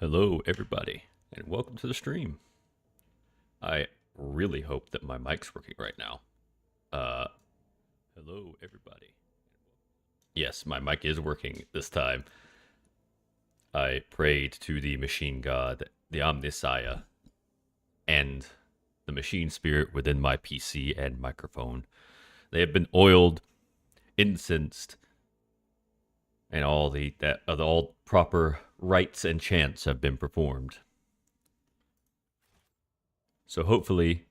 Hello, everybody, and welcome to the stream. I really hope that my mic's working right now. Uh, hello, everybody. Yes, my mic is working this time. I prayed to the machine god, the Omnissiah, and the machine spirit within my PC and microphone. They have been oiled, incensed, and all proper rites and chants have been performed. So hopefully,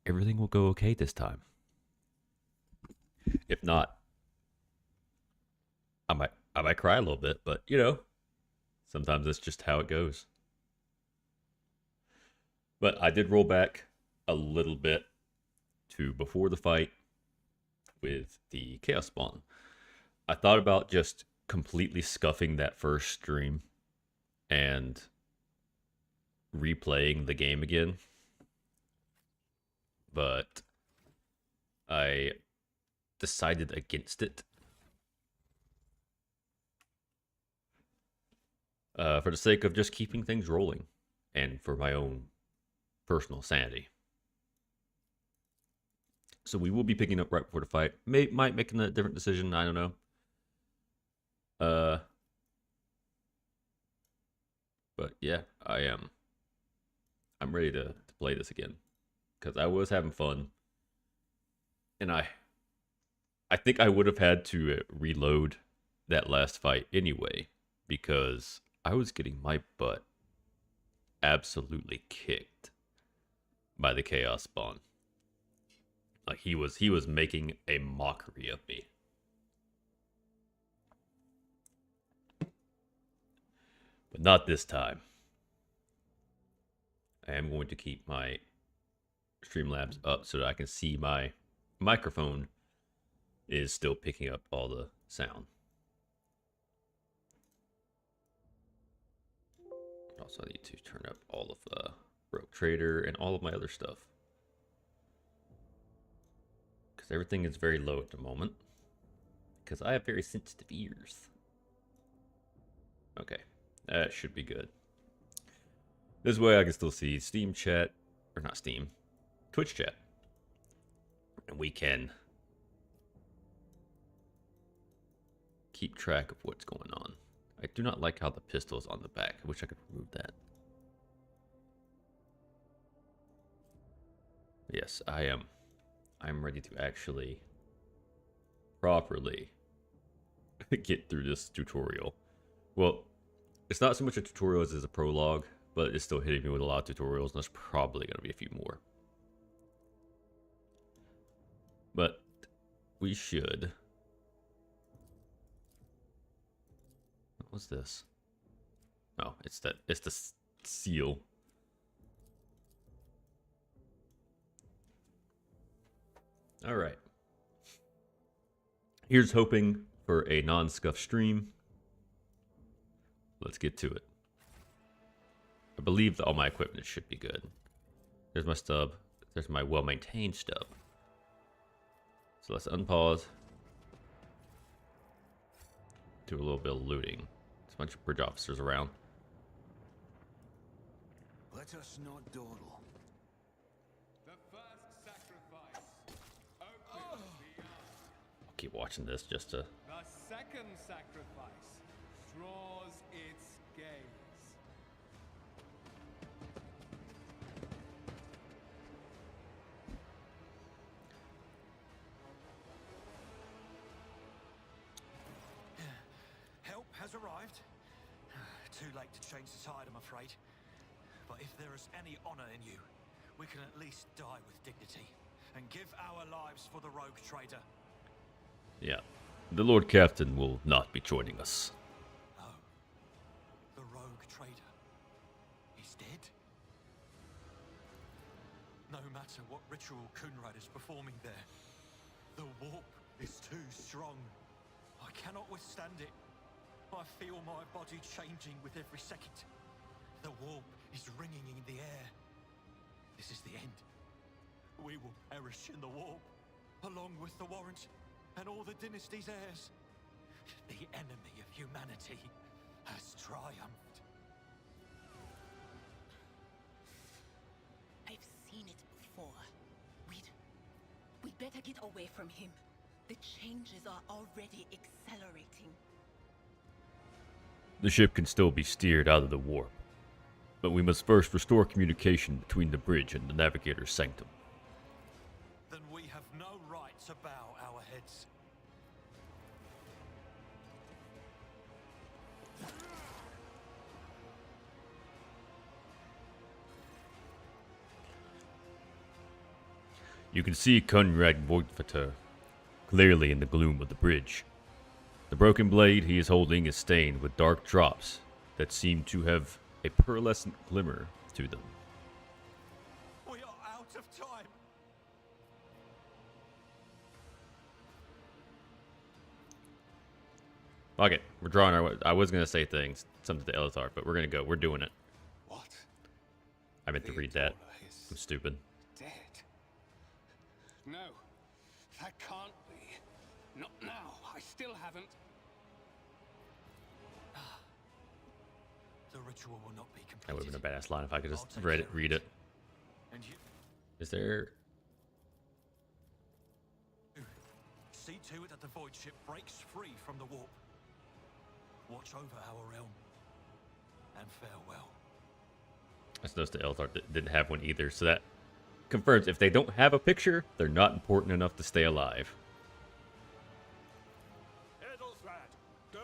everything will go okay this time. If not, I might cry a little bit, but sometimes that's just how it goes. But I did roll back a little bit to before the fight with the Chaos Spawn. I thought about just completely scuffing that first stream and replaying the game again. But I decided against it. For the sake of just keeping things rolling and for my own personal sanity. So we will be picking up right before the fight. Might making a different decision. I don't know. But yeah, I am. I'm ready to play this again because I was having fun, and I think I would have had to reload that last fight anyway because I was getting my butt absolutely kicked by the Chaos Spawn. Like he was making a mockery of me. But not this time. I am going to keep my Streamlabs up so that I can see my microphone is still picking up all the sound. Also, I need to turn up all of the Rogue Trader and all of my other stuff. Because everything is very low at the moment. Because I have very sensitive ears. Okay, that should be good. This way I can still see Steam chat, or not Steam, Twitch chat. And we can keep track of what's going on. I do not like how the pistol is on the back. I wish I could remove that. Yes, I'm ready to actually properly get through this tutorial. Well, it's not so much a tutorial as a prologue, but it's still hitting me with a lot of tutorials, and there's probably going to be a few more. But we should... What's this? Oh, it's the seal. All right. Here's hoping for a non-scuff stream. Let's get to it. I believe that all my equipment should be good. There's my stub. There's my well-maintained stub. So let's unpause. Do a little bit of looting. There's a bunch of bridge officers around. Let us not dawdle. The first sacrifice. Open the eye. I'll keep watching this just to... The second sacrifice draws its gaze. Help has arrived. Too late to change the tide, I'm afraid. But if there is any honor in you, we can at least die with dignity and give our lives for the rogue trader. Yeah. The Lord Captain will not be joining us. Oh, the rogue trader is dead? No matter what ritual Kunrad is performing there, the warp is too strong. I cannot withstand it. I feel my body changing with every second. The warp is ringing in the air. This is the end. We will perish in the warp, along with the warrant and all the dynasty's heirs. The enemy of humanity has triumphed. better get away from him. The changes are already accelerating. The ship can still be steered out of the warp, but we must first restore communication between the bridge and the navigator's sanctum. Then we have no right to bow our heads. You can see Conrad Voigtvater clearly in the gloom of the bridge. The broken blade he is holding is stained with dark drops that seem to have a pearlescent glimmer to them. We are out of time. Fuck it, we're drawing our. I was gonna say things, something to Elithar, but we're gonna go. We're doing it. What? I meant to read that. Theodora is I'm stupid. dead. No, that can't be. Not now. I still haven't. The ritual will not be completed. That would have been a badass line if I could just I'll take read care of it. it. And you Is there? see to it that the void ship breaks free from the warp. Watch over our realm. And farewell. I suppose the Elithar didn't have one either, so that confirms if they don't have a picture, they're not important enough to stay alive. Edelthrad, don't!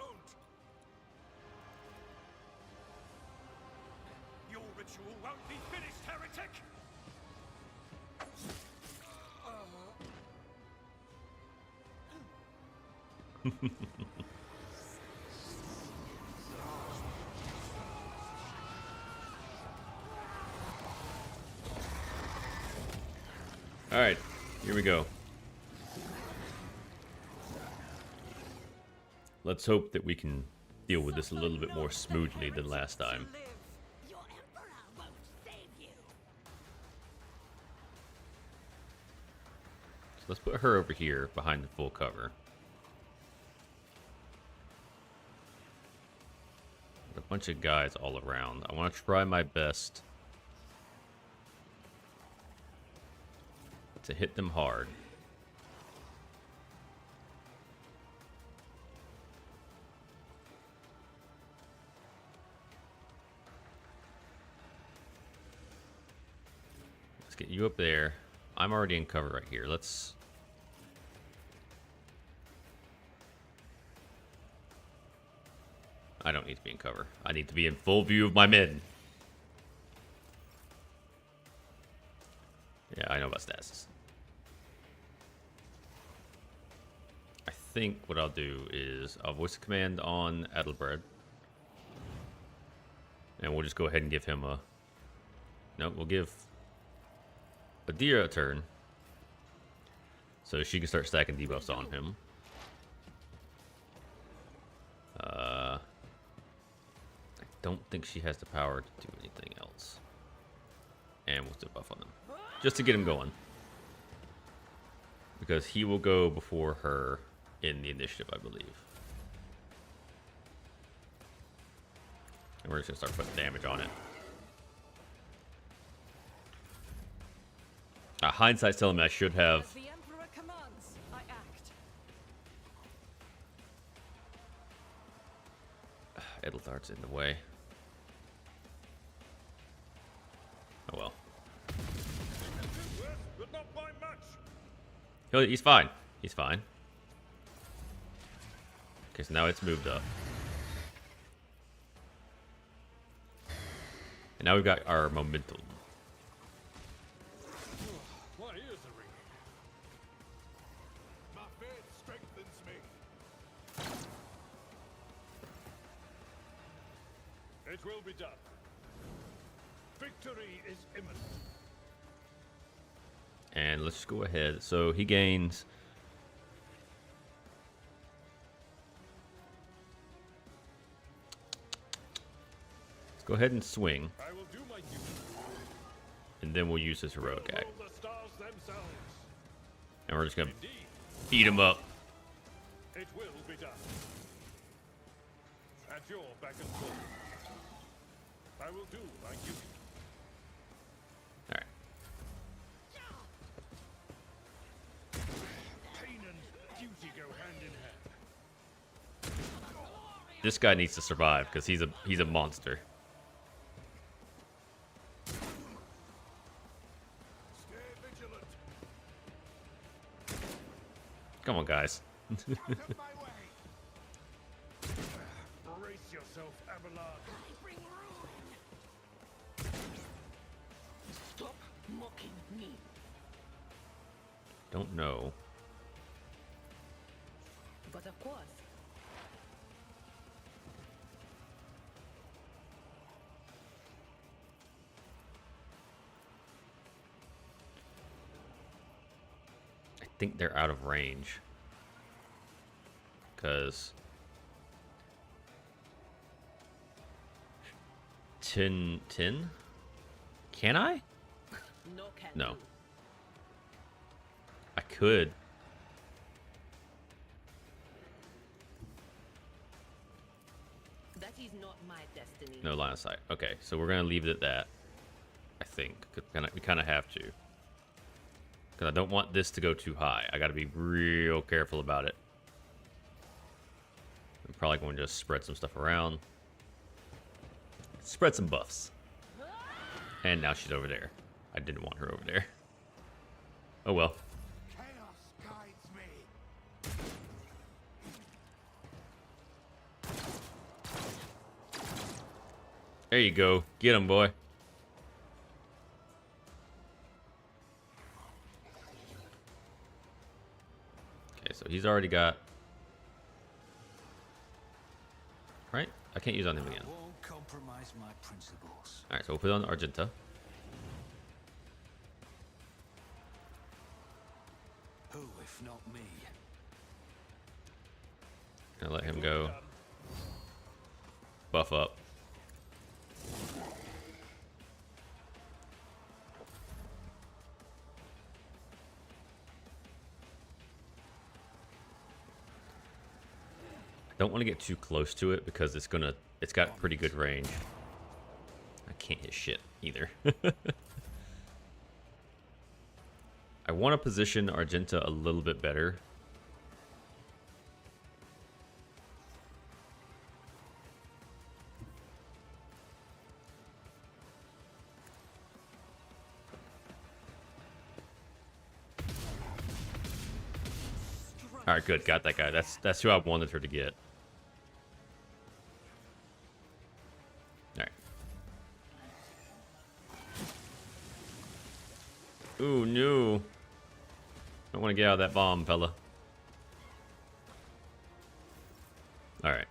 Your ritual won't be finished, heretic! Alright, here we go. Let's hope that we can deal with this a little bit more smoothly than last time. Your emperor won't save you. So let's put her over here behind the full cover. A bunch of guys all around. I want to try my best to hit them hard. Let's get you up there. I'm already in cover right here. Let's... I don't need to be in cover. I need to be in full view of my men. Yeah, I know about stasis. I think what I'll do is I'll voice a command on Adelbred. And we'll just go ahead and give him a... No, we'll give Adira a turn. So she can start stacking debuffs on him. I don't think she has the power to do anything else. And we'll debuff on them. Just to get him going. Because he will go before her in the initiative, I believe. And we're just going to start putting damage on it. Hindsight's telling me I should have... As the emperor commands, I act. Edelthar's in the way. Oh well. But not by much. He's fine. He's fine. Okay, so now it's moved up. And now we've got our momentum. My ears are ringing. My faith strengthens me. It will be done. Victory is imminent. And let's go ahead. So he gains... Let's go ahead and swing. I will do my duty. And then we'll use his heroic act. Roll the stars themselves. And we're just going to Indeed, beat him up. it will be done. At your beck and call. I will do my duty. Alright. this guy needs to survive because he's a monster. Come on, guys. Brace yourself, Abelard. Bring ruin. Stop mocking me. Don't know. But of course. I think they're out of range. Because 10. Can I? No can No. do. I could. That is not my destiny. No line of sight. Okay, so we're gonna leave it at that. I think we kind of have to, because I don't want this to go too high. I got to be real careful about it. I'm probably going to just spread some stuff around. Spread some buffs. And now she's over there. I didn't want her over there. Oh well. Chaos guides me. There you go. Get him, boy. Okay, so he's already got... Right? I can't use on him again. Won't compromise my principles. Alright, so we'll put it on Argenta. Who, if not me? Gonna let him go. Buff up. I don't want to get too close to it because it's got pretty good range. I can't hit shit either. I want to position Argenta a little bit better. All right, good. Got that guy. That's who I wanted her to get. All right. Ooh, no. Don't want to get out of that bomb, fella. All right.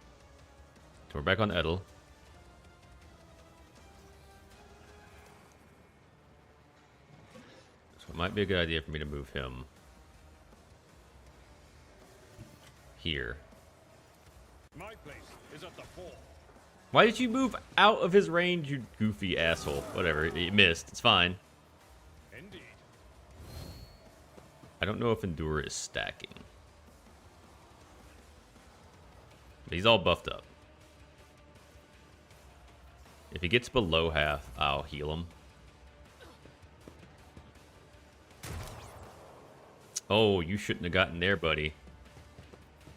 So we're back on Edel. So it might be a good idea for me to move him here. My place is at the fore. Why did you move out of his range, you goofy asshole? Whatever, he missed. It's fine. Indeed. I don't know if Endure is stacking. But he's all buffed up. If he gets below half, I'll heal him. Oh, you shouldn't have gotten there, buddy.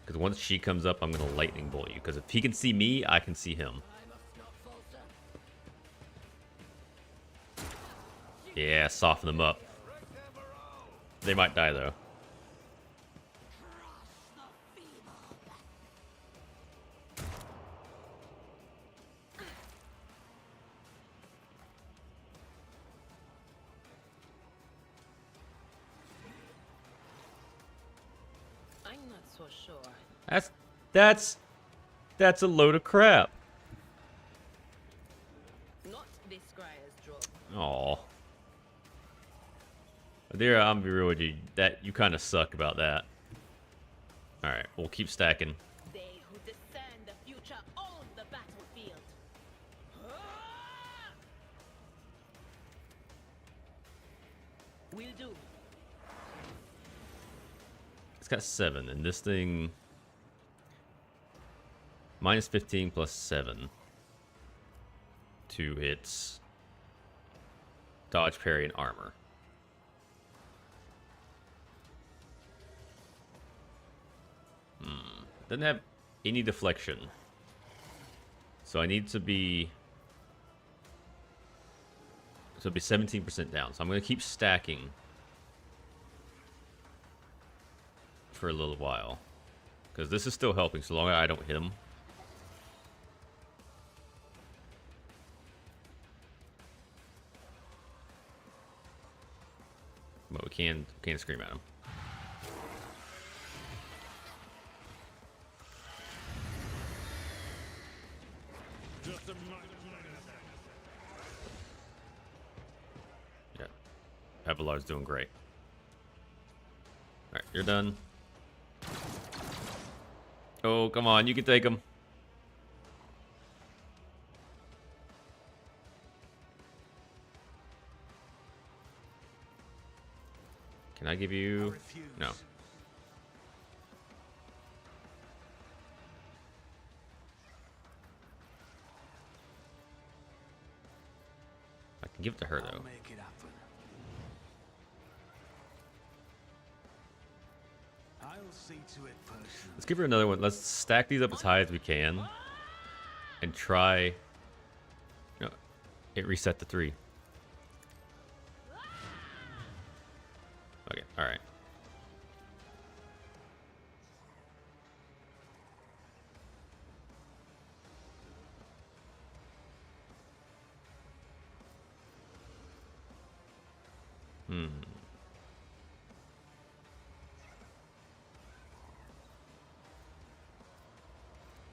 Because once she comes up, I'm going to lightning bolt you. Because if he can see me, I can see him. Yeah, soften them up. They might die, though. I'm not so sure. That's a load of crap. Not this Scryer's job. Aw. There, I'm be real with you. That you kind of suck about that. All right, we'll keep stacking. They who discern the future own the battlefield. Will do. It's got 7, and this thing minus 15 plus 7 to its dodge, parry, and armor. Doesn't have any deflection. So I need to be... So it'll be 17% down. So I'm going to keep stacking for a little while. Because this is still helping so long as I don't hit him. But we can't scream at him. Yeah. Abelard's doing great. Alright, you're done. Oh, come on, you can take him. Can I give you... No. I can give it to her, though. Make it happen. I'll see to it personally. Let's give her another one. Let's stack these up as high as we can. And try... No, it reset to 3. Okay, alright.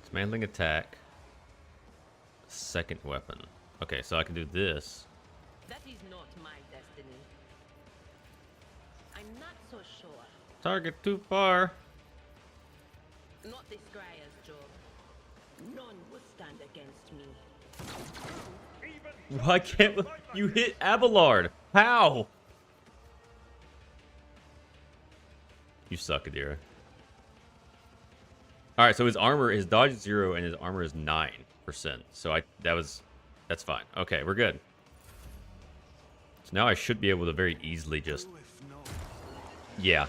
Dismantling attack. Second weapon. Okay, so I can do this. That is not my destiny. I'm not so sure. Target too far. Not this Grier's job. None will stand against me. Why can't you hit Abelard? How? You suck, Adira. Alright, so his armor, his dodge is 0 and his armor is 9%. So that's fine. Okay, we're good. So now I should be able to very easily just... Yeah.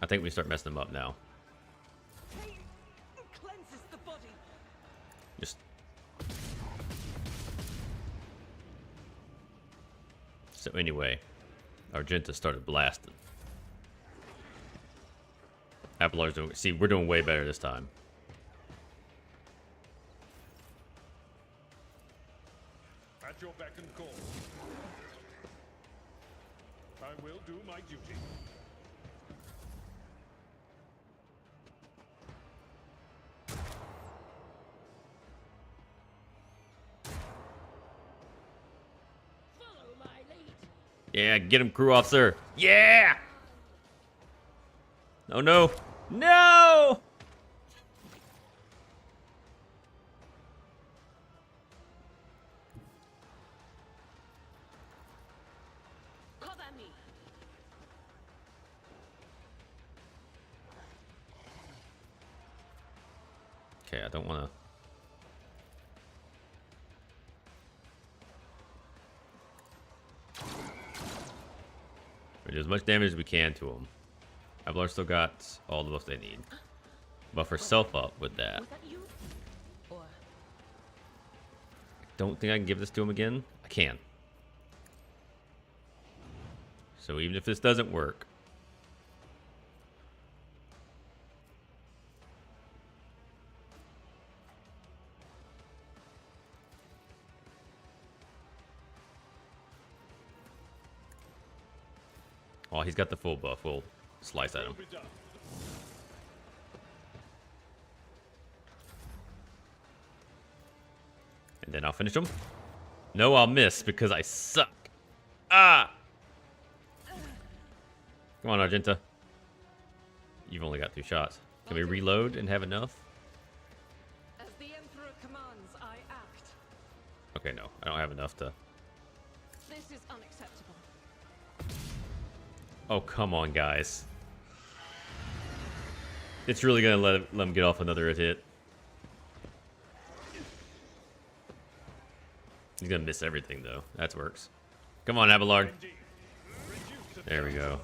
I think we start messing them up now. Cleanses the body. Just... So anyway, Argenta started blasting. Abelard's doing... See, we're doing way better this time. At your beck and call. I will do my duty. Follow my lead. Yeah, get him, crew officer. Yeah! Oh no. No! Cover me. Okay, I don't want to... We do as much damage as we can to him. Abelard still got all the buffs they need. Buff herself up with that. Was that you? Or Don't think I can give this to him again. I can. So even if this doesn't work... Oh, he's got the full buff. We'll slice at him. Be done. And then I'll finish him. No, I'll miss because I suck. Ah! Come on, Argenta. You've only got 2 shots. Can we reload and have enough? As the Emperor commands, I act. Okay, no. I don't have enough to... This is unacceptable. Oh, come on, guys. It's really going to let him get off another hit. He's going to miss everything, though. That works. Come on, Abelard. There we go.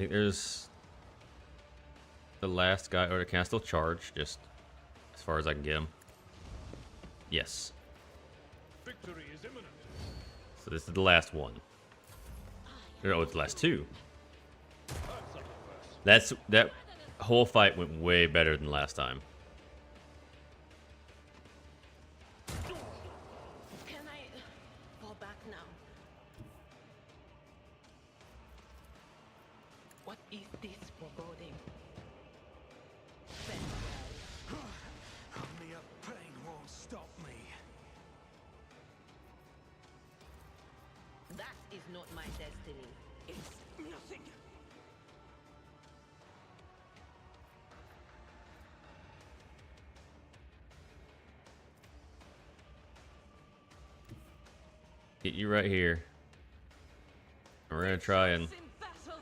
think there's the last guy. Or can I still charge? Just as far as I can get him. Yes. Victory is imminent. So this is the last one. Oh, it's the last two. That whole fight went way better than last time. Can I fall back now? What is this foreboding? Only a pain won't stop me. That is not my destiny. It's nothing. Get you right here. We're gonna try and. In battle.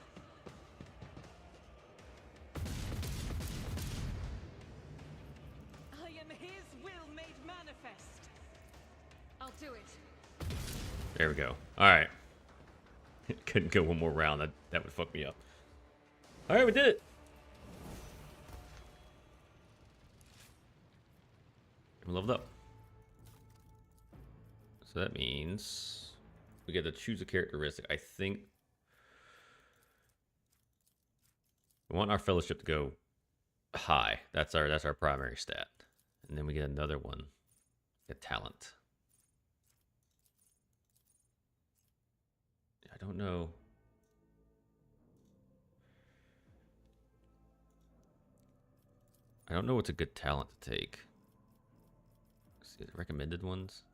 I am his will made manifest. I'll do it. There we go. All right. Couldn't go one more round. That would fuck me up. All right, we did it. We leveled up. So that means we get to choose a characteristic. I think we want our fellowship to go high. That's our primary stat. And then we get another one. A talent. I don't know. I don't know what's a good talent to take. See, recommended ones.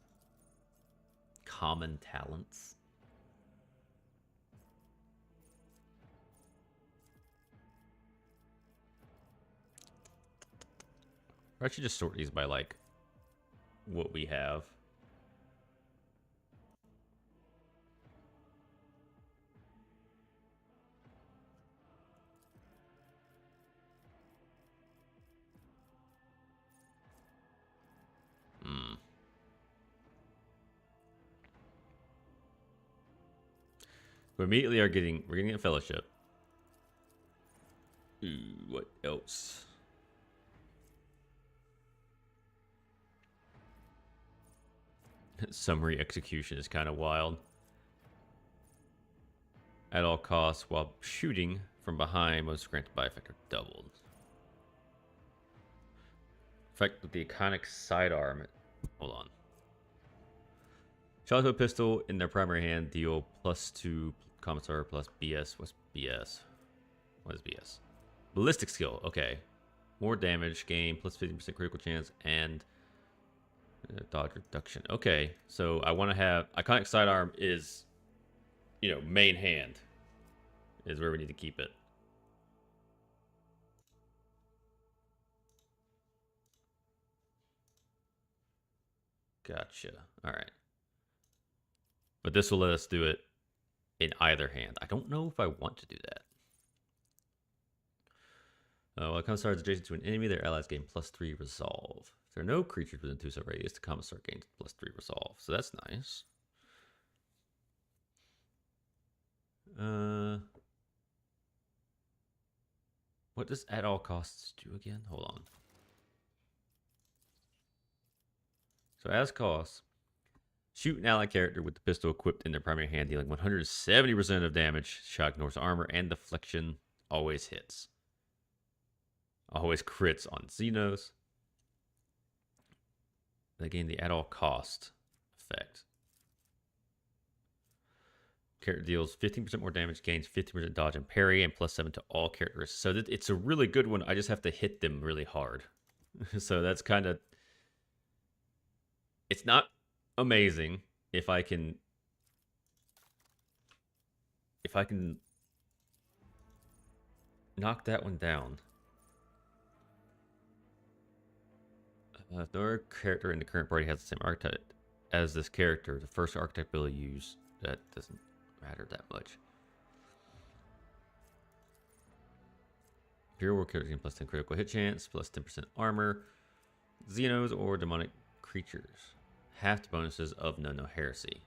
Common talents. Or I should just sort these by like what we have. We immediately we're getting a fellowship. Ooh, what else? Summary execution is kind of wild. At all costs, while shooting from behind, most granted by effect are doubled. Effect with the iconic sidearm. Hold on. Shot to a pistol in their primary hand, deal +2 commissar plus BS. What's BS? What is BS? Ballistic skill. Okay. More damage, gain plus 50% critical chance, and dodge reduction. Okay. So I want to have iconic sidearm is, main hand is where we need to keep it. Gotcha. All right. But this will let us do it in either hand. I don't know if I want to do that. While Commissar is adjacent to an enemy, their allies gain +3 resolve. If there are no creatures within 2-step radius, the Commissar gains +3 resolve. So that's nice. What does at all costs do again? Hold on. So as costs, shoot an allied character with the pistol equipped in their primary hand, dealing 170% of damage. Shot ignores armor and deflection. Always hits. Always crits on Xenos. They gain the at all cost effect. Character deals 15% more damage, gains 50% dodge and parry, and +7 to all characteristics. So it's a really good one. I just have to hit them really hard. So that's kind of... It's not amazing if I can knock that one down. If no character in the current party has the same archetype as this character, the first archetype ability used, that doesn't matter that much. Imperial War characters gain +10 critical hit chance, +10% armor, Xenos or demonic creatures. Half the bonuses of No Heresy.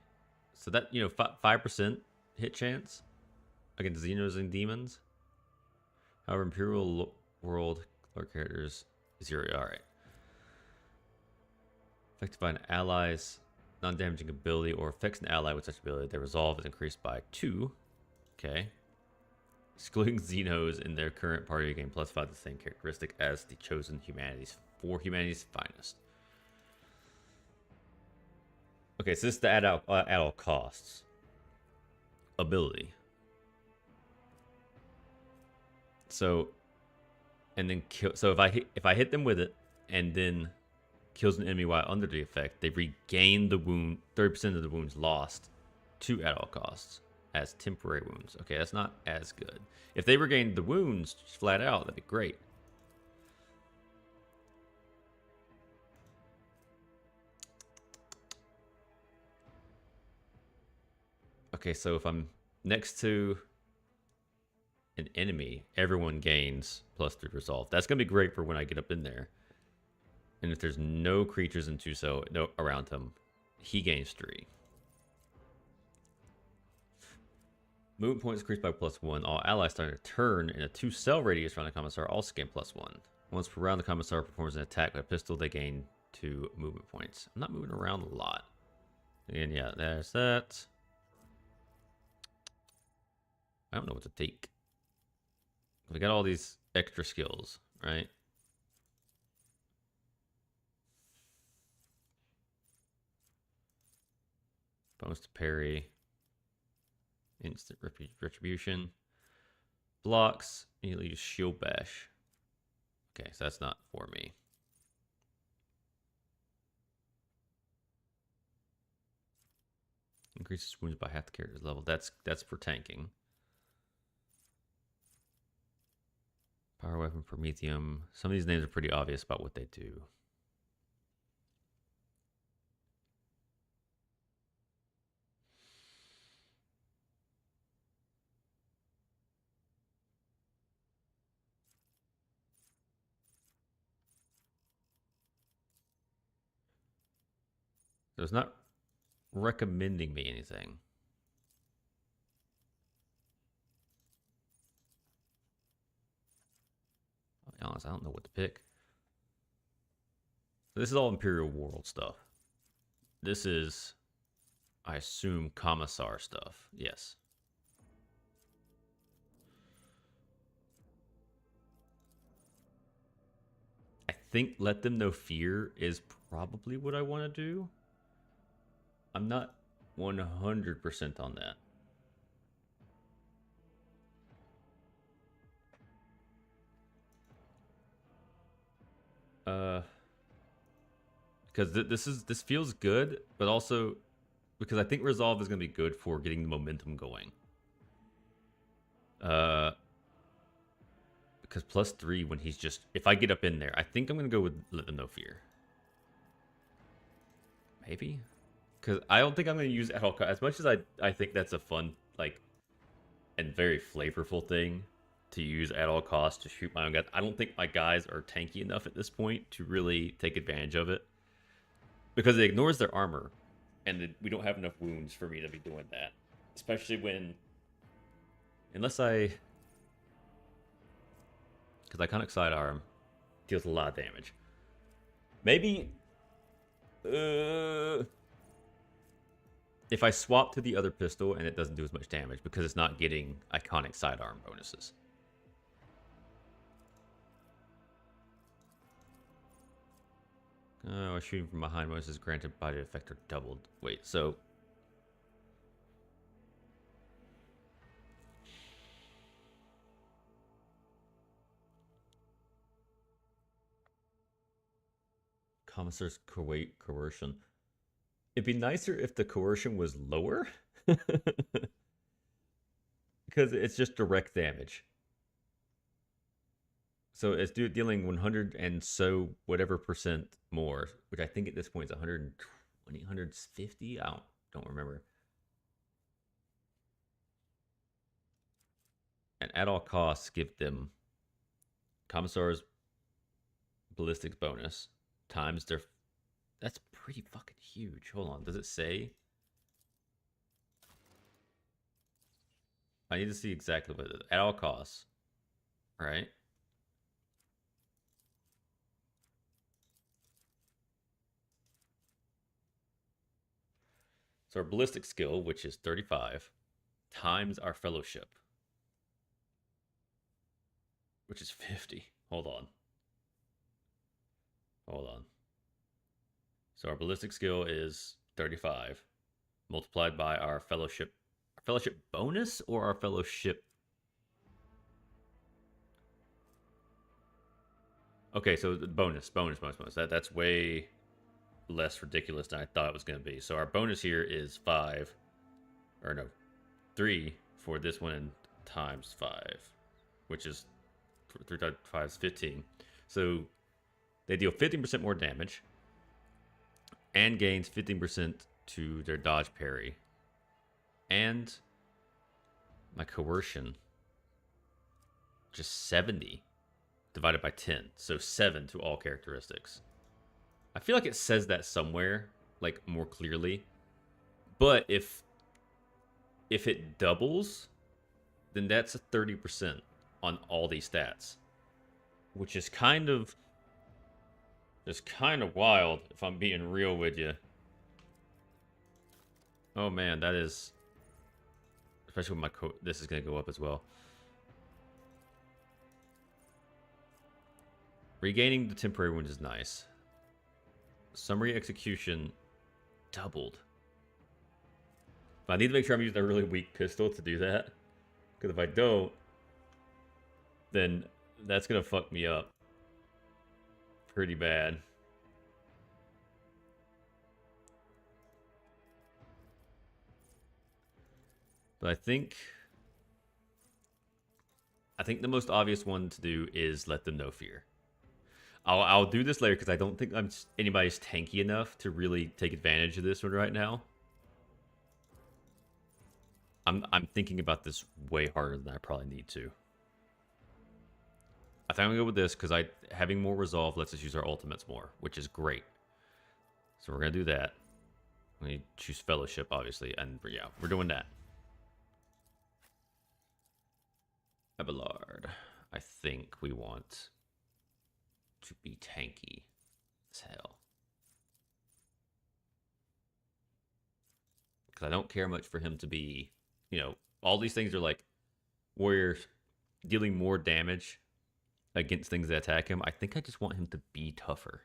So that, 5% hit chance against Xenos and demons. However, Imperial World Clerk characters 0. Alright. Affected by an ally's non-damaging ability or affects an ally with such ability, their resolve is increased by 2. Okay. Excluding Xenos in their current party game +5 the same characteristic as the chosen humanity's finest. Okay, so this is the at all costs ability. So, and then kill. So if I hit them with it, and then kills an enemy while under the effect, they regain the wound. 30% of the wounds lost to at all costs as temporary wounds. Okay, that's not as good. If they regained the wounds flat out, that'd be great. Okay, so if I'm next to an enemy, everyone gains +3 resolve. That's gonna be great for when I get up in there. And if there's no creatures in Tuso around him, he gains 3. Movement points increased by +1. All allies starting a turn in a 2-cell radius around the commissar also gain +1. Once per round, the commissar performs an attack with a pistol, they gain 2 movement points. I'm not moving around a lot. And yeah, there's that. I don't know what to take. We got all these extra skills, right? Bonus to parry. Instant retribution. Blocks. Immediately use shield bash. Okay, so that's not for me. Increases wounds by half the character's level. That's for tanking. Power weapon, Prometheum. Some of these names are pretty obvious about what they do. So it's not recommending me anything. I'll be honest, I don't know what to pick. So this is all Imperial World stuff. This is, I assume, Commissar stuff. Yes. I think Let Them Know Fear is probably what I want to do. I'm not 100% on that. Because this feels good, but also because I think Resolve is going to be good for getting the momentum going. Because +3 when he's just, if I get up in there, I think I'm going to go with Let Them Know Fear. Maybe? Because I don't think I'm going to use at all. As much as I think that's a fun, like, and very flavorful thing to use at all costs to shoot my own guys, I don't think my guys are tanky enough at this point to really take advantage of it. Because it ignores their armor, and we don't have enough wounds for me to be doing that. Especially when, unless I, because Iconic Sidearm deals a lot of damage. Maybe, if I swap to the other pistol and it doesn't do as much damage because it's not getting Iconic Sidearm bonuses. Shooting from behind bonuses granted by the effector doubled. Wait, so Commissar's coercion. It'd be nicer if the coercion was lower. Because it's just direct damage. So it's dealing 100 and so whatever percent more, which I think at this point is 120, 150. I don't remember. And at all costs, give them Commissar's ballistics bonus times their. That's pretty fucking huge. Hold on, does it say? I need to see exactly what it is. At all costs. right? So our ballistic skill, which is 35, times our fellowship, which is 50. Hold on. Hold on. So our ballistic skill is 35 multiplied by our fellowship. Our fellowship bonus or our fellowship? Okay, so the bonus. That's way less ridiculous than I thought it was going to be. So our bonus here is 5, or no, 3 for this one and times 5, which is 3 times 5 is 15. So they deal 15% more damage and gains 15% to their dodge parry. And my coercion, just 70 divided by 10. So 7 to all characteristics. I feel like it says that somewhere, like more clearly. But if it doubles, then that's a 30% on all these stats, which is kind of wild if I'm being real with you. Oh man, that is, especially with my this is going to go up as well. Regaining the temporary wound is nice. Summary execution doubled. But I need to make sure I'm using a really weak pistol to do that. Because if I don't, then that's going to fuck me up pretty bad. But I think the most obvious one to do is let them know fear. I'll do this later because I don't think anybody's tanky enough to really take advantage of this one right now. I'm thinking about this way harder than I probably need to. I think I'm gonna go with this because having more resolve lets us use our ultimates more, which is great. So we're gonna do that. We need to choose fellowship, obviously, and yeah, we're doing that. Abelard. I think we want to be tanky as hell. Because I don't care much for him to be, all these things are like warriors dealing more damage against things that attack him. I think I just want him to be tougher.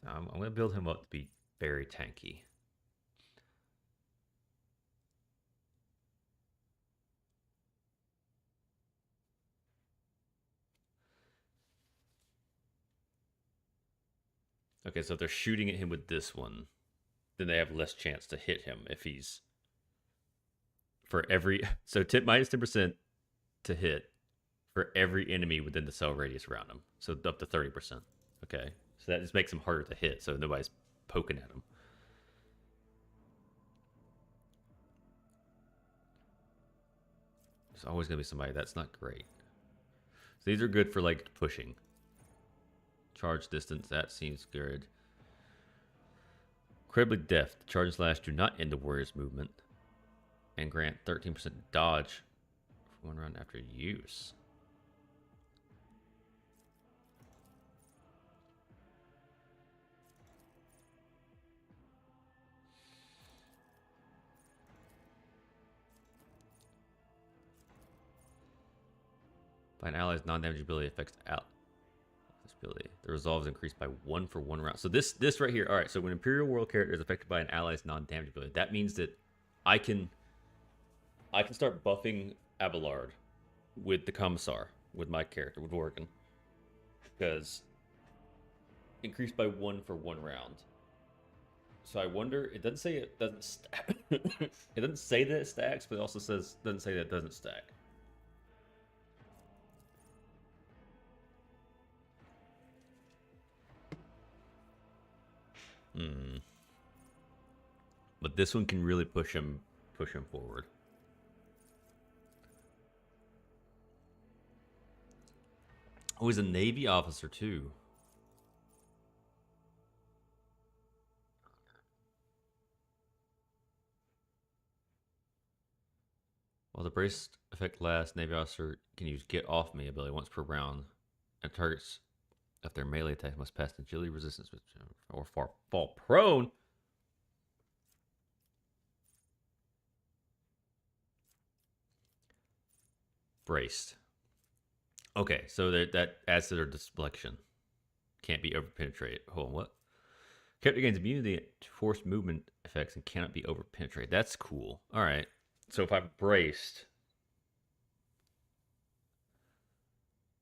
I'm going to build him up to be very tanky. Okay, so if they're shooting at him with this one, then they have less chance to hit him if he's for every so tip minus 10% to hit for every enemy within the cell radius around him. So up to 30%. Okay. So that just makes him harder to hit, so nobody's poking at him. There's always gonna be somebody that's not great. So these are good for like pushing. Charge distance, that seems good. Incredibly deft. Charge and slash do not end the warrior's movement. And grant 13% dodge for one round after use. By an ally's non-damage ability affects out. Ability. The resolve is increased by 1 for 1 round. So this right here. All right. So when Imperial World character is affected by an ally's non-damage ability, that means that I can start buffing Abelard with the Commissar, with my character, with Worgen, because increased by 1 for 1 round. So I wonder. It doesn't say it doesn't stack. It doesn't say that it stacks, but it also doesn't say that it doesn't stack. Hmm. But this one can really push him forward. Oh, he's a Navy officer too. While the brace effect lasts, Navy officer can use Get Off Me ability once per round, and targets if their melee attack must pass the agility resistance or fall prone. Braced. Okay, so that adds to their deflection. Can't be overpenetrated. Hold on, what? Character gains immunity to forced movement effects and cannot be overpenetrated. That's cool. All right. So if I'm braced,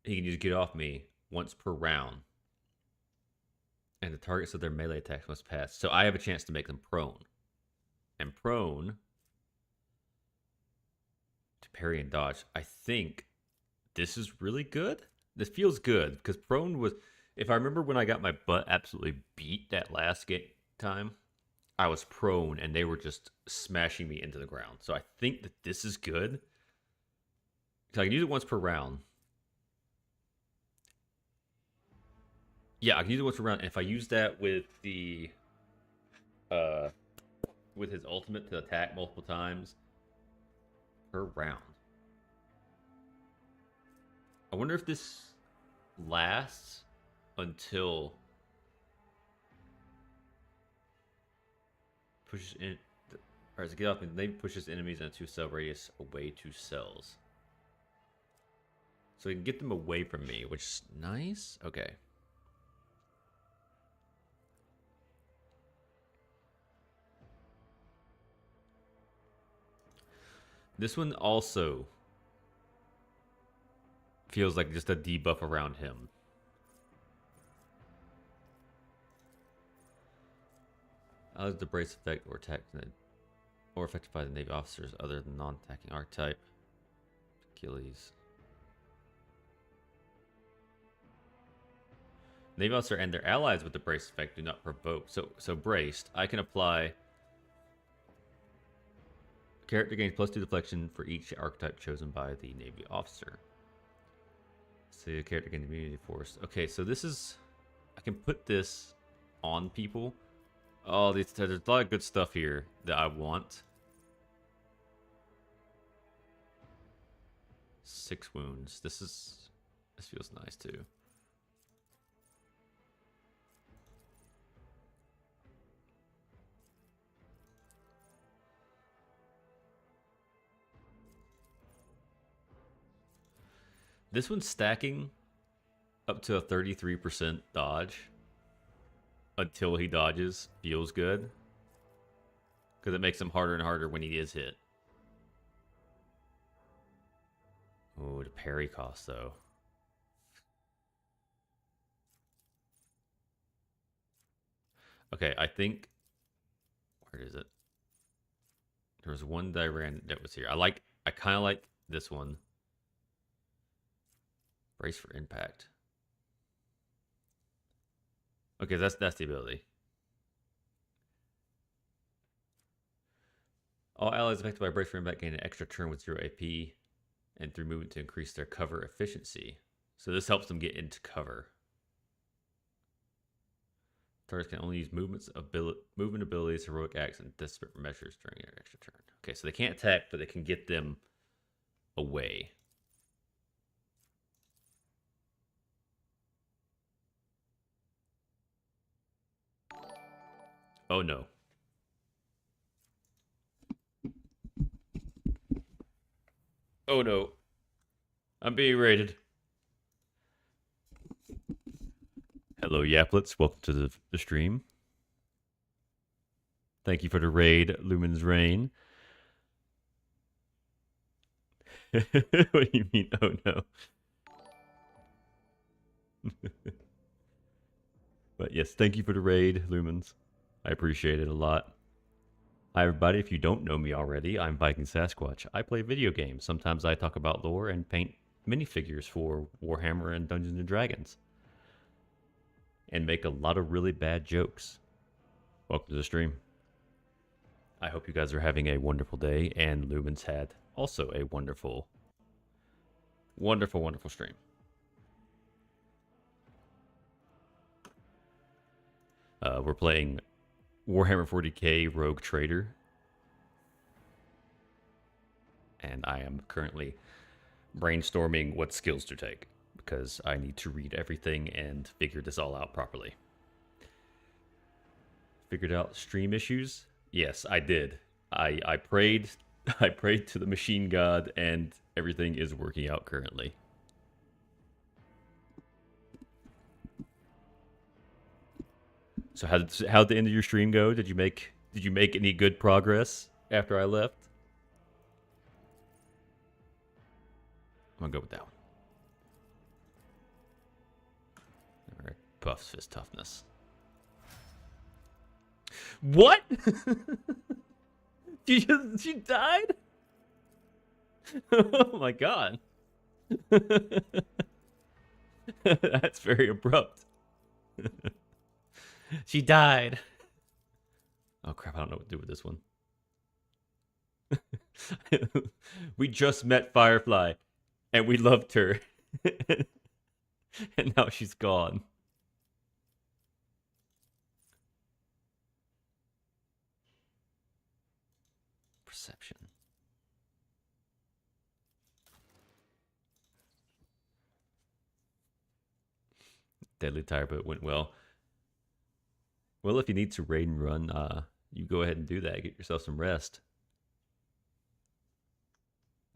he can just get off me once per round. And the targets of their melee attacks must pass. So I have a chance to make them prone. And prone to parry and dodge. I think this is really good. This feels good because prone was, if I remember when I got my butt absolutely beat that last time, I was prone and they were just smashing me into the ground. So I think that this is good. So I can use it once per round. Yeah, I can use it once per round. And if I use that with the with his ultimate to attack multiple times per round. I wonder if this lasts until pushes in. Or as it get up and then pushes enemies in a 2-cell radius away 2 cells. So we can get them away from me, which is nice. Okay. This one also feels like just a debuff around him. Allows the brace effect or attack or affected by the Navy officers other than non-attacking archetype. Achilles. Navy officer and their allies with the brace effect do not provoke. So braced, I can apply. Character gains +2 deflection for each archetype chosen by the Navy officer. So the character gains immunity force. Okay, so this is, I can put this on people. Oh, there's a lot of good stuff here that I want. 6 wounds. This feels nice too. This one's stacking up to a 33% dodge until he dodges. Feels good. Because it makes him harder and harder when he is hit. Oh, the parry cost, though. Okay, I think... Where is it? There was one that I ran that was here. I kind of like this one. Brace for impact. Okay, that's the ability. All allies affected by brace for impact gain an extra turn with 0 AP and through movement to increase their cover efficiency. So this helps them get into cover. Targets can only use movement abilities, heroic acts, and desperate measures during their extra turn. Okay, so they can't attack, but they can get them away. Oh no. Oh no. I'm being raided. Hello, Yaplets. Welcome to the stream. Thank you for the raid, Lumen's Reign. What do you mean, oh no? But yes, thank you for the raid, Lumens. I appreciate it a lot. Hi everybody, if you don't know me already, I'm Viking Sasquatch. I play video games. Sometimes I talk about lore and paint minifigures for Warhammer and Dungeons & Dragons. And make a lot of really bad jokes. Welcome to the stream. I hope you guys are having a wonderful day, and Lumen's had also a wonderful, wonderful stream. We're playing Warhammer 40k Rogue Trader, and I am currently brainstorming what skills to take because I need to read everything and figure this all out properly. Figured out stream issues? Yes, I did. I prayed I prayed to the machine god, and everything is working out currently. So how'd the end of your stream go? Did you make any good progress after I left? I'm gonna go with that one. Alright, buffs his toughness. What? She died? Oh my god. That's very abrupt. She died. Oh crap, I don't know what to do with this one. We just met Firefly and we loved her. And now she's gone. Perception. Deadly tire, but it went well. Well, if you need to raid and run, you go ahead and do that. Get yourself some rest.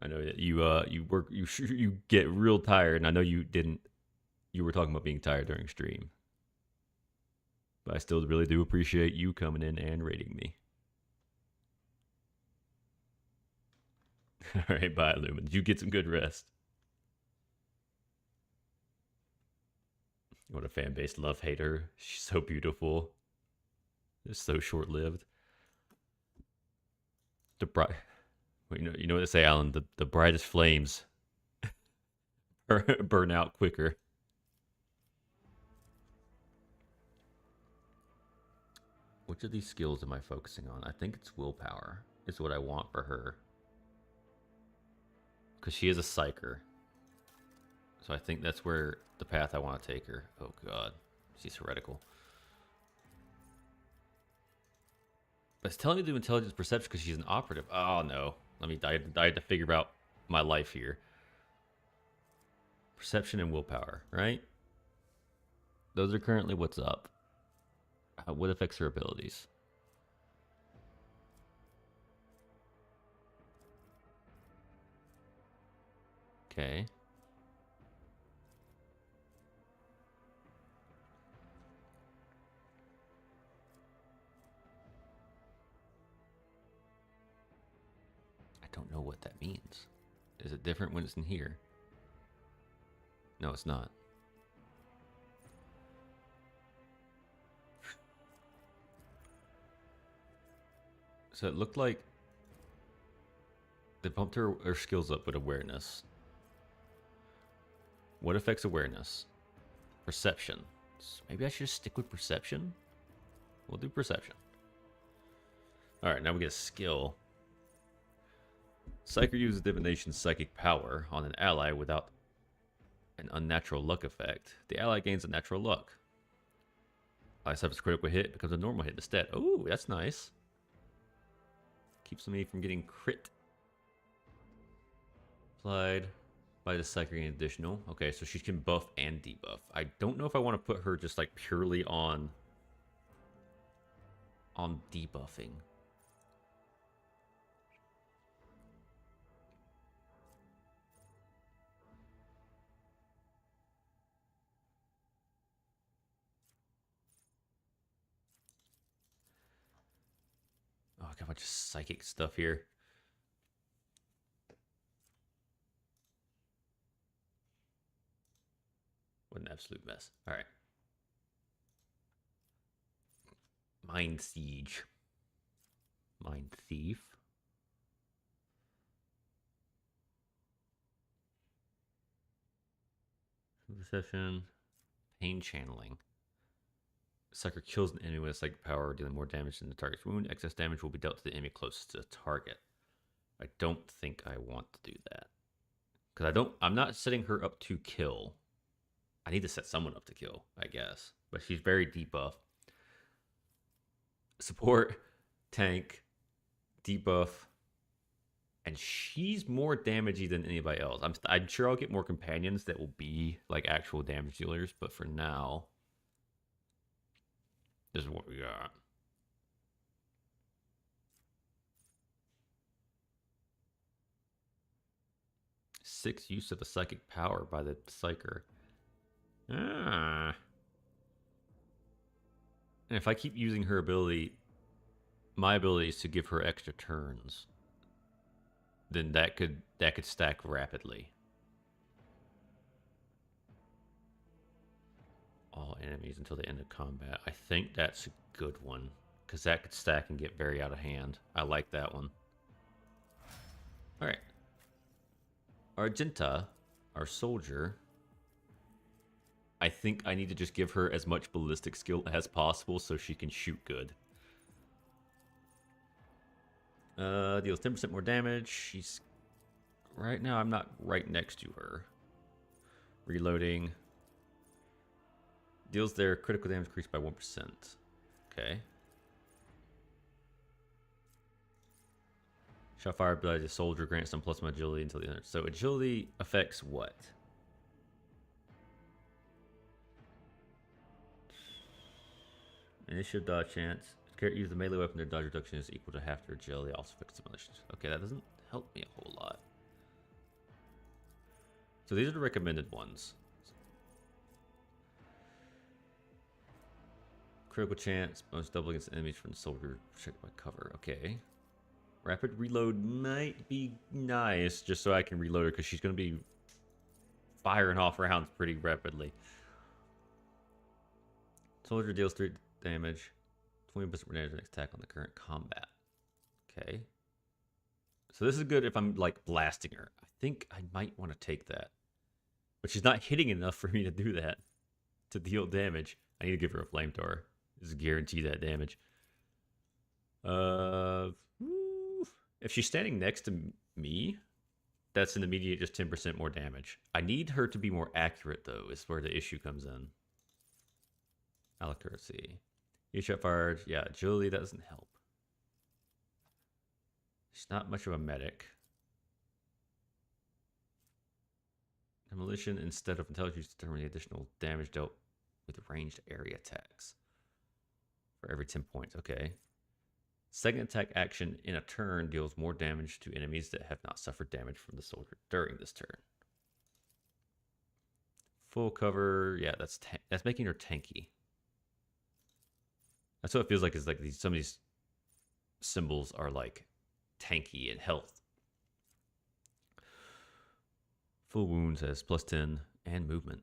I know that you get real tired, and I know you didn't. You were talking about being tired during stream, but I still really do appreciate you coming in and raiding me. All right, bye, Lumen. You get some good rest. What a fan base. Love, hate her. She's so beautiful. It's so short-lived. The bright, you know what they say, Alan. The brightest flames burn out quicker. Which of these skills am I focusing on? I think it's willpower. Is what I want for her. Because she is a psyker. So I think that's where the path I want to take her. Oh god. She's heretical. But it's telling me to do intelligence perception because she's an operative. Oh no. I had to figure out my life here. Perception and willpower, right? Those are currently what's up. What affects her abilities? Okay. I don't know what that means. Is it different when it's in here? No, it's not. So it looked like they bumped her skills up with awareness. What affects awareness? Perception. So maybe I should just stick with perception? We'll do perception. Alright, now we get a skill. Psyker uses divination's psychic power on an ally without an unnatural luck effect. The ally gains a natural luck. Ally suffers a critical hit, becomes a normal hit instead. Oh, that's nice. Keeps me from getting crit. Applied by the psyker gain additional. Okay, so she can buff and debuff. I don't know if I want to put her just like purely on debuffing. Oh, I got a bunch of psychic stuff here. What an absolute mess. All right. Mind Siege. Mind Thief. Perception. Pain Channeling. Sucker kills an enemy with a psychic power, dealing more damage than the target's wound. Excess damage will be dealt to the enemy closest to the target. I don't think I want to do that. Because I'm not setting her up to kill. I need to set someone up to kill, I guess. But she's very debuff. Support, tank, debuff. And she's more damagey than anybody else. I'm sure I'll get more companions that will be like actual damage dealers. But for now, this is what we got. Six use of a psychic power by the psyker. Ah. And if I keep using her ability, my ability is to give her extra turns, then that could stack rapidly. All enemies until the end of combat. I think that's a good one, because that could stack and get very out of hand. I like that one. Alright. Argenta, our soldier, I think I need to just give her as much ballistic skill as possible so she can shoot good. Deals 10% more damage. She's... Right now, I'm not right next to her. Reloading. Deals their critical damage increased by 1%. Okay. Shot fired by the soldier grants some plus 1 agility until the end. So agility affects what? Initiative dodge chance. Use the melee weapon, their dodge reduction is equal to half their agility. Also affects demolitions. Okay, that doesn't help me a whole lot. So these are the recommended ones. Critical chance, bonus double against enemies from the soldier checked by cover. Okay. Rapid reload might be nice, just so I can reload her, because she's going to be firing off rounds pretty rapidly. Soldier deals 3 damage, 20% damage next attack on the current combat. Okay. So this is good if I'm, like, blasting her. I think I might want to take that. But she's not hitting enough for me to do that, to deal damage. I need to give her a flamethrower. Just guarantee that damage. If she's standing next to me, that's an immediate just 10% more damage. I need her to be more accurate, though, is where the issue comes in. Accuracy. You shot fired. Yeah, agility, that doesn't help. She's not much of a medic. Demolition instead of intelligence determine the additional damage dealt with ranged area attacks. For every 10 points. Okay. Second attack action in a turn deals more damage to enemies that have not suffered damage from the soldier during this turn. Full cover, yeah, that's making her tanky. That's what it feels like. Is like some of these symbols are like tanky in health. Full wounds has +10 and movement.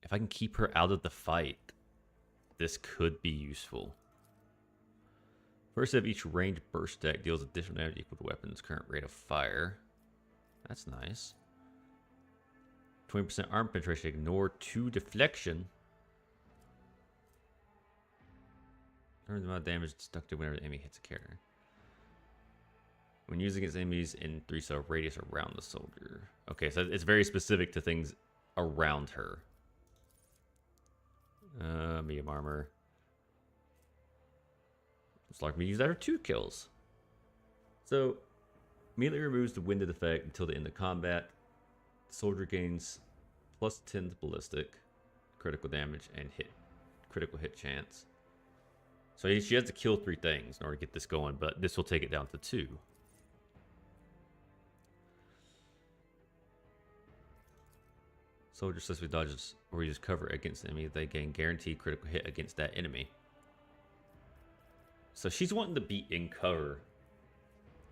If I can keep her out of the fight, this could be useful. First of each range burst deck deals additional damage equal to weapon's current rate of fire. That's nice. 20% arm penetration, ignore 2 deflection. Learn the amount of damage deducted whenever the enemy hits a character. When using its enemies in 3-cell radius around the soldier. Okay, so it's very specific to things around her. Medium armor. It's like me use that for 2 kills. So, immediately removes the winded effect until the end of combat. The soldier gains +10 to ballistic, critical damage, and critical hit chance. So she has to kill 3 things in order to get this going, but this will take it down to 2. Soldier successfully dodges or uses cover against the enemy. They gain guaranteed critical hit against that enemy. So she's wanting to be in cover.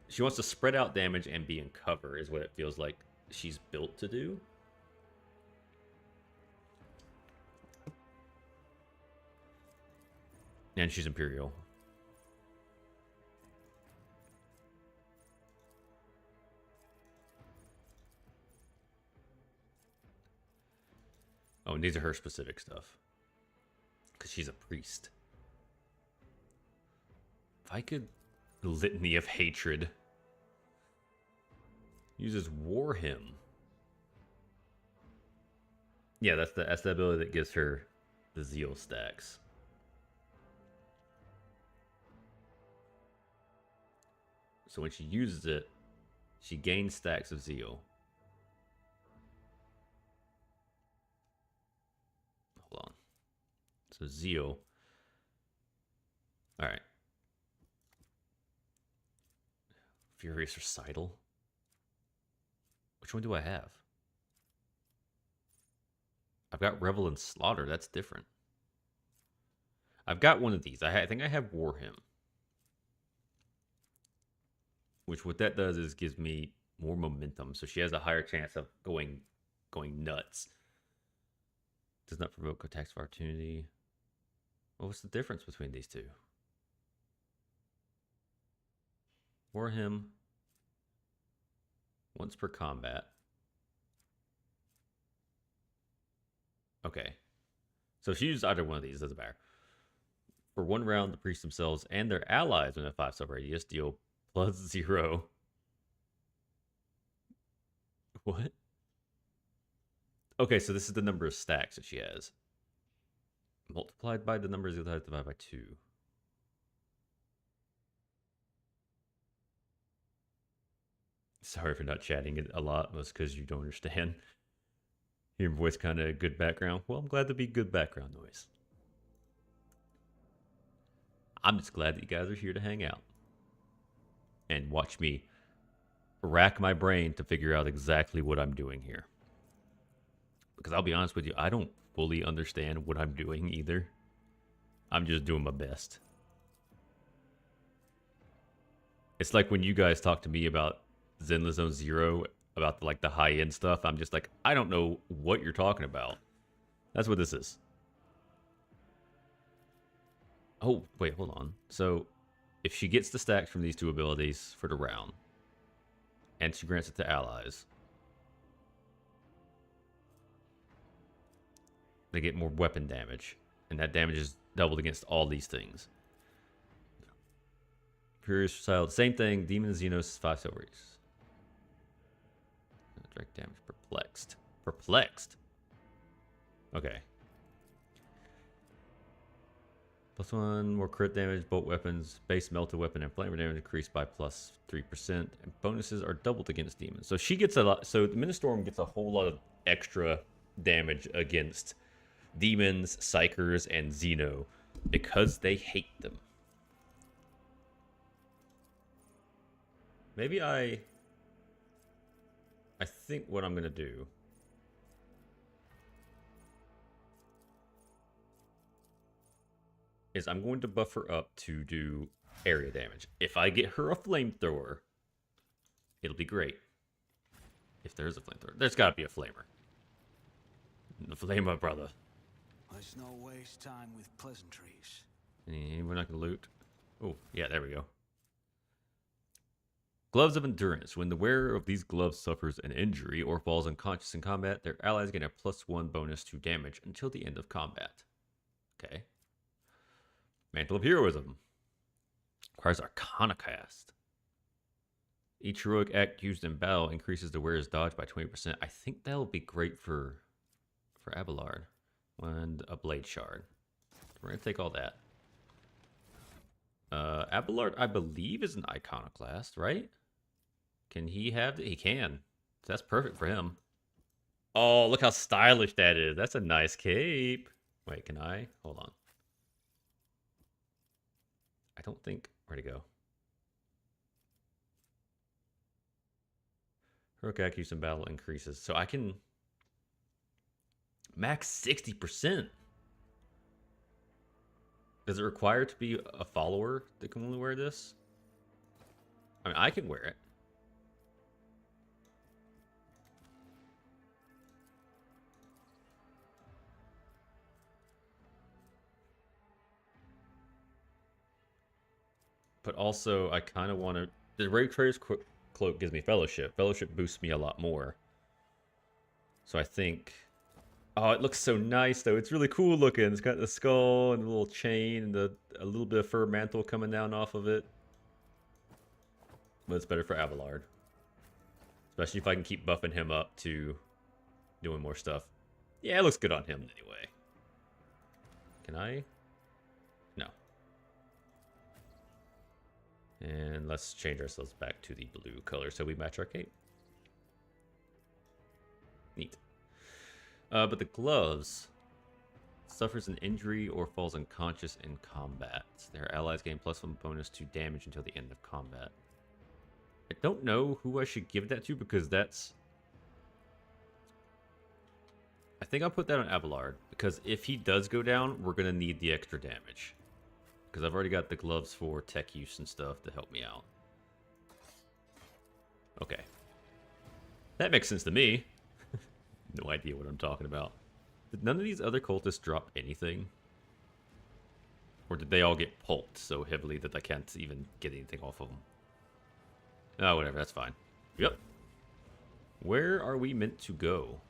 She wants to spread out damage and be in cover is what it feels like she's built to do. And she's Imperial. Oh, and these are her specific stuff. because she's a priest. If I could... Litany of Hatred. Uses War Hymn. Yeah, that's the ability that gives her the Zeal stacks. So when she uses it, she gains stacks of Zeal. Hold on. So Zeal. Alright. Furious Recital. Which one do I have? I've got Revel and Slaughter. That's different. I've got one of these. I think I have War Hymn. Which what that does is gives me more momentum. So she has a higher chance of going nuts. Does not provoke attacks of opportunity. Well, what's the difference between these two? War Hymn. Once per combat. Okay. So if she uses either one of these, doesn't matter. For 1 round, the priests themselves and their allies in a 5 sub radius deal +0. What? Okay, so this is the number of stacks that she has. Multiplied by the number of divided by 2. Sorry for not chatting it a lot. That's because you don't understand. Your voice kind of good background. Well, I'm glad to be good background noise. I'm just glad that you guys are here to hang out. And watch me rack my brain to figure out exactly what I'm doing here. Because I'll be honest with you, I don't fully understand what I'm doing either. I'm just doing my best. It's like when you guys talk to me about Zenless Zone Zero, about the high-end stuff. I'm just like, I don't know what you're talking about. That's what this is. Oh, wait, hold on. So, if she gets the stacks from these 2 abilities for the round, and she grants it to allies, they get more weapon damage, and that damage is doubled against all these things. Furious Recital, same thing. Demon Xenos 5 silveries. Direct damage. Perplexed. Perplexed. Okay. +1 more crit damage, bolt weapons, base melted weapon, and flamer damage increased by +3%. And bonuses are doubled against demons. So she gets a lot. So the Ministorm gets a whole lot of extra damage against demons, psychers, and Xeno because they hate them. Maybe I think what I'm going to do is I'm going to buff her up to do area damage. If I get her a flamethrower, it'll be great. If there's a flamethrower. There's got to be a flamer. The flamer, brother. Let's not waste time with pleasantries. We're not going to loot. Oh, yeah, there we go. Gloves of Endurance. When the wearer of these gloves suffers an injury or falls unconscious in combat, their allies gain a +1 bonus to damage until the end of combat. Okay. Mantle of Heroism. Requires Arcana cast. Each heroic act used in battle increases the wearer's dodge by 20%. I think that'll be great for Abelard. And a Blade Shard. We're going to take all that. Abelard, I believe, is an Iconoclast, right? Can he have it? He can. That's perfect for him. Oh, look how stylish that is. That's a nice cape. Wait, can I? Hold on. I don't think... Where'd it go? Heroic act used in battle increases. So I can... Max 60%. Does it require to be a follower that can only wear this? I mean, I can wear it. But also, I kind of want to... The Raid Trader's Cloak gives me Fellowship. Fellowship boosts me a lot more. So I think... Oh, it looks so nice though. It's really cool looking. It's got the skull and the little chain and a little bit of fur mantle coming down off of it. But it's better for Abelard. Especially if I can keep buffing him up to doing more stuff. Yeah, it looks good on him anyway. Can I? No. And let's change ourselves back to the blue color so we match our cape. Neat. But the gloves suffers an injury or falls unconscious in combat. Their allies gain +1 bonus to damage until the end of combat. I don't know who I should give that to because that's... I think I'll put that on Abelard because if he does go down, we're going to need the extra damage. Because I've already got the gloves for tech use and stuff to help me out. Okay. That makes sense to me. No idea what I'm talking about. Did none of these other cultists drop anything? Or did they all get pulped so heavily that I can't even get anything off of them? Oh, whatever, that's fine. Yep. Where are we meant to go?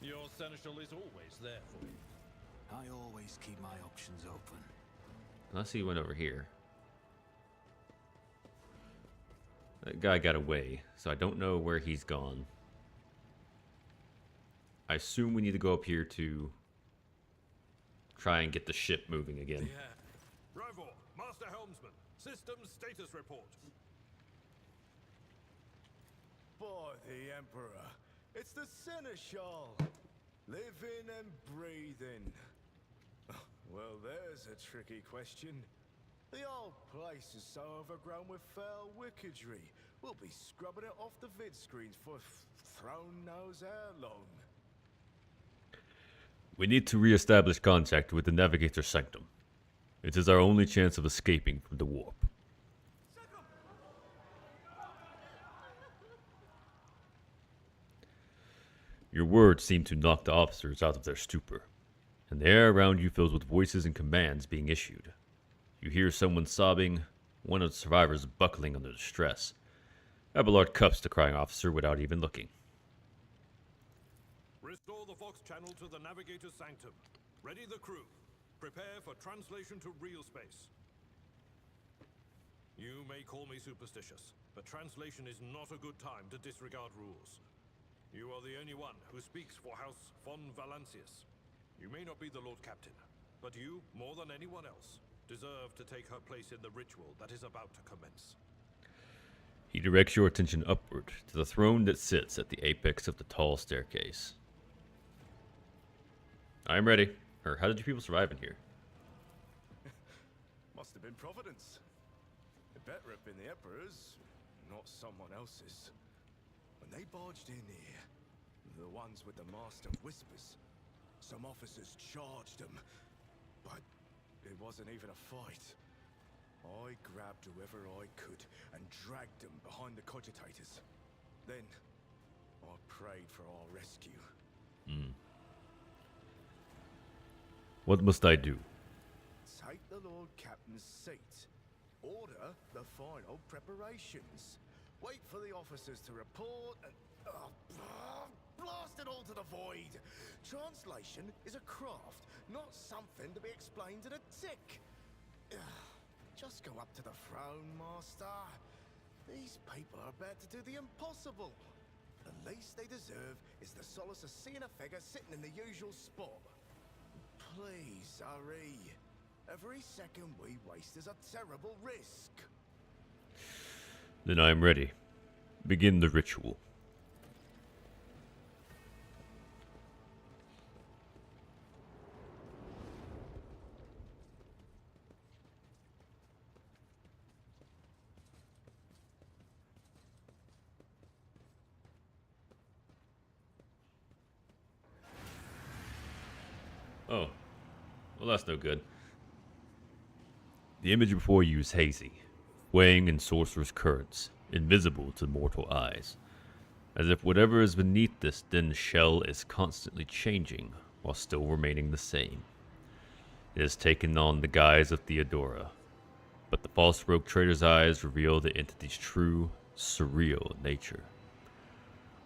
Your seneschal is always there for you. I always keep my options open. Unless he went over here. That guy got away, so I don't know where he's gone. I assume we need to go up here to try and get the ship moving again. Yeah. Rivor, Master Helmsman, systems status report. By the Emperor, it's the Seneschal, living and breathing. Well, there's a tricky question. The old place is so overgrown with foul wickedry, we'll be scrubbing it off the vid screens for throne knows how long. We need to re-establish contact with the Navigator's Sanctum. It is our only chance of escaping from the warp. Your words seem to knock the officers out of their stupor, and the air around you fills with voices and commands being issued. You hear someone sobbing, one of the survivors buckling under the stress. Abelard cuffs the crying officer without even looking. Restore the Vox channel to the Navigator's Sanctum. Ready the crew. Prepare for translation to real space. You may call me superstitious, but translation is not a good time to disregard rules. You are the only one who speaks for House von Valancius. You may not be the Lord Captain, but you, more than anyone else, deserve to take her place in the ritual that is about to commence. He directs your attention upward to the throne that sits at the apex of the tall staircase. I am ready. Or how did you people survive in here? Must have been Providence. It better have been the Emperor's, not someone else's. When they barged in here, the ones with the Master Whispers, some officers charged them, but it wasn't even a fight. I grabbed whoever I could and dragged them behind the cogitators. Then, I prayed for our rescue. What must I do? Take the Lord Captain's seat. Order the final preparations. Wait for the officers to report and... blast it all to the void! Translation is a craft, not something to be explained in a tick. Just go up to the throne, Master. These people are about to do the impossible. The least they deserve is the solace of seeing a figure sitting in the usual spot. Please, hurry. Every second we waste is a terrible risk. Then I am ready. Begin the ritual. Oh. Well, that's no good. The image before you is hazy, weighing in sorcerer's currents, invisible to mortal eyes, as if whatever is beneath this thin shell is constantly changing while still remaining the same. It has taken on the guise of Theodora, but the false rogue trader's eyes reveal the entity's true, surreal nature.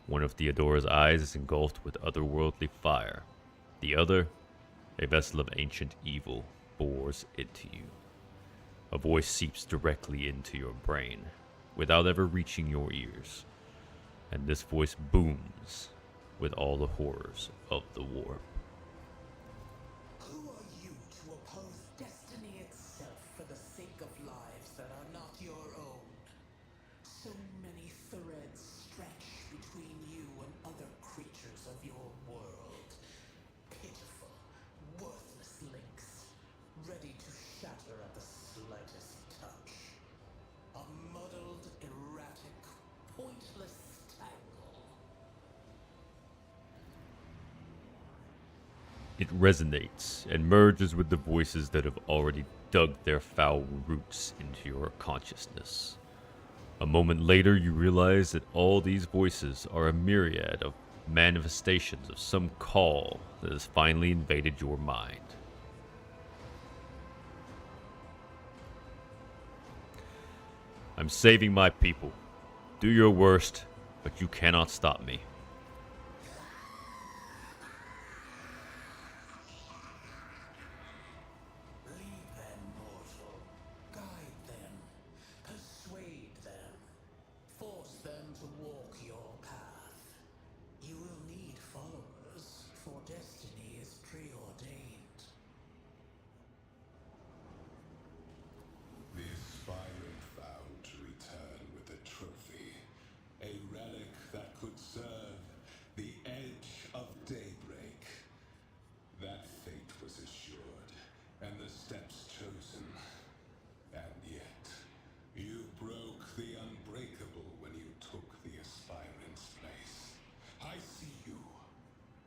One of Theodora's eyes is engulfed with otherworldly fire. The other, a vessel of ancient evil, bores into you. A voice seeps directly into your brain, without ever reaching your ears. And this voice booms with all the horrors of the warp. Who are you to oppose destiny itself for the sake of lives that are not your own? So many threads stretch between you and other creatures of your world. Pitiful, worthless links, ready to shatter at the slightest touch. A muddled, erratic, pointless tangle. It resonates and merges with the voices that have already dug their foul roots into your consciousness. A moment later, you realize that all these voices are a myriad of manifestations of some call that has finally invaded your mind. I'm saving my people. Do your worst, but you cannot stop me. Lead them, mortal. Guide them. Persuade them. Force them to walk your path. You will need followers, for destiny is preordained. The aspirant vowed to return with a trophy, a relic that could serve the edge of daybreak. That fate was assured, and the steps chosen. And yet, you broke the unbreakable when you took the aspirant's place. I see you.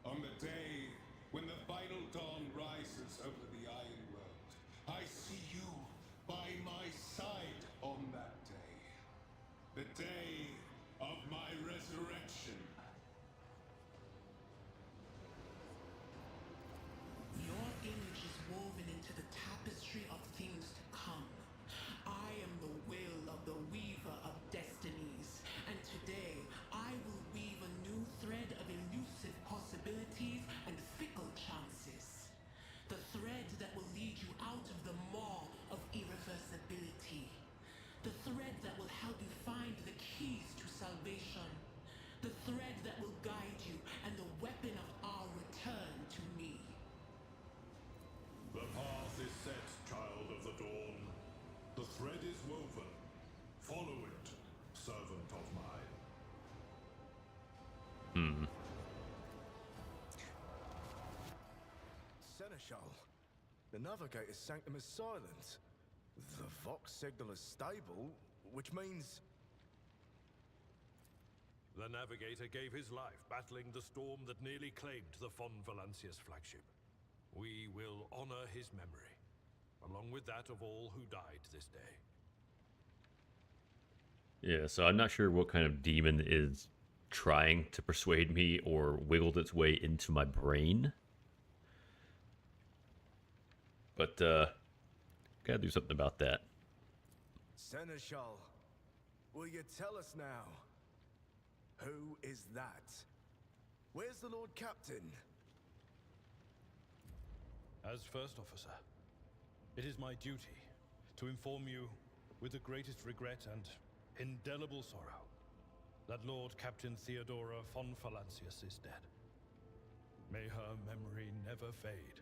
On the day when the final dawn rises over the Iron World, I see you by my side on that day. The day of my resurrection. Your image is woven into the tapestry of things to come. I am the will of the weaver of destinies, and today I will weave a new thread of elusive possibilities and fickle chances. The thread that will lead you out of the maw of irreversibility. The thread that will help you find the keys to salvation. The thread that will guide you and the weapon of our return to me. The path is set, child of the dawn. The thread is woven. Follow it, servant of mine. Seneschal, the navigator's sanctum is silent. The Vox signaler's stable, which means... The navigator gave his life battling the storm that nearly claimed the Von Valancius flagship. We will honor his memory, along with that of all who died this day. Yeah, so I'm not sure what kind of demon is trying to persuade me or wiggled its way into my brain. But, gotta do something about that. Seneschal, will you tell us now? Who is that? Where's the Lord Captain? As First Officer, it is my duty to inform you with the greatest regret and indelible sorrow that Lord Captain Theodora von Valancius is dead. May her memory never fade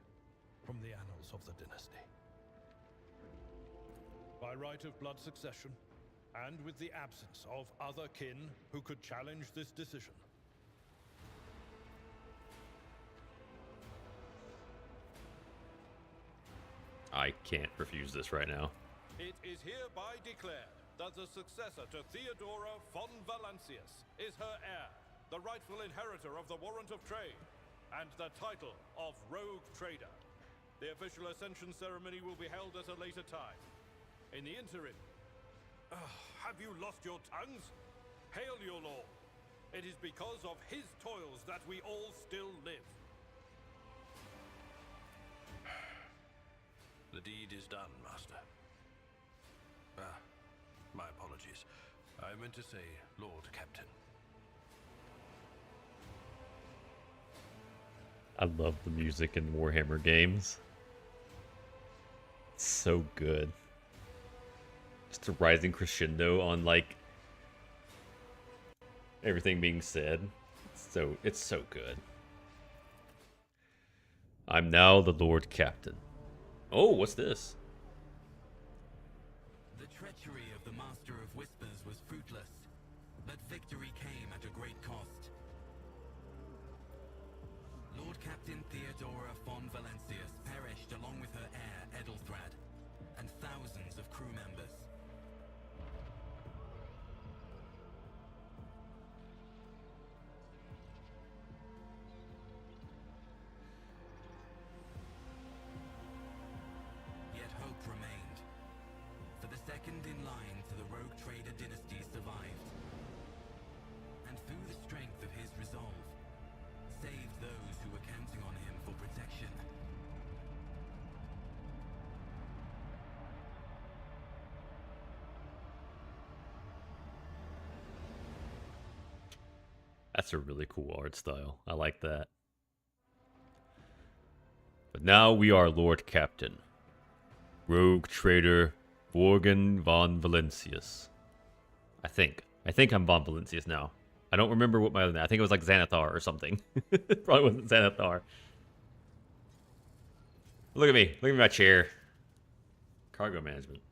from the annals of the dynasty. By right of blood succession, and with the absence of other kin who could challenge this decision, I can't refuse this right now. It is hereby declared that the successor to Theodora von Valancius is her heir, the rightful inheritor of the warrant of trade, and the title of Rogue Trader. The official ascension ceremony will be held at a later time. In the interim, have you lost your tongues? Hail your lord. It is because of his toils that we all still live. The deed is done, Master. My apologies. I meant to say Lord Captain. I love the music in Warhammer games. It's so good. Just a rising crescendo on like everything being said. It's so good. I'm now the Lord Captain. Oh, what's this? The treachery of the Master of Whispers was fruitless, but victory came at a great cost. Lord Captain Theodora von Valancius perished along with her heir, Edelthrad, and thousands of crew members. Yet hope remained, for the second in line to the rogue trader dynasty survived, and through the strength of his resolve, saved those who were counting on him for protection. That's a really cool art style. I like that. But now we are Lord Captain. Rogue trader Vorgan von Valancius. I think I'm von Valancius now. I don't remember what my other name. I think it was like Xanathar or something. Probably wasn't Xanathar. Look at me. Look at my chair. Cargo management.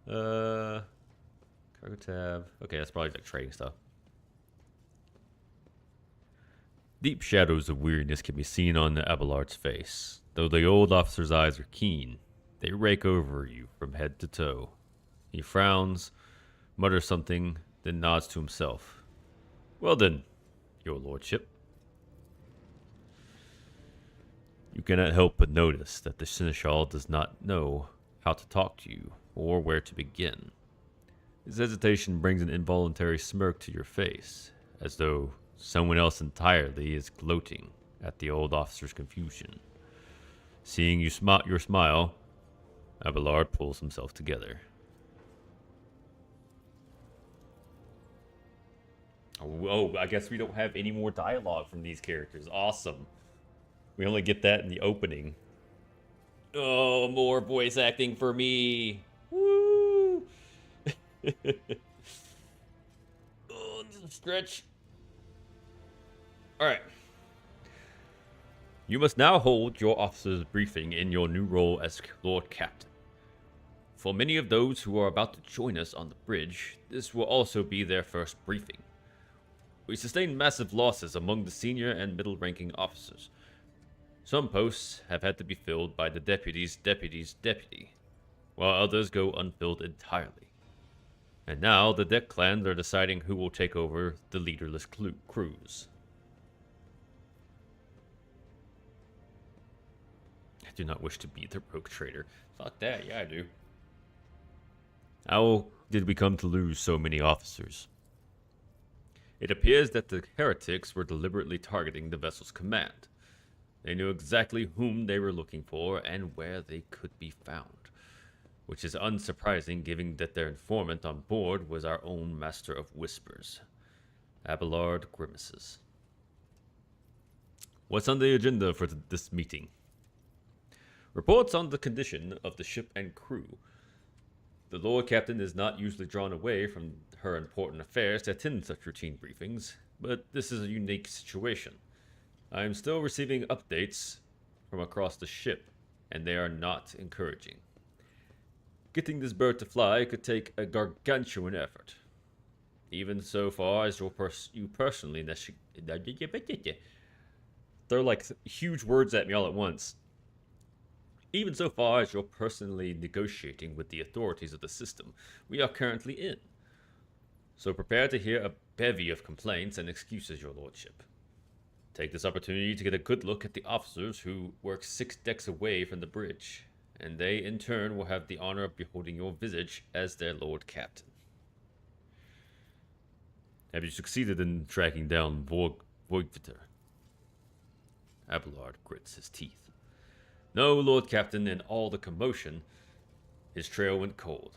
Cargo tab. Okay, that's probably like trading stuff. Deep shadows of weariness can be seen on Abelard's face. Though the old officer's eyes are keen, they rake over you from head to toe. He frowns, mutters something, then nods to himself. Well then, your lordship. You cannot help but notice that the seneschal does not know how to talk to you or where to begin. His hesitation brings an involuntary smirk to your face, as though someone else entirely is gloating at the old officer's confusion. Seeing you your smile, Abelard pulls himself together. Oh, I guess we don't have any more dialogue from these characters. Awesome. We only get that in the opening. Oh, more voice acting for me. Woo! Oh, stretch. Alright. You must now hold your officer's briefing in your new role as Lord Captain. For many of those who are about to join us on the bridge, this will also be their first briefing. We sustained massive losses among the senior and middle-ranking officers. Some posts have had to be filled by the deputy's deputy, while others go unfilled entirely. And now the deck clans are deciding who will take over the leaderless crews. I do not wish to be the rogue trader. Fuck that, yeah I do. How did we come to lose so many officers? It appears that the heretics were deliberately targeting the vessel's command. They knew exactly whom they were looking for and where they could be found, which is unsurprising given that their informant on board was our own Master of Whispers. Abelard grimaces. What's on the agenda for this meeting? Reports on the condition of the ship and crew. The Lord Captain is not usually drawn away from her important affairs to attend such routine briefings, but this is a unique situation. I am still receiving updates from across the ship, and they are not encouraging. Getting this bird to fly could take a gargantuan effort. Even so far as you personally... They're like huge words at me all at once. Even so far as you're personally negotiating with the authorities of the system we are currently in. So prepare to hear a bevy of complaints and excuses, your lordship. Take this opportunity to get a good look at the officers who work 6 decks away from the bridge, and they in turn will have the honor of beholding your visage as their Lord Captain. Have you succeeded in tracking down Voigtveter? Abelard grits his teeth. No, Lord Captain, in all the commotion, his trail went cold.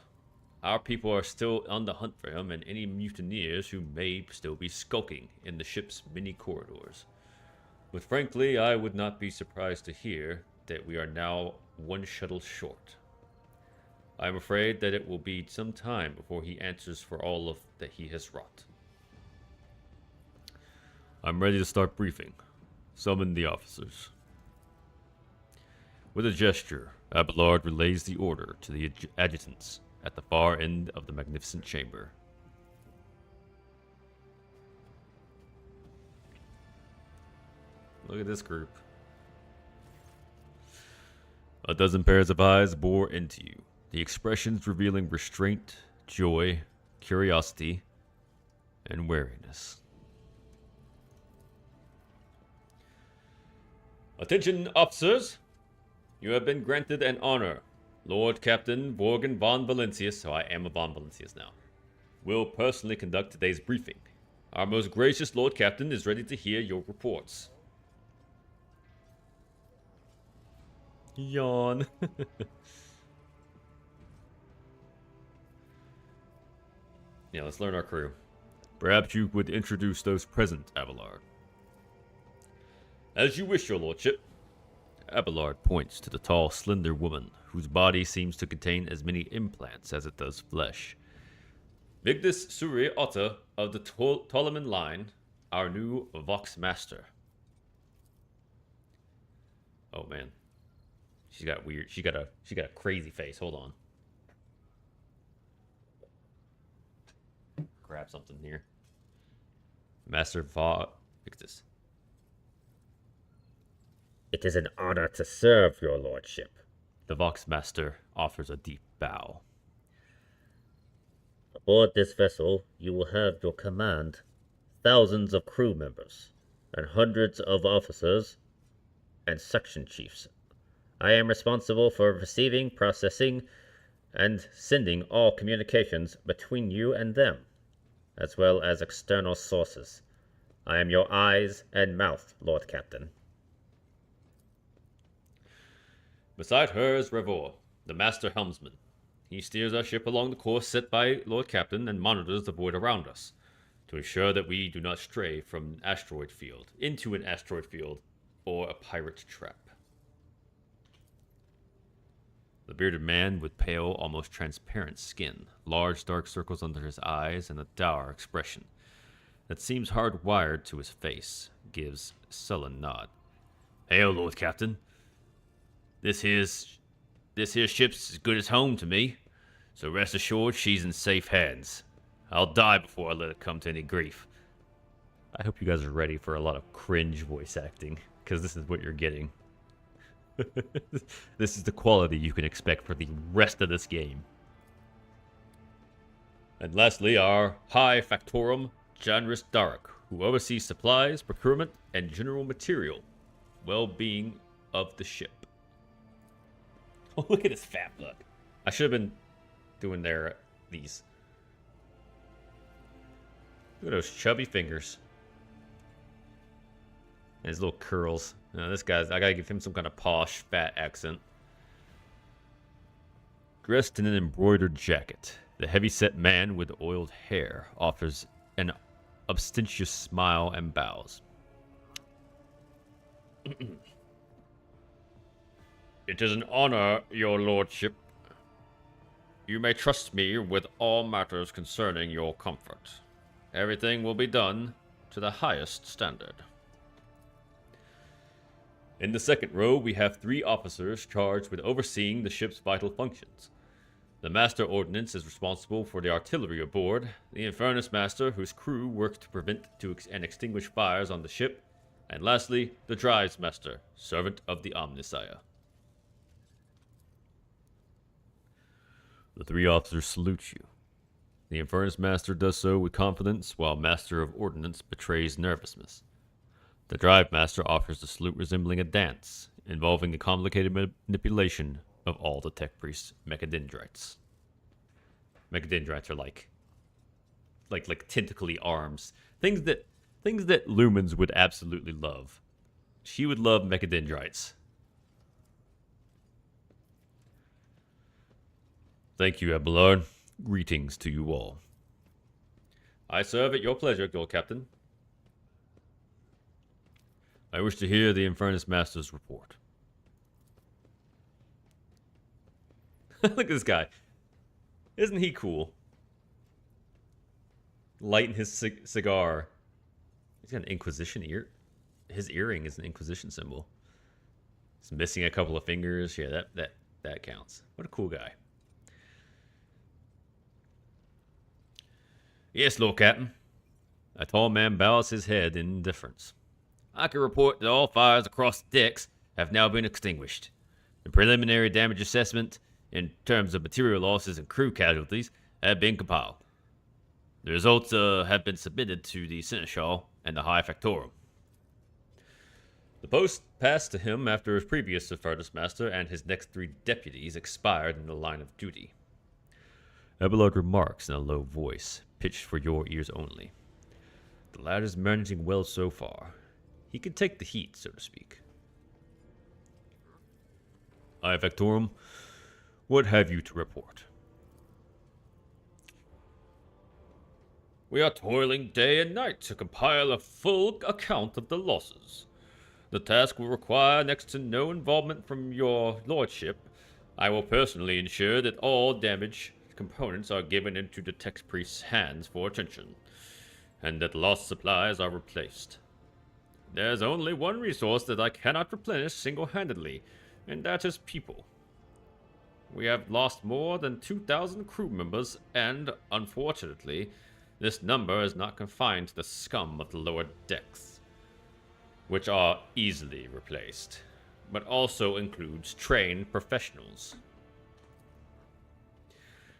Our people are still on the hunt for him and any mutineers who may still be skulking in the ship's many corridors. But frankly, I would not be surprised to hear that we are now one shuttle short. I am afraid that it will be some time before he answers for all of that he has wrought. I'm ready to start briefing. Summon the officers. With a gesture, Abelard relays the order to the adjutants at the far end of the magnificent chamber. Look at this group. A dozen pairs of eyes bore into you, the expressions revealing restraint, joy, curiosity, and wariness. Attention, officers! You have been granted an honor. Lord Captain Borgen von Valencius, so I am a von Valencius now, will personally conduct today's briefing. Our most gracious Lord Captain is ready to hear your reports. Yawn. Yeah, let's learn our crew. Perhaps you would introduce those present, Abelard. As you wish, your lordship. Abelard points to the tall, slender woman, whose body seems to contain as many implants as it does flesh. Vigdis Suri Otta of the Ptoleman line, our new Vox Master. Oh man. She's got weird. She got a crazy face. Hold on. Grab something here. Master Victus. It is an honor to serve your lordship. The Vox Master offers a deep bow. Aboard this vessel, you will have your command thousands of crew members and hundreds of officers and section chiefs. I am responsible for receiving, processing, and sending all communications between you and them, as well as external sources. I am your eyes and mouth, Lord Captain. Beside her is Revor, the master helmsman. He steers our ship along the course set by Lord Captain and monitors the void around us, to ensure that we do not stray from an asteroid field into an asteroid field or a pirate trap. The bearded man with pale, almost transparent skin, large dark circles under his eyes, and a dour expression that seems hardwired to his face, gives a sullen nod. Hail, Lord Captain. This here ship's as good as home to me, so rest assured she's in safe hands. I'll die before I let it come to any grief. I hope you guys are ready for a lot of cringe voice acting, because this is what you're getting. This is the quality you can expect for the rest of this game. And lastly, our High Factorum, Janris Darak, who oversees supplies, procurement, and general material well-being of the ship. Oh, look at his fat look. I should have been doing these. Look at those chubby fingers. And his little curls. Now, this guy's, I gotta give him some kind of posh, fat accent. Dressed in an embroidered jacket, the heavy-set man with oiled hair offers an obstentious smile and bows. It is an honor, your lordship. You may trust me with all matters concerning your comfort. Everything will be done to the highest standard. In the second row, we have 3 officers charged with overseeing the ship's vital functions. The Master Ordnance is responsible for the artillery aboard, the Infernus Master, whose crew works to prevent and extinguish fires on the ship, and lastly, the Drives Master, servant of the Omnissiah. The 3 officers salute you. The Infernus Master does so with confidence, while Master of Ordnance betrays nervousness. The Drive Master offers a salute resembling a dance, involving the complicated manipulation of all the Tech Priest's mechadendrites. Mechadendrites are like tentacly arms. Things that Lumens would absolutely love. She would love mechadendrites. Thank you, Abelard. Greetings to you all. I serve at your pleasure, Lord Captain. I wish to hear the Infernus Master's report. Look at this guy. Isn't he cool? Lighting his cigar. He's got an Inquisition ear. His earring is an Inquisition symbol. He's missing a couple of fingers. Yeah, that counts. What a cool guy. Yes, Lord Captain. A tall man bows his head in indifference. I can report that all fires across the decks have now been extinguished. The preliminary damage assessment, in terms of material losses and crew casualties, have been compiled. The results have been submitted to the Seneschal and the High Factorum. The post passed to him after his previous Infernus Master and his next 3 deputies expired in the line of duty. Abelard remarks in a low voice, pitched for your ears only. The lad is managing well so far. He can take the heat, so to speak. High Factorum, what have you to report? We are toiling day and night to compile a full account of the losses. The task will require next to no involvement from your lordship. I will personally ensure that all damaged components are given into the tech priest's hands for attention, and that lost supplies are replaced. There's only one resource that I cannot replenish single-handedly, and that is people. We have lost more than 2,000 crew members, and, unfortunately, this number is not confined to the scum of the lower decks, which are easily replaced, but also includes trained professionals.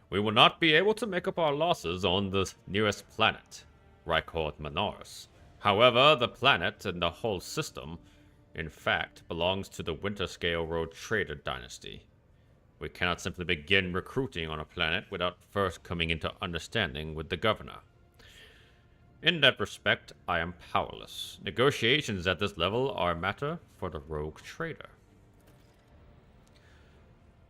We will not be able to make up our losses on the nearest planet, Rycord Manaris. However, the planet and the whole system, in fact, belongs to the Winterscale Road Trader dynasty. We cannot simply begin recruiting on a planet without first coming into understanding with the governor. In that respect, I am powerless. Negotiations at this level are a matter for the rogue trader.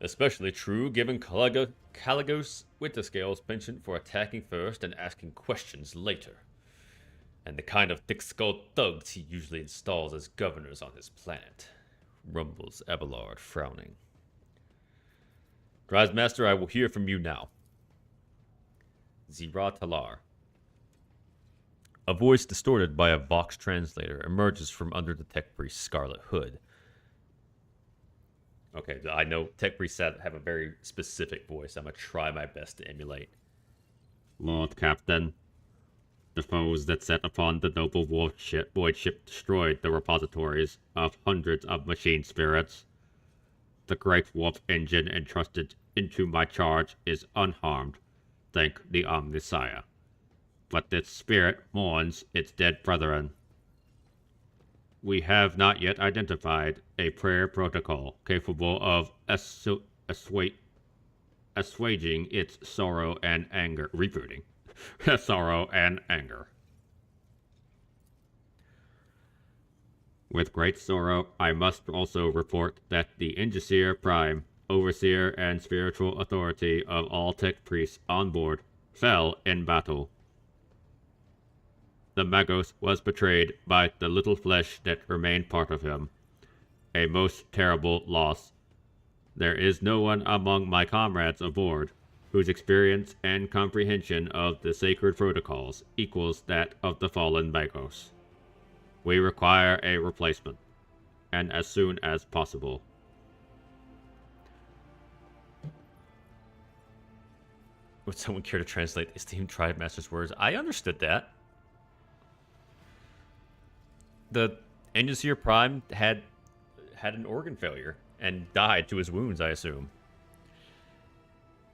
Especially true given Caligos Winterscale's penchant for attacking first and asking questions later, and the kind of thick-skulled thugs he usually installs as governors on his planet, rumbles Abelard, frowning. Master, I will hear from you now. Zira Talar. A voice distorted by a Vox translator emerges from under the tech priest's scarlet hood. Okay, I know tech priests have a very specific voice. I'm going to try my best to emulate. Lord Captain, the foes that set upon the noble void ship destroyed the repositories of hundreds of machine spirits. The great warp engine entrusted into my charge is unharmed, thank the Omnisire. But this spirit mourns its dead brethren. We have not yet identified a prayer protocol capable of assuaging its sorrow and anger. Rebooting. Sorrow and anger. With great sorrow, I must also report that the Ingeseer Prime, Overseer and spiritual authority of all tech priests on board, fell in battle. The Magos was betrayed by the little flesh that remained part of him. A most terrible loss. There is no one among my comrades aboard whose experience and comprehension of the sacred protocols equals that of the fallen Magos. We require a replacement, and as soon as possible. Would someone care to translate the esteemed Triad Master's words? I understood that. The Engineer Prime had an organ failure and died to his wounds, I assume.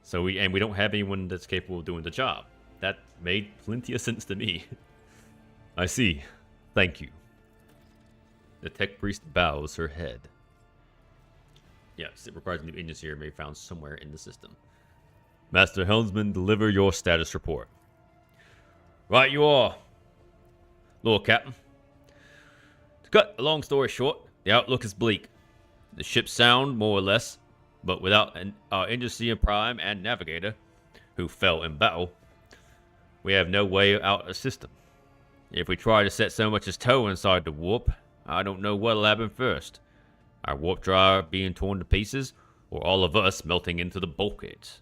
So we don't have anyone that's capable of doing the job. That made plenty of sense to me. I see. Thank you. The tech priest bows her head. Yes, it requires a new engineer may be found somewhere in the system. Master Helmsman, deliver your status report. Right you are, Lord Captain. To cut a long story short, the outlook is bleak. The ship's sound, more or less, but without our Engineer Prime and Navigator, who fell in battle, we have no way out of the system. If we try to set so much as toe inside the warp, I don't know what'll happen first. Our warp drive being torn to pieces, or all of us melting into the bulkheads.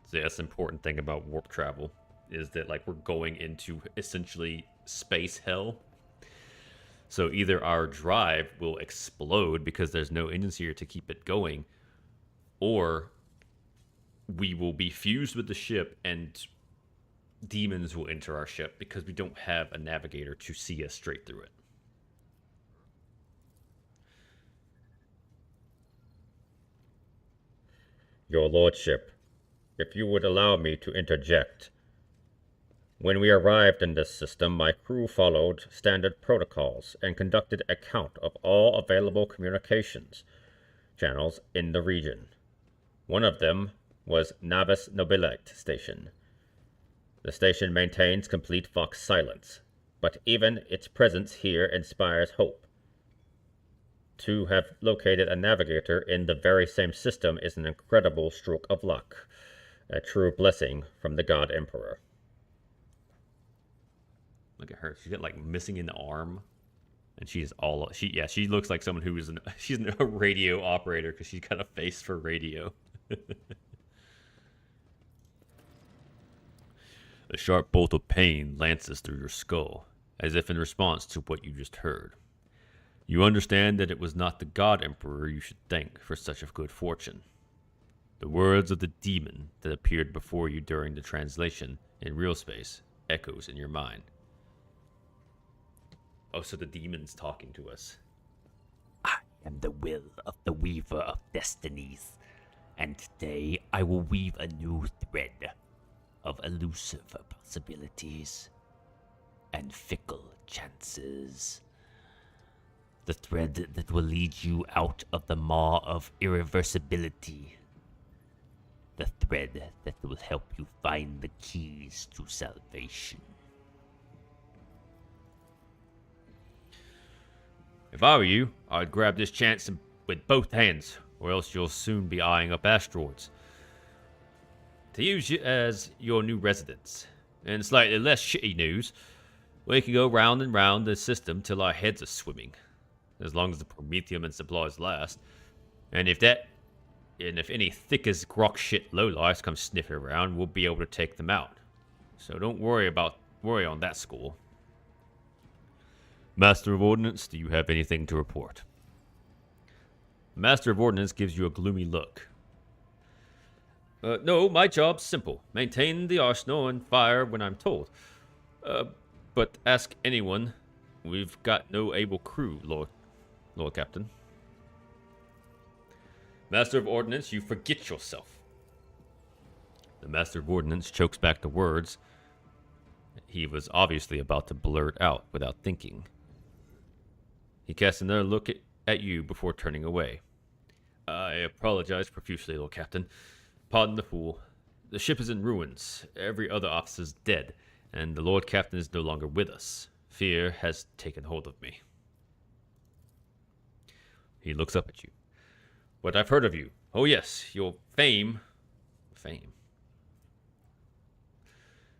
So that's the important thing about warp travel, is that like we're going into essentially space hell. So either our drive will explode because there's no engines here to keep it going, or we will be fused with the ship and demons will enter our ship because we don't have a navigator to see us straight through it. Your Lordship, if you would allow me to interject. When we arrived in this system, my crew followed standard protocols and conducted a count of all available communications channels in the region. One of them was Navis Nobilite Station. The station maintains complete Vox silence, but even its presence here inspires hope. To have located a navigator in the very same system is an incredible stroke of luck, a true blessing from the God Emperor. Look at her. She's got like missing an arm, and she looks like someone who is she's a radio operator because she's got a face for radio. A sharp bolt of pain lances through your skull, as if in response to what you just heard. You understand that it was not the God Emperor you should thank for such a good fortune. The words of the demon that appeared before you during the translation in real space echoes in your mind. Oh, so the demon's talking to us. I am the will of the Weaver of Destinies, and today I will weave a new thread of elusive possibilities and fickle chances. The thread that will lead you out of the maw of irreversibility. The thread that will help you find the keys to salvation. If I were you, I'd grab this chance with both hands, or else you'll soon be eyeing up asteroids. To use you as your new residence. And slightly less shitty news, we can go round and round the system till our heads are swimming. As long as the promethium and supplies last. And if any thick as grok shit lowlifes come sniffing around, we'll be able to take them out. So don't worry on that score. Master of Ordnance, do you have anything to report? The Master of Ordnance gives you a gloomy look. No, my job's simple. Maintain the arsenal and fire when I'm told. But ask anyone. We've got no able crew, Lord Captain. Master of Ordnance, you forget yourself. The Master of Ordnance chokes back the words he was obviously about to blurt out without thinking. He casts another look at you before turning away. I apologize profusely, Lord Captain. Pardon the fool. The ship is in ruins. Every other officer's dead, and the Lord Captain is no longer with us. Fear has taken hold of me. He looks up at you. But I've heard of you. Oh yes, your fame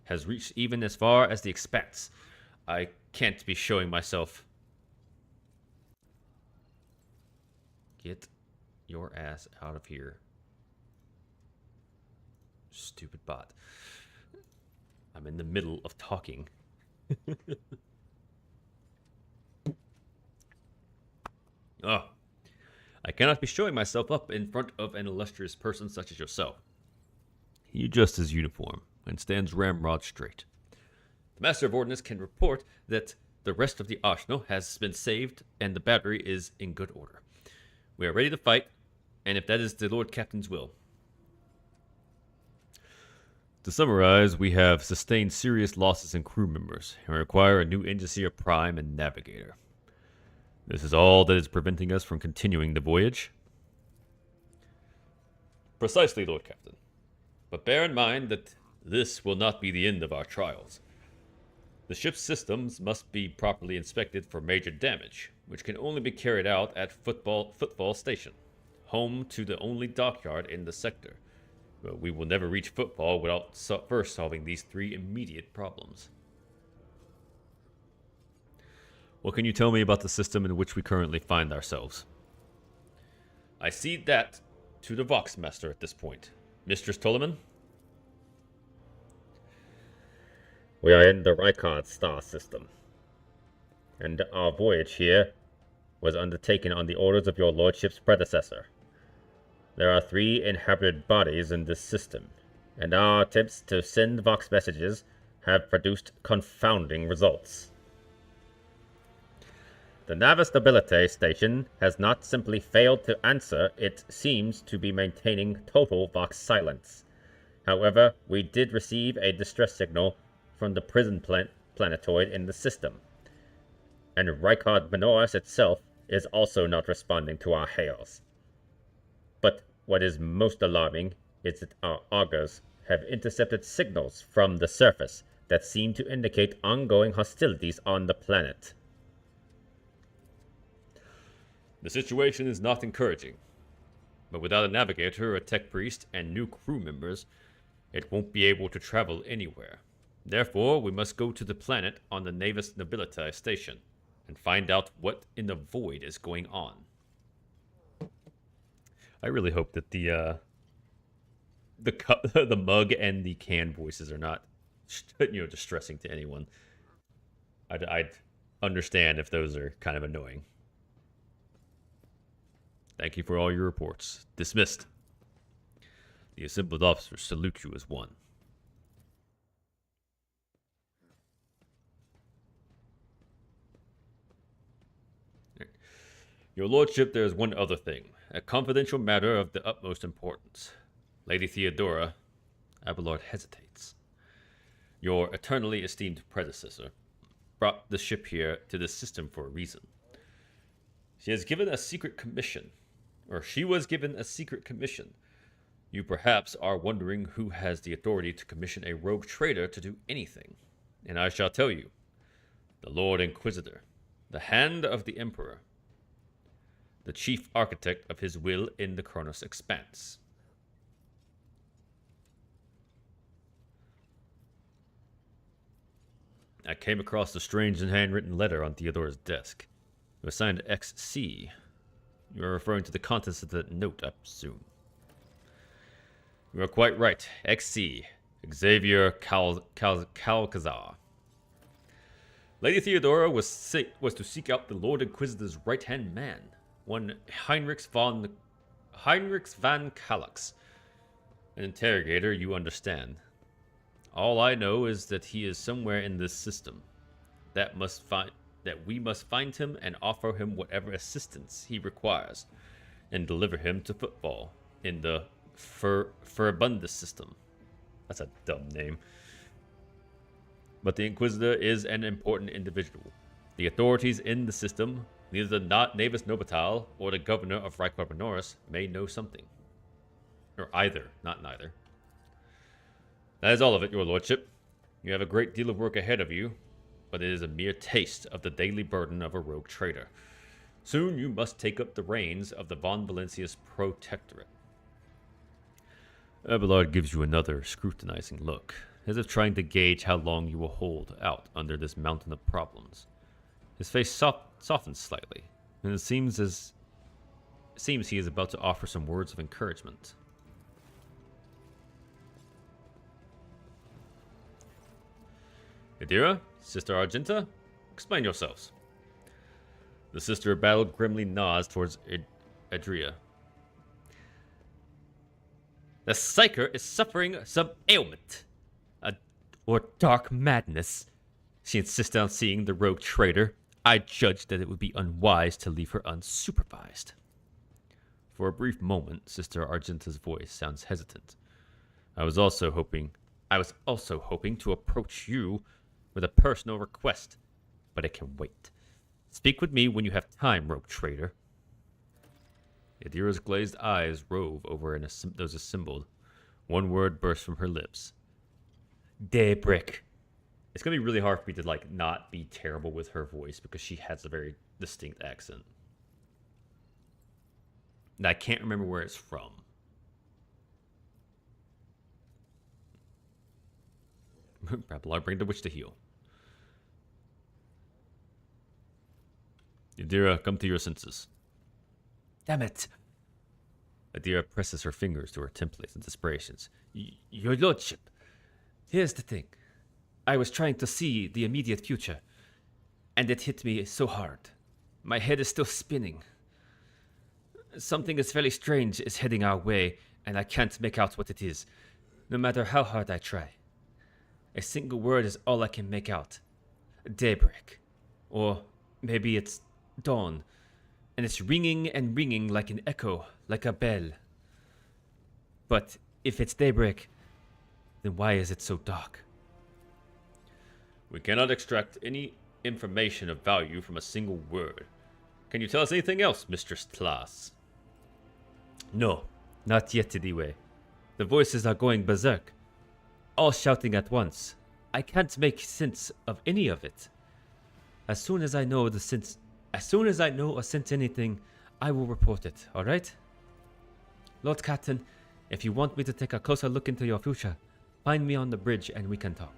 has reached even as far as the Expanse. I can't be showing myself. Get your ass out of here. Stupid bot. I'm in the middle of talking. Oh. I cannot be showing myself up in front of an illustrious person such as yourself. He adjusts his uniform and stands ramrod straight. The Master of Ordnance can report that the rest of the arsenal has been saved and the battery is in good order. We are ready to fight, and if that is the Lord Captain's will. To summarize, we have sustained serious losses in crew members and require a new Engineer Prime and Navigator. This is all that is preventing us from continuing the voyage. Precisely, Lord Captain. But bear in mind that this will not be the end of our trials. The ship's systems must be properly inspected for major damage, which can only be carried out at Footfall Station, home to the only dockyard in the sector. But we will never reach Footfall without first solving these three immediate problems. What can you tell me about the system in which we currently find ourselves? I cede that to the Voxmaster at this point. Mistress Tolleman? We are in the Rykard star system, and our voyage here was undertaken on the orders of your lordship's predecessor. There are 3 inhabited bodies in this system, and our attempts to send Vox messages have produced confounding results. The Navis Nobilite station has not simply failed to answer, it seems to be maintaining total Vox silence. However, we did receive a distress signal from the prison planetoid in the system, and Rykard Menoris itself is also not responding to our hails. But what is most alarming is that our augurs have intercepted signals from the surface that seem to indicate ongoing hostilities on the planet. The situation is not encouraging, but without a navigator, a tech priest, and new crew members, it won't be able to travel anywhere. Therefore, we must go to the planet on the Navis Nobilite station and find out what in the void is going on. I really hope that the mug and the can voices are not, distressing to anyone. I'd understand if those are kind of annoying. Thank you for all your reports. Dismissed. The assembled officers salute you as one. Your lordship, there is one other thing. A confidential matter of the utmost importance. Lady Theodora, Abelard hesitates. Your eternally esteemed predecessor brought the ship here to this system for a reason. She was given a secret commission. You perhaps are wondering who has the authority to commission a rogue trader to do anything. And I shall tell you. The Lord Inquisitor, the hand of the Emperor, the chief architect of his will in the Kronos Expanse. I came across a strange and handwritten letter on Theodora's desk. It was signed XC. You are referring to the contents of that note, I presume. You are quite right. XC. Xavier Calcazar. Lady Theodora was to seek out the Lord Inquisitor's right-hand man, one Heinrich van Kalux. An interrogator, you understand. All I know is that he is somewhere in this system. That we must find him and offer him whatever assistance he requires, and deliver him to Football in the Furibundus system. That's a dumb name. But the Inquisitor is an important individual. The authorities in the system, neither the Navis Nobital or the governor of Rykard Menoris, may know something. Or either, not neither. That is all of it, your lordship. You have a great deal of work ahead of you, but it is a mere taste of the daily burden of a rogue trader. Soon you must take up the reins of the Von Valencius Protectorate. Abelard gives you another scrutinizing look, as if trying to gauge how long you will hold out under this mountain of problems. His face softens slightly, and it seems he is about to offer some words of encouragement. Adira, Sister Argenta, explain yourselves. The Sister of Battle grimly nods towards Adria. The Psyker is suffering some ailment. Or dark madness. She insists on seeing the rogue trader. I judged that it would be unwise to leave her unsupervised. For a brief moment, Sister Argenta's voice sounds hesitant. I was also hoping to approach you with a personal request, but it can wait. Speak with me when you have time, rogue trader. Adira's glazed eyes rove over those assembled. One word burst from her lips. Daybreak. It's going to be really hard for me to, not be terrible with her voice because she has a very distinct accent. And I can't remember where it's from. Abelard, bring the witch to heal. Adira, come to your senses. Damn it! Adira presses her fingers to her temples in desperations. Your lordship, here's the thing. I was trying to see the immediate future, and it hit me so hard. My head is still spinning. Something is very strange is heading our way, and I can't make out what it is, no matter how hard I try. A single word is all I can make out. Daybreak. Or maybe it's dawn, and it's ringing and ringing like an echo, like a bell. But if it's daybreak, then why is it so dark? We cannot extract any information of value from a single word. Can you tell us anything else, Mistress Tlas? No, not yet anyway. The voices are going berserk, all shouting at once. I can't make sense of any of it. As soon as I know or sense anything, I will report it, alright? Lord Captain, if you want me to take a closer look into your future, find me on the bridge and we can talk.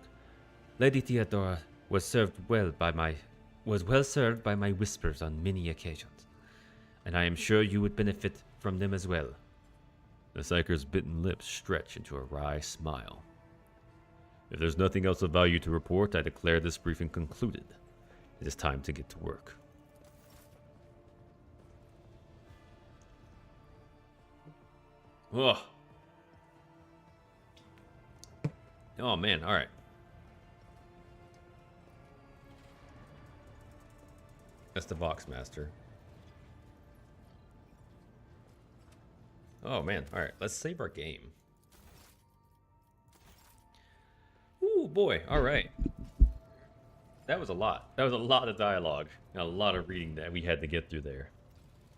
Lady Theodora was well served by my whispers on many occasions, and I am sure you would benefit from them as well. The Psyker's bitten lips stretch into a wry smile. If there's nothing else of value to report, I declare this briefing concluded. It is time to get to work. Oh. Oh man, alright. That's the Voxmaster. Oh man, alright, let's save our game. Ooh boy, alright. That was a lot. That was a lot of dialogue. And a lot of reading that we had to get through there.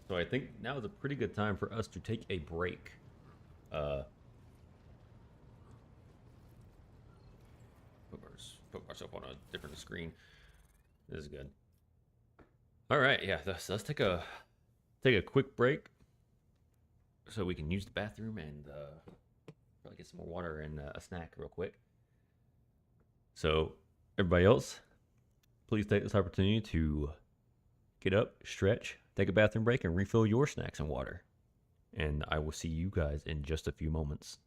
So I think now is a pretty good time for us to take a break. Put myself on a different screen. This is good. Alright, yeah, let's take a quick break so we can use the bathroom and probably get some more water and a snack real quick. So, everybody else, please take this opportunity to get up, stretch, take a bathroom break, and refill your snacks and water. And I will see you guys in just a few moments.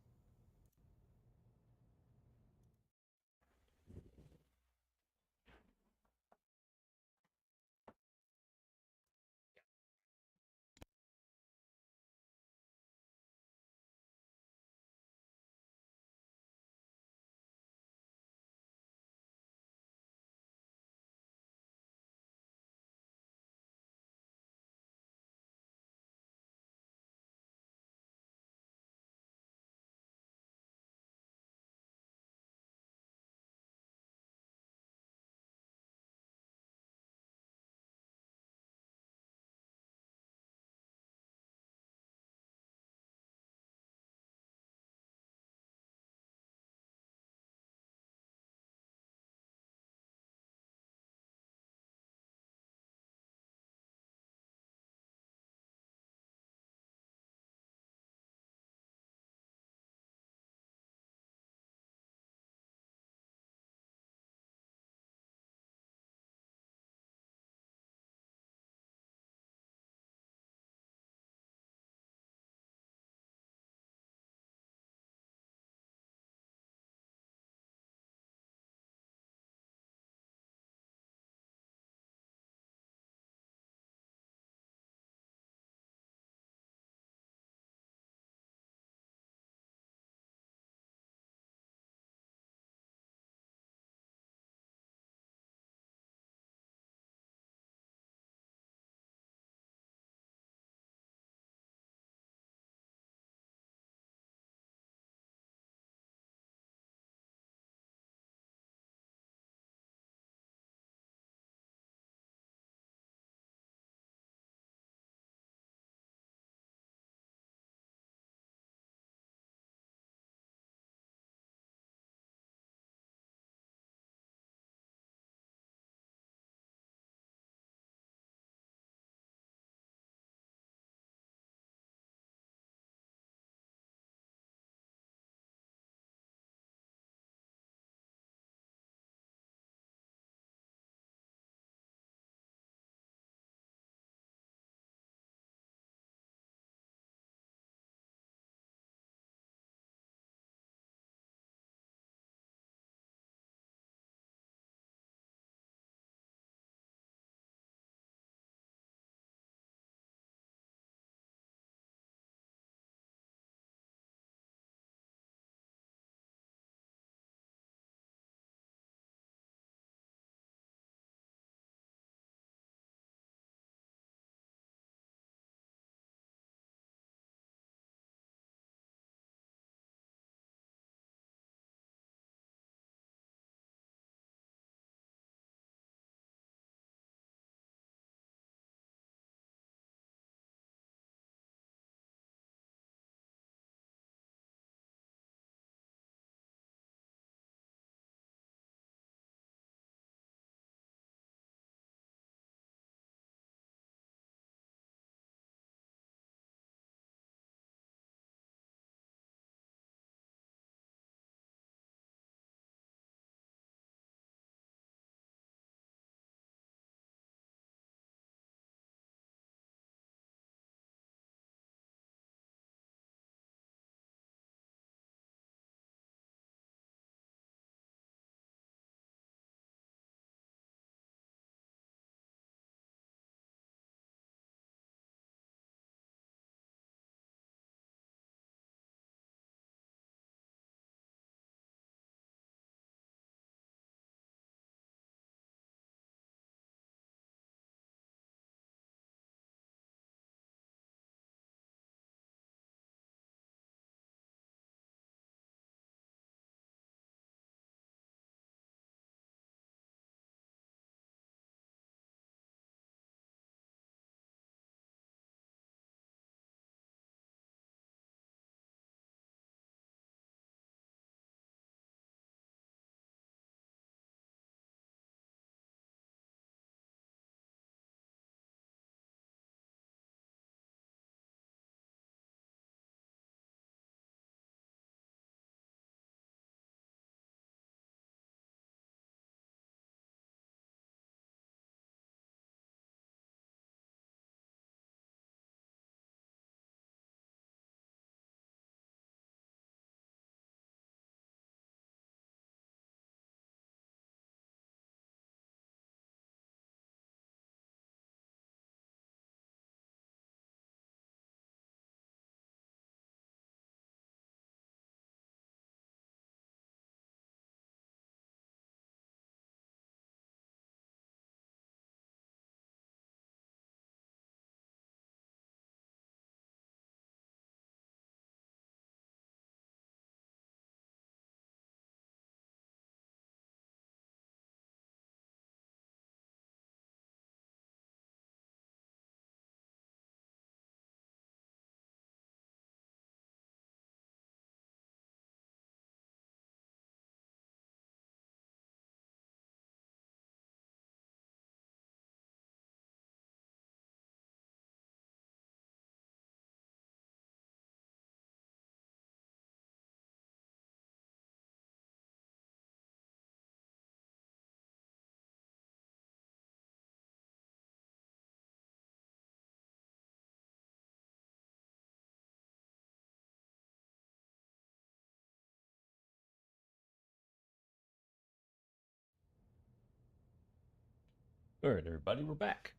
Alright, everybody, we're back.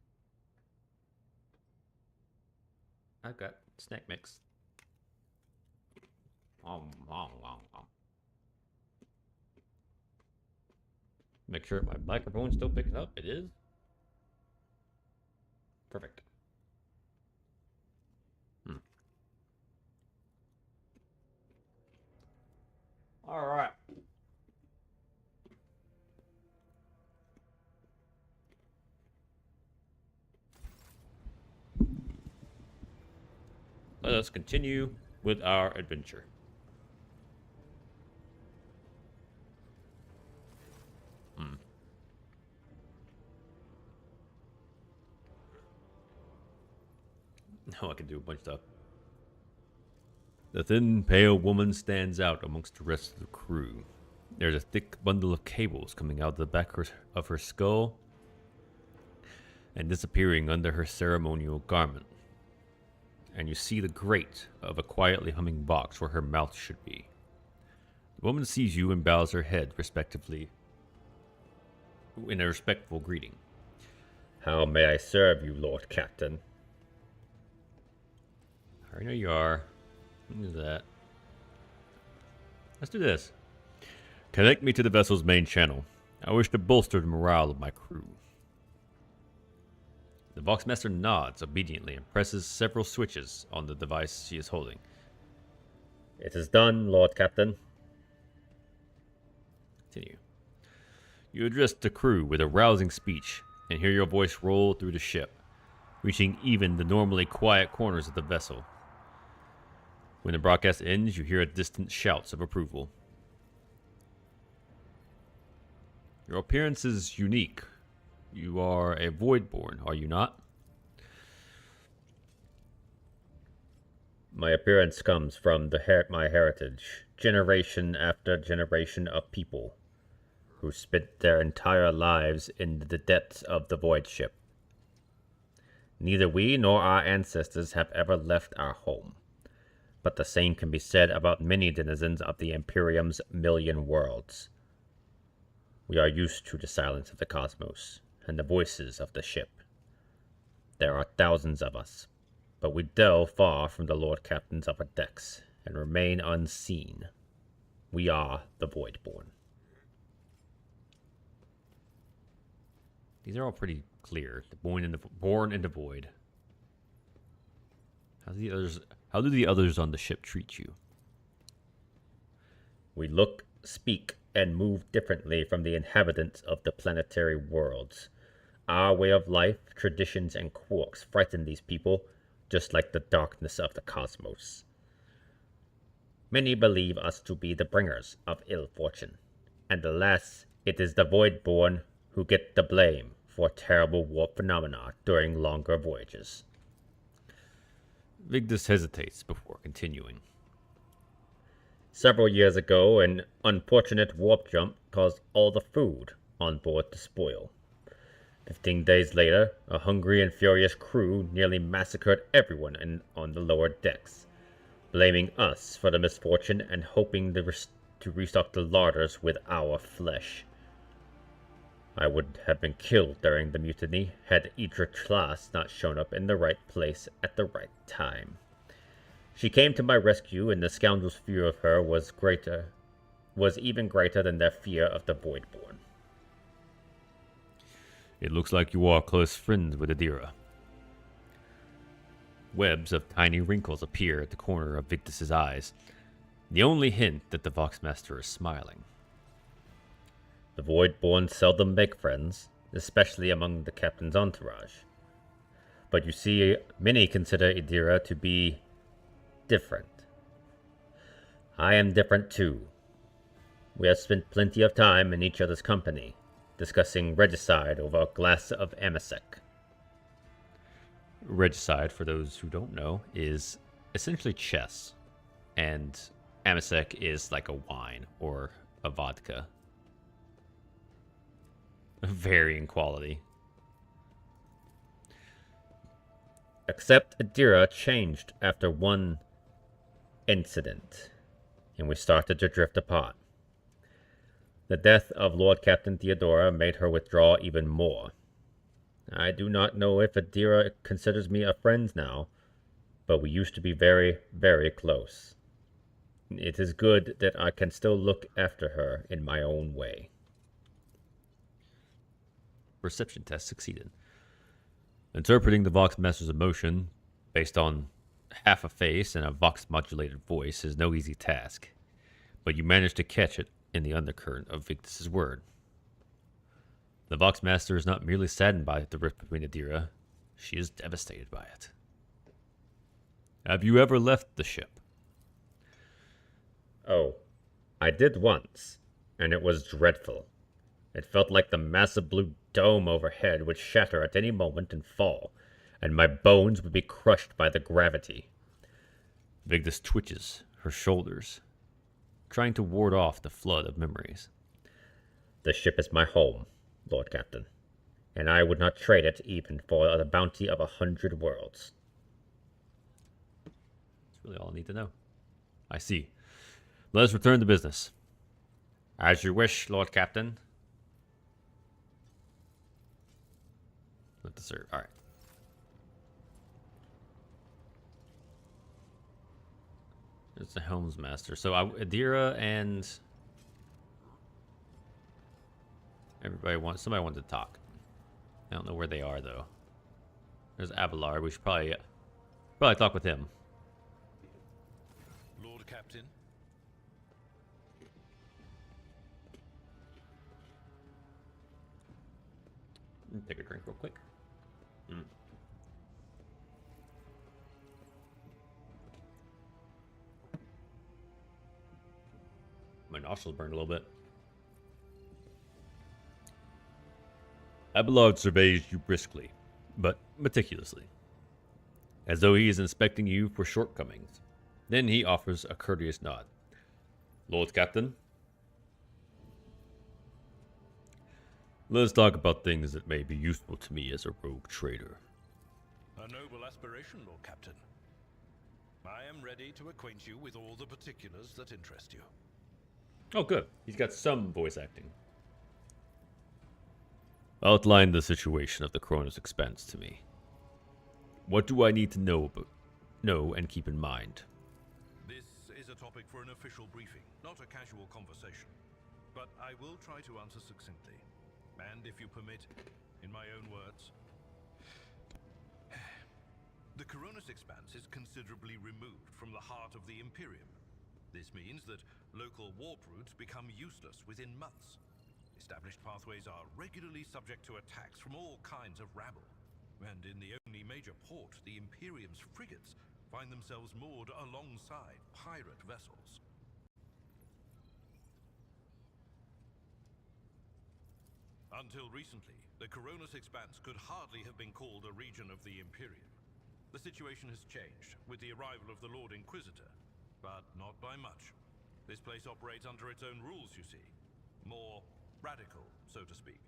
I've got snack mix. Make sure my microphone's still picking up. It is. Perfect. All right. Let us continue with our adventure. Now I can do a bunch of stuff. The thin, pale woman stands out amongst the rest of the crew. There's a thick bundle of cables coming out the back of her skull and disappearing under her ceremonial garment. And you see the grate of a quietly humming box where her mouth should be. The woman sees you and bows her head respectively in a respectful greeting. How may I serve you, Lord Captain? I know you are. Look at that. Let's do this. Connect me to the vessel's main channel. I wish to bolster the morale of my crew. The Voxmaster nods obediently and presses several switches on the device she is holding. It is done, Lord Captain. Continue. You address the crew with a rousing speech and hear your voice roll through the ship, reaching even the normally quiet corners of the vessel. When the broadcast ends, you hear distant shouts of approval. Your appearance is unique. You are a Voidborn, are you not? My appearance comes from my heritage, generation after generation of people who spent their entire lives in the depths of the Void Ship. Neither we nor our ancestors have ever left our home. But the same can be said about many denizens of the Imperium's million worlds. We are used to the silence of the cosmos and the voices of the ship. There are thousands of us, but we delve far from the Lord Captain's upper decks and remain unseen. We are the Voidborn. These are all pretty clear. The born in the void. How do the others on the ship treat you? We look, speak, and move differently from the inhabitants of the planetary worlds. Our way of life, traditions, and quirks frighten these people, just like the darkness of the cosmos. Many believe us to be the bringers of ill fortune, and alas, it is the Voidborn who get the blame for terrible warp phenomena during longer voyages. Vigdis hesitates before continuing. Several years ago, an unfortunate warp jump caused all the food on board to spoil. 15 days later, a hungry and furious crew nearly massacred everyone on the lower decks, blaming us for the misfortune and hoping to restock the larders with our flesh. I would have been killed during the mutiny had Idra Tlas not shown up in the right place at the right time. She came to my rescue, and the scoundrels' fear of her was even greater than their fear of the Voidborn. It looks like you are close friends with Adira. Webs of tiny wrinkles appear at the corner of Victus's eyes, the only hint that the Voxmaster is smiling. The Voidborn seldom make friends, especially among the captain's entourage. But you see, many consider Adira to be different. I am different too. We have spent plenty of time in each other's company, discussing regicide over a glass of Amasec. Regicide, for those who don't know, is essentially chess, and Amasec is like a wine or a vodka. Varying quality. Except Adira changed after one incident, and we started to drift apart. The death of Lord Captain Theodora made her withdraw even more. I do not know if Adira considers me a friend now, but we used to be very, very close. It is good that I can still look after her in my own way. Perception test succeeded. Interpreting the Vox Master's emotion based on half a face and a Vox modulated voice is no easy task, but you managed to catch it in the undercurrent of Victus's word. The Vox Master is not merely saddened by the rift between Adira, she is devastated by it. Have you ever left the ship? Oh, I did once, and it was dreadful. It felt like the massive blue dome overhead would shatter at any moment and fall, and my bones would be crushed by the gravity. Victus twitches her shoulders, trying to ward off the flood of memories. The ship is my home, Lord Captain, and I would not trade it even for the bounty of 100 worlds. That's really all I need to know. I see. Let us return to business. As you wish, Lord Captain. Let the serve. All right. It's the Helms Master. So Adira and somebody wanted to talk. I don't know where they are though. There's Abelard. We should probably talk with him. Lord Captain. Take a drink real quick. My nostrils burned a little bit. Abelard surveys you briskly, but meticulously, as though he is inspecting you for shortcomings. Then he offers a courteous nod. Lord Captain, let us talk about things that may be useful to me as a rogue trader. A noble aspiration, Lord Captain. I am ready to acquaint you with all the particulars that interest you. Oh, good. He's got some voice acting. Outline the situation of the Cronus Expanse to me. What do I need to know and keep in mind? This is a topic for an official briefing, not a casual conversation. But I will try to answer succinctly. And if you permit, in my own words. The Cronus Expanse is considerably removed from the heart of the Imperium. This means that local warp routes become useless within months. Established pathways are regularly subject to attacks from all kinds of rabble. And in the only major port, the Imperium's frigates find themselves moored alongside pirate vessels. Until recently, the Cronus Expanse could hardly have been called a region of the Imperium. The situation has changed with the arrival of the Lord Inquisitor, but not by much. This place operates under its own rules, you see. More radical, so to speak.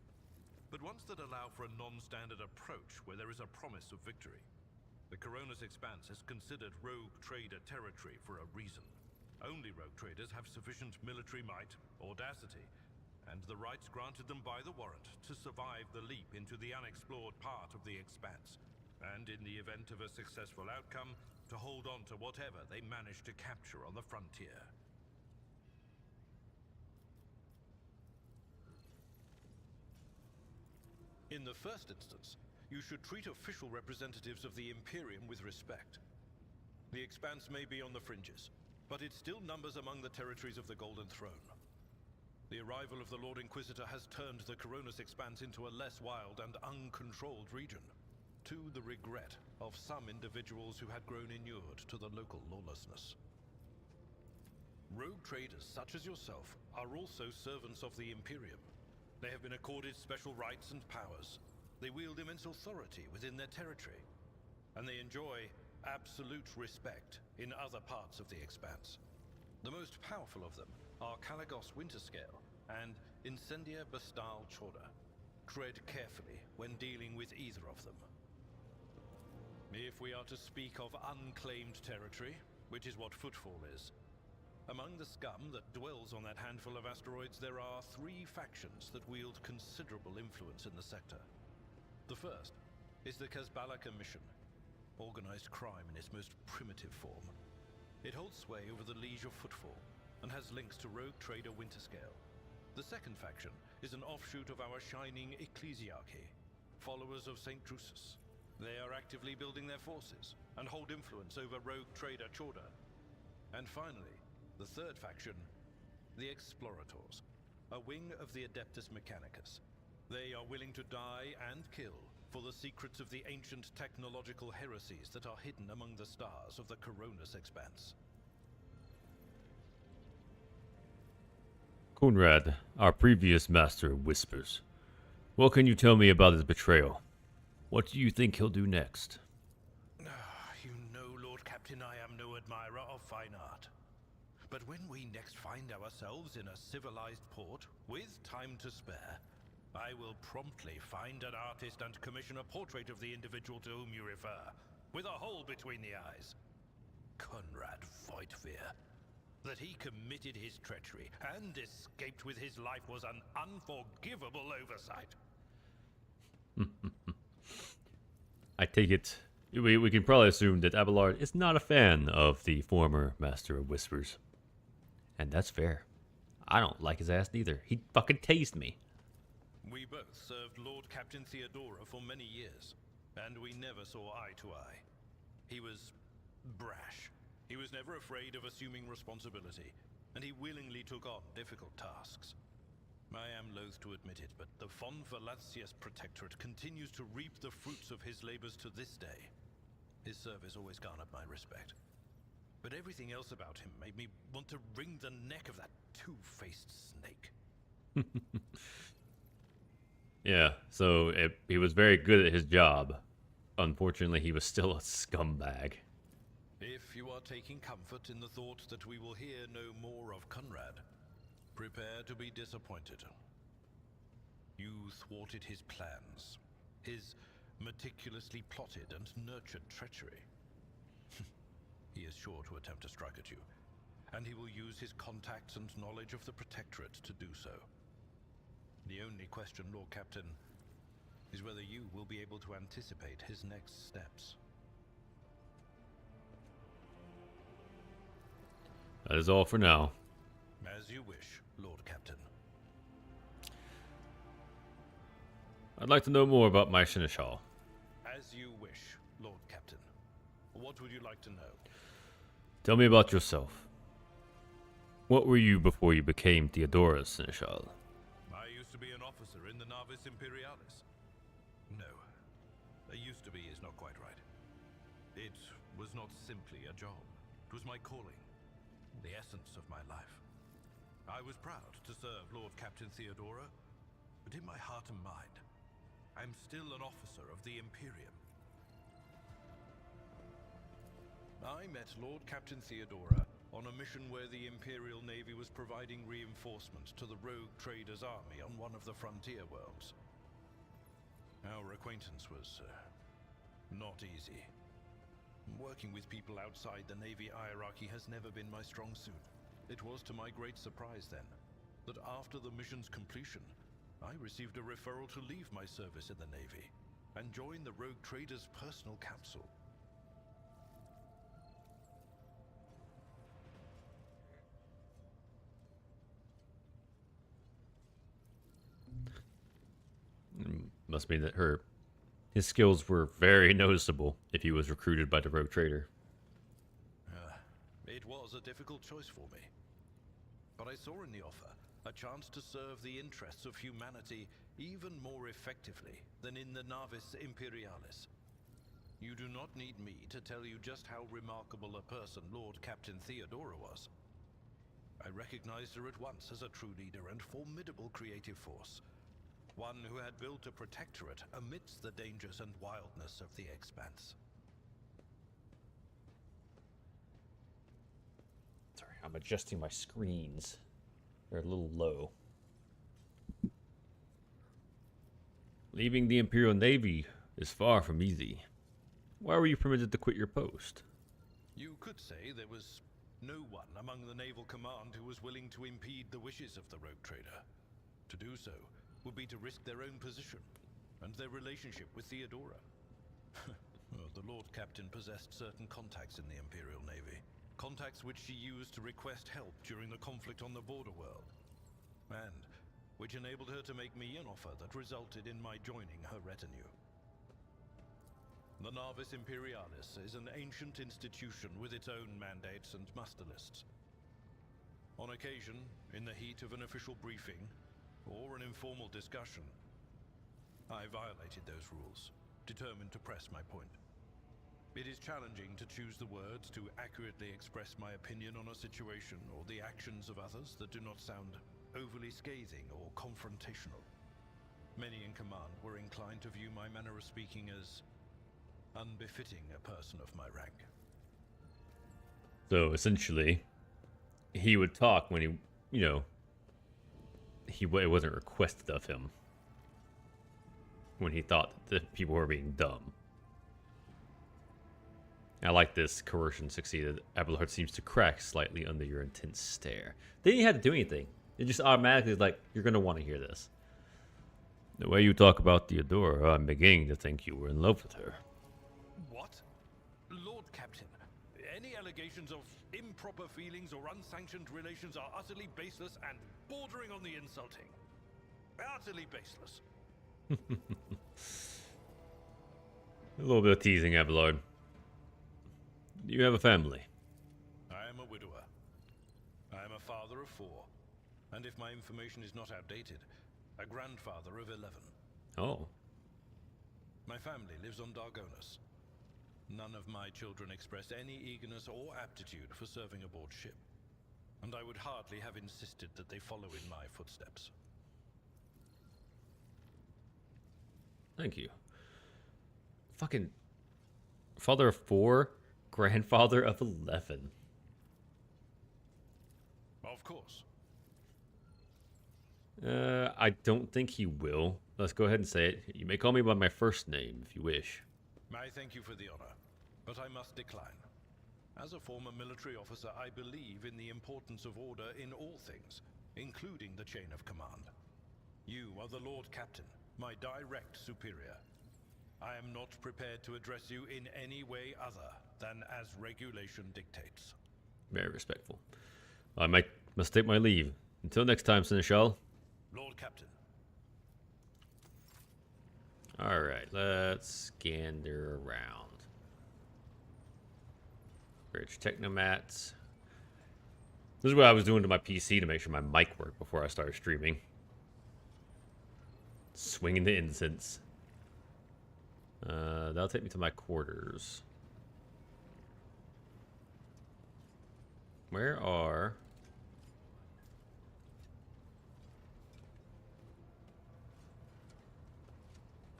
But ones that allow for a non-standard approach where there is a promise of victory. The Cronus Expanse is considered rogue trader territory for a reason. Only rogue traders have sufficient military might, audacity, and the rights granted them by the warrant to survive the leap into the unexplored part of the Expanse, and in the event of a successful outcome, to hold on to whatever they manage to capture on the frontier. In the first instance, you should treat official representatives of the Imperium with respect. The Expanse may be on the fringes, but it still numbers among the territories of the Golden Throne. The arrival of the Lord Inquisitor has turned the Cronus Expanse into a less wild and uncontrolled region, to the regret of some individuals who had grown inured to the local lawlessness. Rogue traders such as yourself are also servants of the Imperium. They have been accorded special rights and powers. They wield immense authority within their territory, and they enjoy absolute respect in other parts of the Expanse. The most powerful of them are Caligos Winterscale and Incendia Bastal Chorda. Tread carefully when dealing with either of them. If we are to speak of unclaimed territory, which is what Footfall is, among the scum that dwells on that handful of asteroids, there are 3 factions that wield considerable influence in the sector. The first is the Kazbalaka mission, organized crime in its most primitive form. It holds sway over the Liege of Footfall and has links to rogue trader Winterscale. The second faction is an offshoot of our shining ecclesiarchy, followers of St. Drusus. They are actively building their forces and hold influence over rogue trader Chorda. And finally, the third faction, the Explorators, a wing of the Adeptus Mechanicus. They are willing to die and kill for the secrets of the ancient technological heresies that are hidden among the stars of the Coronis Expanse. Conrad, our previous master of whispers. What can you tell me about his betrayal? What do you think he'll do next? You know, Lord Captain, I am no admirer of fine art. But when we next find ourselves in a civilized port, with time to spare, I will promptly find an artist and commission a portrait of the individual to whom you refer, with a hole between the eyes. Conrad Voigtveer. That he committed his treachery and escaped with his life was an unforgivable oversight. I take it we can probably assume that Abelard is not a fan of the former Master of Whispers. And that's fair. I don't like his ass neither. He fucking tased me. We both served Lord Captain Theodora for many years, and we never saw eye to eye. He was brash. He was never afraid of assuming responsibility, and he willingly took on difficult tasks. I am loath to admit it, but the von Valancius Protectorate continues to reap the fruits of his labors to this day. His service always garnered my respect. But everything else about him made me want to wring the neck of that two-faced snake. Yeah, so he was very good at his job. Unfortunately, he was still a scumbag. If you are taking comfort in the thought that we will hear no more of Conrad, prepare to be disappointed. You thwarted his plans, his meticulously plotted and nurtured treachery. He is sure to attempt to strike at you, and he will use his contacts and knowledge of the Protectorate to do so. The only question, Lord Captain, is whether you will be able to anticipate his next steps. That is all for now. As you wish, Lord Captain. I'd like to know more about my Seneschal. As you wish, Lord Captain. What would you like to know? Tell me about yourself. What were you before you became Theodora's Seneschal? I used to be an officer in the Navis Imperialis. No, used to be is not quite right. It was not simply a job. It was my calling, the essence of my life. I was proud to serve Lord Captain Theodora, but in my heart and mind, I'm still an officer of the Imperium. I met Lord Captain Theodora on a mission where the Imperial Navy was providing reinforcement to the rogue traders' army on one of the frontier worlds. Our acquaintance was not easy. Working with people outside the Navy hierarchy has never been my strong suit. It was to my great surprise then, that after the mission's completion, I received a referral to leave my service in the Navy and join the rogue traders' personal council. Must mean that his skills were very noticeable if he was recruited by the rogue trader. It was a difficult choice for me. But I saw in the offer a chance to serve the interests of humanity even more effectively than in the Navis Imperialis. You do not need me to tell you just how remarkable a person Lord Captain Theodora was. I recognized her at once as a true leader and formidable creative force. One who had built a protectorate amidst the dangers and wildness of the Expanse. Sorry, I'm adjusting my screens. They're a little low. Leaving the Imperial Navy is far from easy. Why were you permitted to quit your post? You could say there was no one among the naval command who was willing to impede the wishes of the rogue trader. To do so would be to risk their own position. and their relationship with Theodora. Well, the Lord Captain possessed certain contacts in the Imperial Navy. Contacts which she used to request help during the conflict on the border world. And which enabled her to make me an offer that resulted in my joining her retinue. The Navis Imperialis is an ancient institution with its own mandates and muster lists. On occasion, in the heat of an official briefing, or an informal discussion, I violated those rules, determined to press my point. It is challenging to choose the words to accurately express my opinion on a situation or the actions of others that do not sound overly scathing or confrontational. Many in command were inclined to view my manner of speaking as unbefitting a person of my rank. So essentially, he would talk when he, it wasn't requested of him. When he thought that the people were being dumb. I like this. Coercion succeeded. Abelard seems to crack slightly under your intense stare. They didn't have to do anything. It just automatically is like, you're going to want to hear this. The way you talk about Theodora, I'm beginning to think you were in love with her. What? Lord Captain, any allegations of improper feelings or unsanctioned relations are utterly baseless and bordering on the insulting. Utterly baseless. A little bit of teasing, Abelard. You have a family. I am a widower. I am a father of 4. And if my information is not outdated, a grandfather of 11. Oh. My family lives on Dargonus. None of my children express any eagerness or aptitude for serving aboard ship. And I would hardly have insisted that they follow in my footsteps. Thank you. Fucking father of 4, grandfather of 11. Of course. I don't think he will. Let's go ahead and say it. You may call me by my first name if you wish. I thank you for the honor, but I must decline. As a former military officer, I believe in the importance of order in all things, including the chain of command. You are the Lord Captain, my direct superior. I am not prepared to address you in any way other than as regulation dictates. Very respectful. I must take my leave. Until next time, Seneschal. Lord Captain. Alright, let's gander around. Bridge Technomats. This is what I was doing to my PC to make sure my mic worked before I started streaming. Swinging the incense. That'll take me to my quarters. Where are...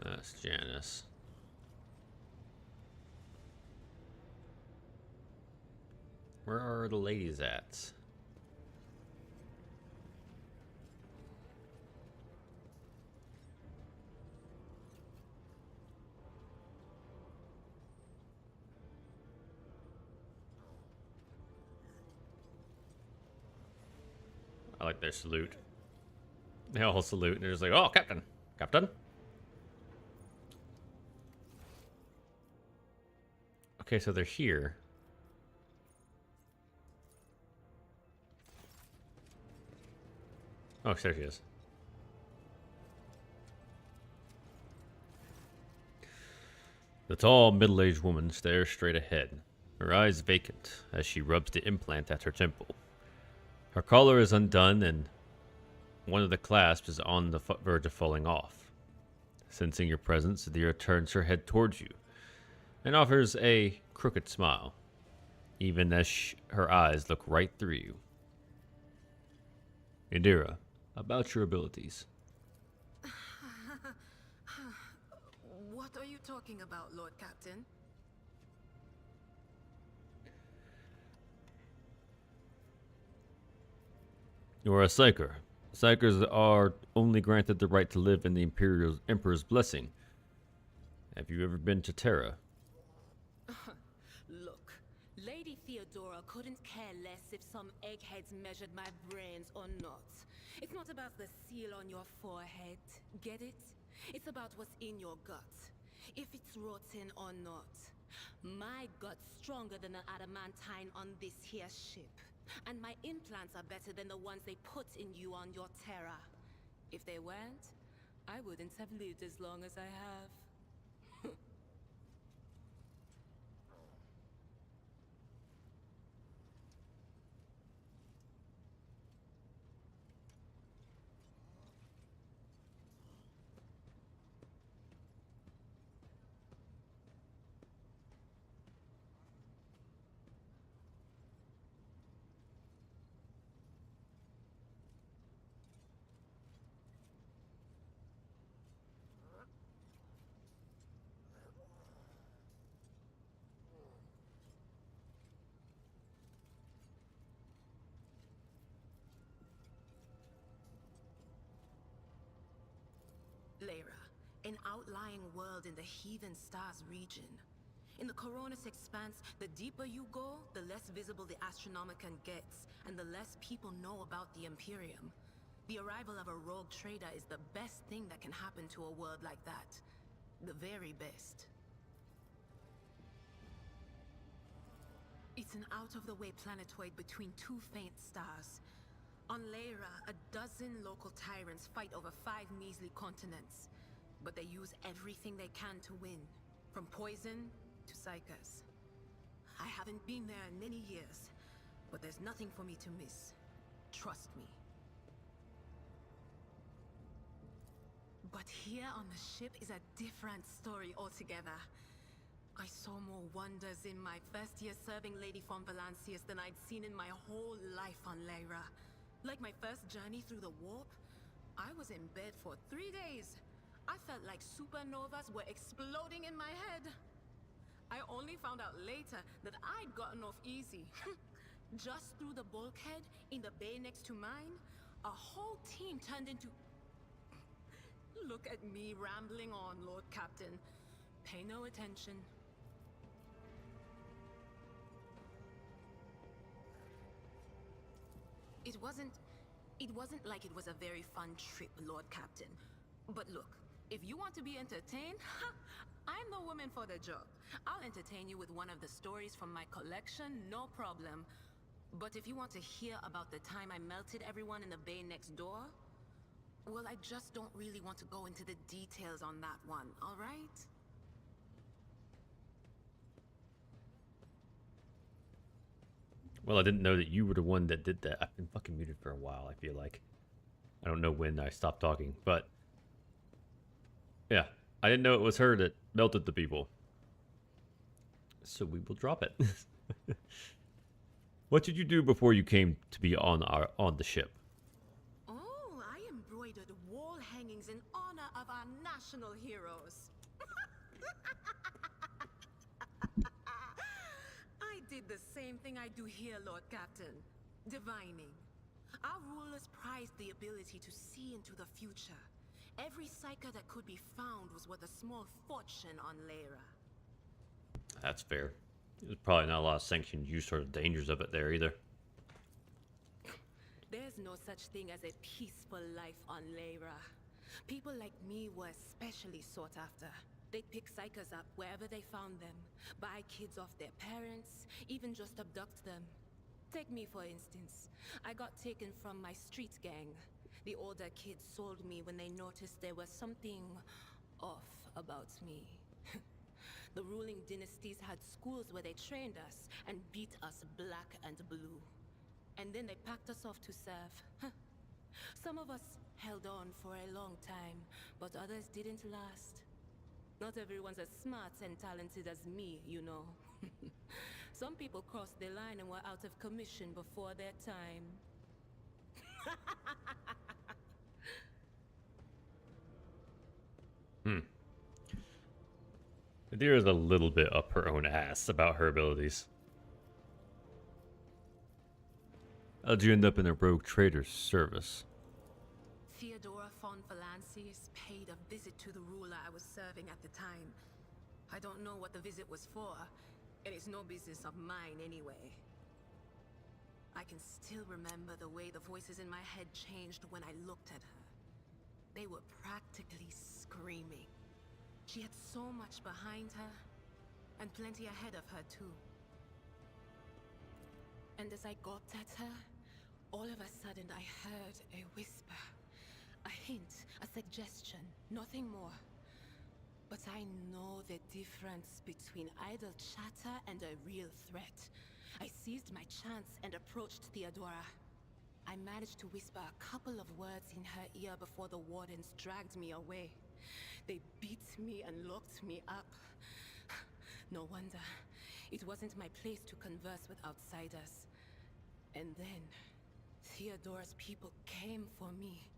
That's Janice. Where are the ladies at? I like their salute. They all salute and they're just like, oh, Captain. Captain? Okay, so they're here. Oh, there she is. The tall, middle-aged woman stares straight ahead, her eyes vacant as she rubs the implant at her temple. Her collar is undone and one of the clasps is on the verge of falling off. Sensing your presence, Adira turns her head towards you and offers a crooked smile, even as her eyes look right through you. Adira, about your abilities. What are you talking about, Lord Captain? You are a Psyker. Psykers are only granted the right to live in the Emperor's blessing. Have you ever been to Terra? Look, Lady Theodora couldn't care less if some eggheads measured my brains or not. It's not about the seal on your forehead, get it? It's about what's in your gut. If it's rotten or not. My gut's stronger than the adamantine on this here ship. And my implants are better than the ones they put in you on your Terra. If they weren't, I wouldn't have lived as long as I have. Lyra, an outlying world in the Heathen Stars region. In the Coronis Expanse, the deeper you go, the less visible the Astronomicon gets, and the less people know about the Imperium. The arrival of a rogue trader is the best thing that can happen to a world like that. The very best. It's an out-of-the-way planetoid between two faint stars. On Lyra, a dozen local tyrants fight over 5 measly continents. But they use everything they can to win, from poison to psychers. I haven't been there in many years, but there's nothing for me to miss. Trust me. But here on the ship is a different story altogether. I saw more wonders in my first year serving Lady von Valancius than I'd seen in my whole life on Lyra. Like my first journey through the warp, I was in bed for 3 days. I felt like supernovas were exploding in my head. I only found out later that I'd gotten off easy. Just through the bulkhead, in the bay next to mine, a whole team turned into... Look at me rambling on, Lord Captain. Pay no attention. It wasn't like it was a very fun trip, Lord Captain. But look, if you want to be entertained, I'm the woman for the job. I'll entertain you with one of the stories from my collection, no problem. But if you want to hear about the time I melted everyone in the bay next door, well, I just don't really want to go into the details on that one, all right? Well, I didn't know that you were the one that did that. I've been fucking muted for a while, I feel like. I don't know when I stopped talking, but... yeah, I didn't know it was her that melted the people. So we will drop it. What did you do before you came to be on the ship? Oh, I embroidered wall hangings in honor of our national heroes. I did the same thing I do here, Lord Captain. Divining. Our rulers prized the ability to see into the future. Every psyker that could be found was worth a small fortune on Lyra. That's fair. There's probably not a lot of sanctioned use or dangers of it there either. There's no such thing as a peaceful life on Lyra. People like me were especially sought after. They'd pick psychers up wherever they found them, buy kids off their parents, even just abduct them. Take me for instance. I got taken from my street gang. The older kids sold me when they noticed there was something off about me. The ruling dynasties had schools where they trained us and beat us black and blue. And then they packed us off to serve. Some of us held on for a long time, but others didn't last. Not everyone's as smart and talented as me, you know. Some people crossed the line and were out of commission before their time. Adira is a little bit up her own ass about her abilities. How'd you end up in a rogue trader's service? Theodora von Valancius paid a visit to the ruler I was serving at the time. I don't know what the visit was for, and it's no business of mine anyway. I can still remember the way the voices in my head changed when I looked at her. They were practically screaming. She had so much behind her, and plenty ahead of her too. And as I gawped at her, all of a sudden I heard a whisper. A hint, a suggestion, nothing more. But I know the difference between idle chatter and a real threat. I seized my chance and approached Theodora. I managed to whisper a couple of words in her ear before the wardens dragged me away. They beat me and locked me up. No wonder. It wasn't my place to converse with outsiders. And then, Theodora's people came for me.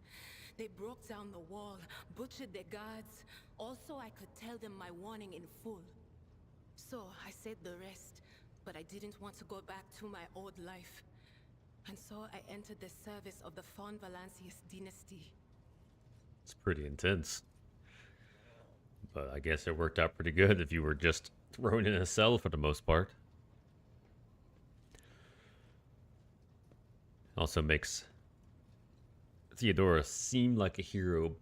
They broke down the wall, butchered the guards, also I could tell them my warning in full. So I said the rest, but I didn't want to go back to my old life. And so I entered the service of the Von Valancius dynasty. It's pretty intense. But I guess it worked out pretty good if you were just thrown in a cell for the most part. Also makes Theodora seem like a hero,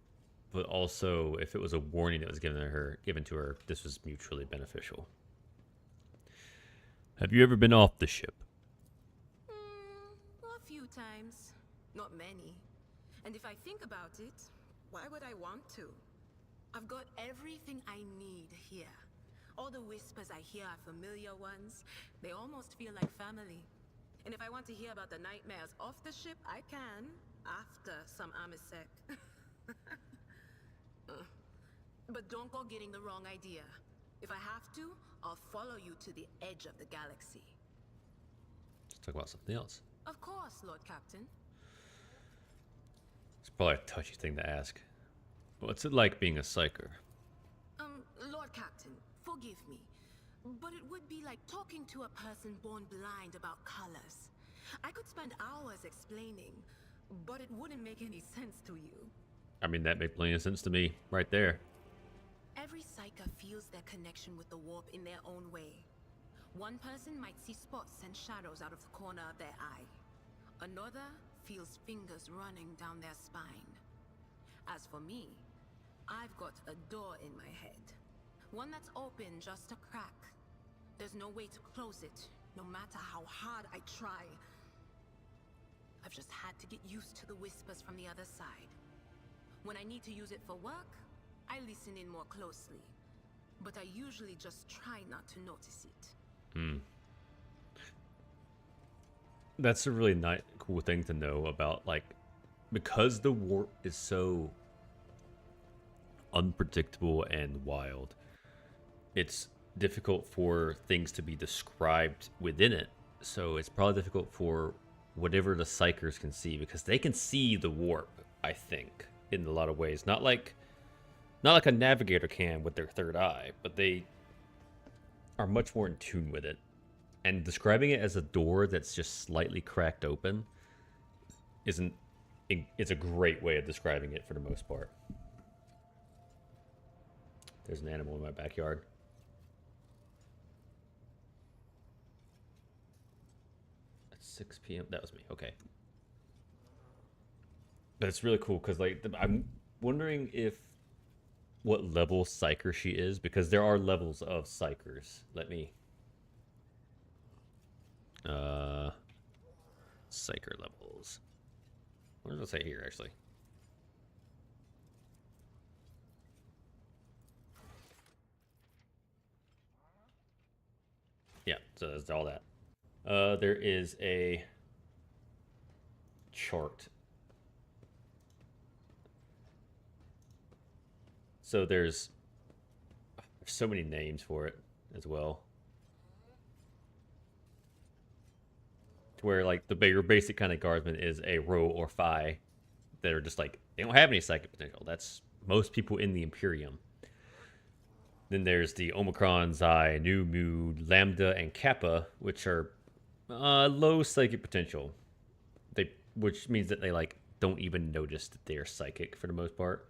but also if it was a warning that was given to her, this was mutually beneficial. Have you ever been off the ship? A few times. Not many. And if I think about it, why would I want to? I've got everything I need here. All the whispers I hear are familiar ones. They almost feel like family. And if I want to hear about the nightmares off the ship, I can, after some Amisek. But don't go getting the wrong idea. If I have to, I'll follow you to the edge of the galaxy. Let's talk about something else. Of course, Lord Captain. It's probably a touchy thing to ask. What's it like being a psyker? Lord Captain, forgive me. But it would be like talking to a person born blind about colors. I could spend hours explaining, but it wouldn't make any sense to you. I mean, that made plenty of sense to me right there. Every psyker feels their connection with the warp in their own way. One person might see spots and shadows out of the corner of their eye. Another feels fingers running down their spine. As for me, I've got a door in my head. One that's open just a crack. There's no way to close it, no matter how hard I try. I've just had to get used to the whispers from the other side. When I need to use it for work, I listen in more closely. But I usually just try not to notice it. That's a really cool thing to know about, like, because the warp is so unpredictable and wild, it's difficult for things to be described within it. So it's probably difficult for whatever the psychers can see, because they can see the warp, I think, in a lot of ways. Not like a navigator can with their third eye, but they are much more in tune with it. And describing it as a door that's just slightly cracked open it's a great way of describing it for the most part. There's an animal in my backyard. At 6 p.m. That was me. Okay. But it's really cool because, like, I'm wondering what level psyker she is, because there are levels of psychers. Let me psyker levels. What does it say here, actually? Yeah, so that's all that. There is a chart. So there's so many names for it as well. To where, like, your basic kind of guardsman is a Ro or Phi that are just like, they don't have any psychic potential. That's most people in the Imperium. Then there's the Omicron, Xi, Nu, Mu, Lambda, and Kappa, which are low psychic potential. Which means that they, like, don't even notice that they are psychic for the most part.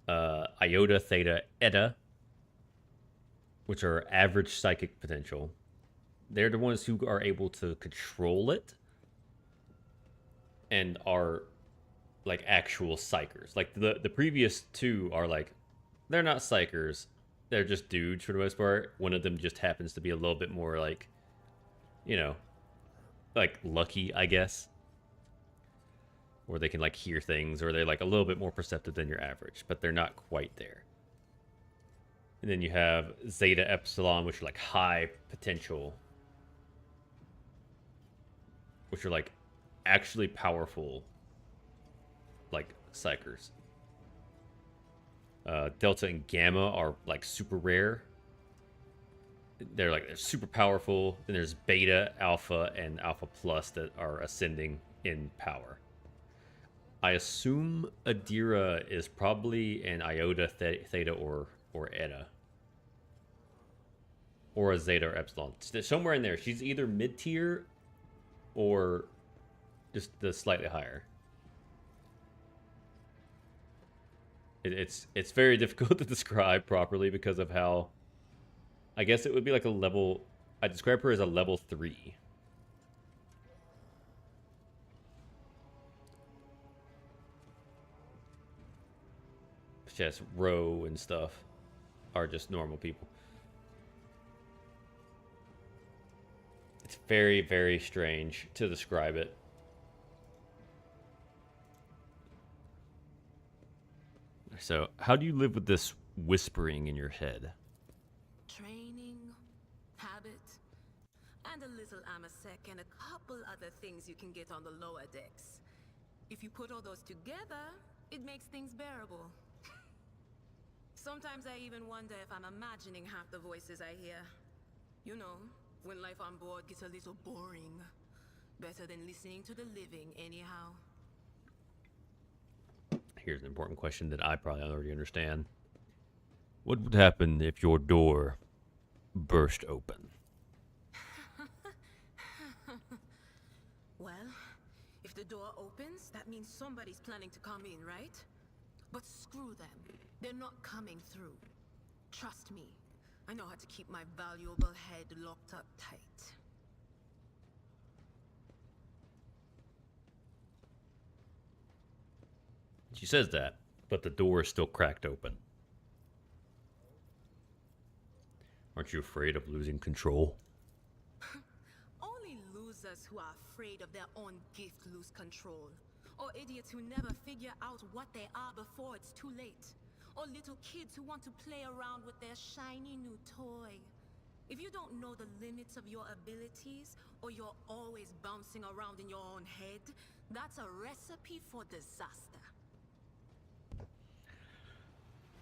Iota, Theta, Eta, which are average psychic potential. They're the ones who are able to control it and are like actual psychers. Like the previous two are like, they're not psychers, they're just dudes for the most part. One of them just happens to be a little bit more like, you know, like lucky, I guess, or they can like hear things, or they're like a little bit more perceptive than your average, but they're not quite there. And then you have Zeta Epsilon, which are like high potential, which are like actually powerful, like psychers. Delta and Gamma are like super rare. They're super powerful. Then there's Beta, Alpha, and Alpha Plus that are ascending in power. I assume Adira is probably an Iota, Theta, or Eta. Or a Zeta or Epsilon. Somewhere in there. She's either mid-tier or just the slightly higher. It's very difficult to describe properly because of how, I guess it would be like a level, I describe her as a level 3. Just Row and stuff are just normal people. It's very, very strange to describe it. So, how do you live with this whispering in your head? Training, habit, and a little amasec and a couple other things you can get on the lower decks. If you put all those together, it makes things bearable. Sometimes I even wonder if I'm imagining half the voices I hear. You know, when life on board gets a little boring. Better than listening to the living, anyhow. Here's an important question that I probably already understand. What would happen if your door burst open? Well, if the door opens, that means somebody's planning to come in, right? But screw them. They're not coming through. Trust me. I know how to keep my valuable head locked up tight. She says that, but the door is still cracked open. Aren't you afraid of losing control? Only losers who are afraid of their own gift lose control. Or idiots who never figure out what they are before it's too late. Or little kids who want to play around with their shiny new toy. If you don't know the limits of your abilities, or you're always bouncing around in your own head, that's a recipe for disaster.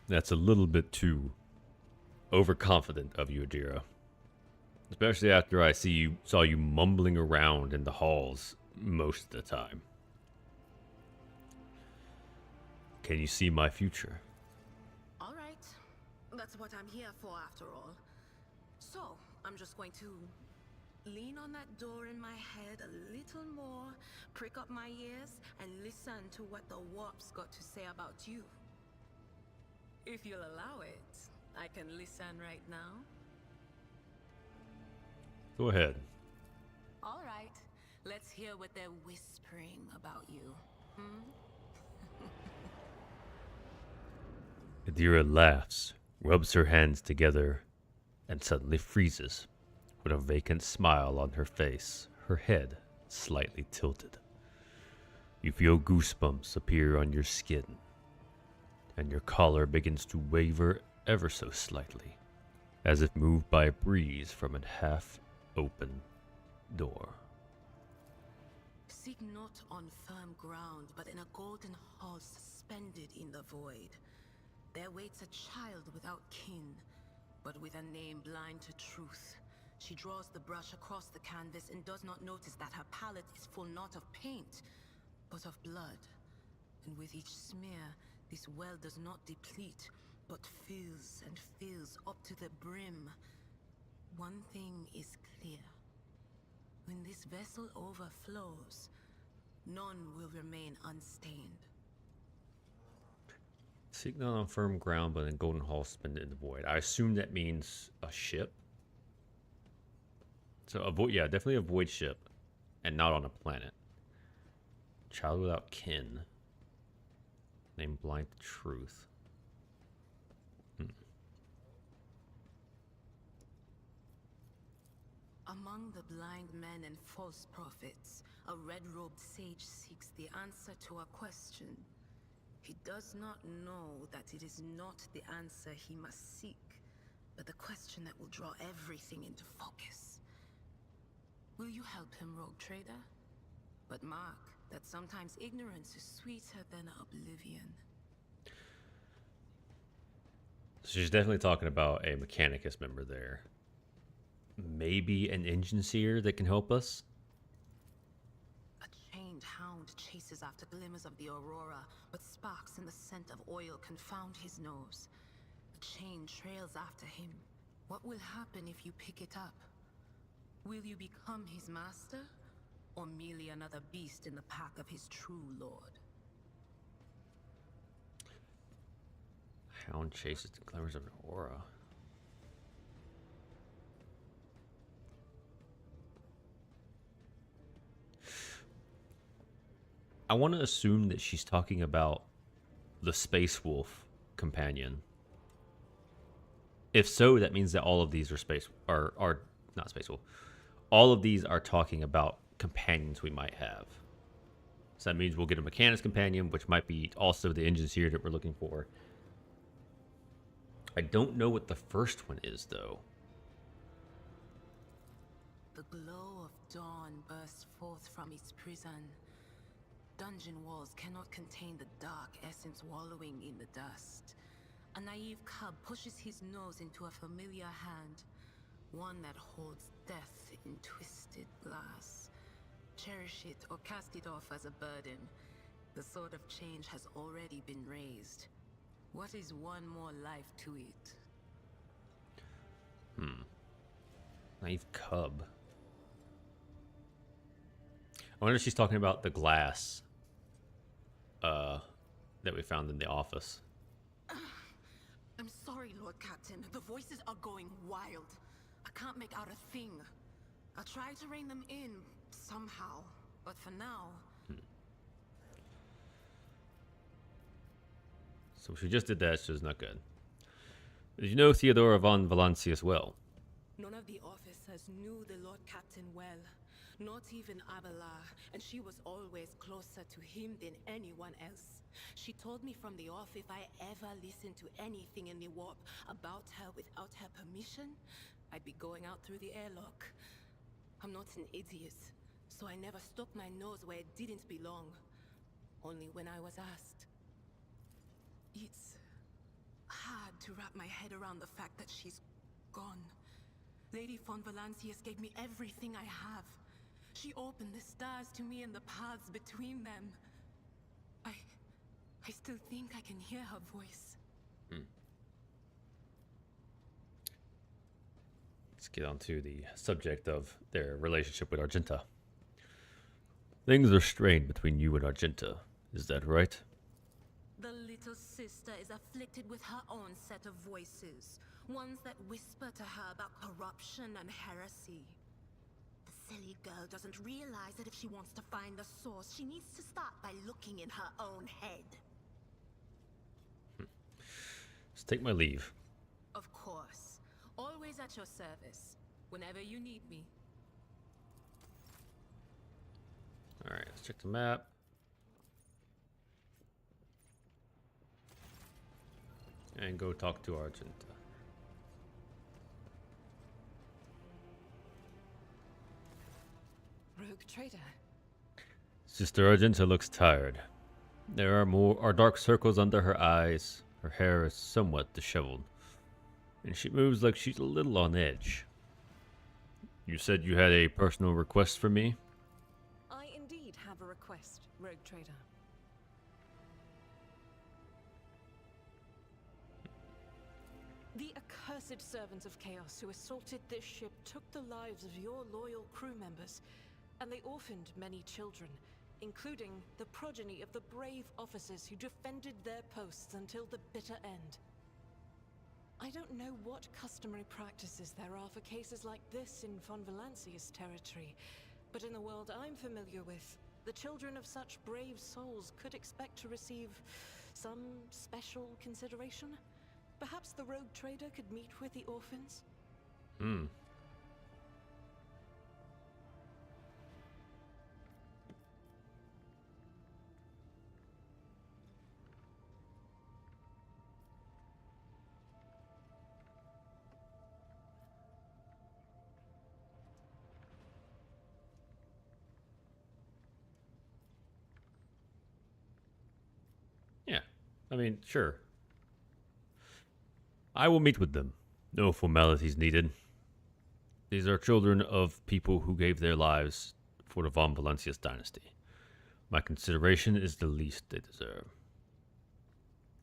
That's a little bit too overconfident of you, Adira. Especially after I saw you mumbling around in the halls most of the time. Can you see my future? All right. That's what I'm here for, after all. So, I'm just going to lean on that door in my head a little more, prick up my ears, and listen to what the warp's got to say about you. If you'll allow it, I can listen right now. Go ahead. All right. Let's hear what they're whispering about you. Adira laughs, rubs her hands together, and suddenly freezes, with a vacant smile on her face, her head slightly tilted. You feel goosebumps appear on your skin, and your collar begins to waver ever so slightly, as if moved by a breeze from a half-open door. Seek not on firm ground, but in a golden hall suspended in the void. There waits a child without kin, but with a name blind to truth. She draws the brush across the canvas and does not notice that her palette is full not of paint, but of blood. And with each smear, this well does not deplete, but fills and fills up to the brim. One thing is clear. When this vessel overflows, none will remain unstained. Seek not on firm ground, but in golden hall suspended in the void. I assume that means a ship. So a void, yeah, definitely a void ship, and not on a planet. Child without kin. Name blind to truth. Among the blind men and false prophets, a red-robed sage seeks the answer to a question. He does not know that it is not the answer he must seek, but the question that will draw everything into focus. Will you help him, rogue trader? But mark that sometimes ignorance is sweeter than oblivion. So she's definitely talking about a Mechanicus member there. Maybe an engine seer that can help us? A chained hound chases after glimmers of the aurora, but sparks in the scent of oil confound his nose. The chain trails after him. What will happen if you pick it up? Will you become his master, or merely another beast in the pack of his true lord? Hound chases the glimmers of an aura. I want to assume that she's talking about the Space Wolf companion. If so, that means that all of these are not Space Wolf. All of these are talking about companions we might have. So that means we'll get a Mechanics companion, which might be also the engine seer that we're looking for. I don't know what the first one is, though. The glow of dawn bursts forth from its prison. Dungeon walls cannot contain the dark essence wallowing in the dust. A naive cub pushes his nose into a familiar hand, one that holds death in twisted glass. Cherish it or cast it off as a burden. The sword of change has already been raised. What is one more life to it? Naive cub. I wonder if she's talking about the glass that we found in the office. I'm sorry, Lord Captain. The voices are going wild. I can't make out a thing. I'll try to rein them in somehow, but for now... So she just did that, so it's not good. Did you know Theodora von Valancius well? None of the officers knew the Lord Captain well. Not even Abelard, and she was always closer to him than anyone else. She told me from the off if I ever listened to anything in the warp about her without her permission, I'd be going out through the airlock. I'm not an idiot, so I never stuck my nose where it didn't belong. Only when I was asked. It's hard to wrap my head around the fact that she's gone. Lady von Valancius gave me everything I have. She opened the stars to me and the paths between them. I still think I can hear her voice. Let's get on to the subject of their relationship with Argenta. Things are strained between you and Argenta. Is that right? The little sister is afflicted with her own set of voices. Ones that whisper to her about corruption and heresy. The silly girl doesn't realize that if she wants to find the source, she needs to start by looking in her own head. Let's take my leave. Of course. Always at your service. Whenever you need me. Alright, let's check the map. And go talk to Argenta. Rogue trader. Sister Argenta looks tired. There are dark circles under her eyes. Her hair is somewhat disheveled. And she moves like she's a little on edge. You said you had a personal request for me? I indeed have a request, Rogue trader. The accursed servants of chaos who assaulted this ship took the lives of your loyal crew members, and they orphaned many children, including the progeny of the brave officers who defended their posts until the bitter end. I don't know what customary practices there are for cases like this in von Valancius territory, but in the world I'm familiar with, the children of such brave souls could expect to receive Some special consideration? Perhaps the rogue trader could meet with the orphans? Hmm. Yeah. I mean, sure. I will meet with them. No formalities needed. These are children of people who gave their lives for the von Valancius dynasty. My consideration is the least they deserve.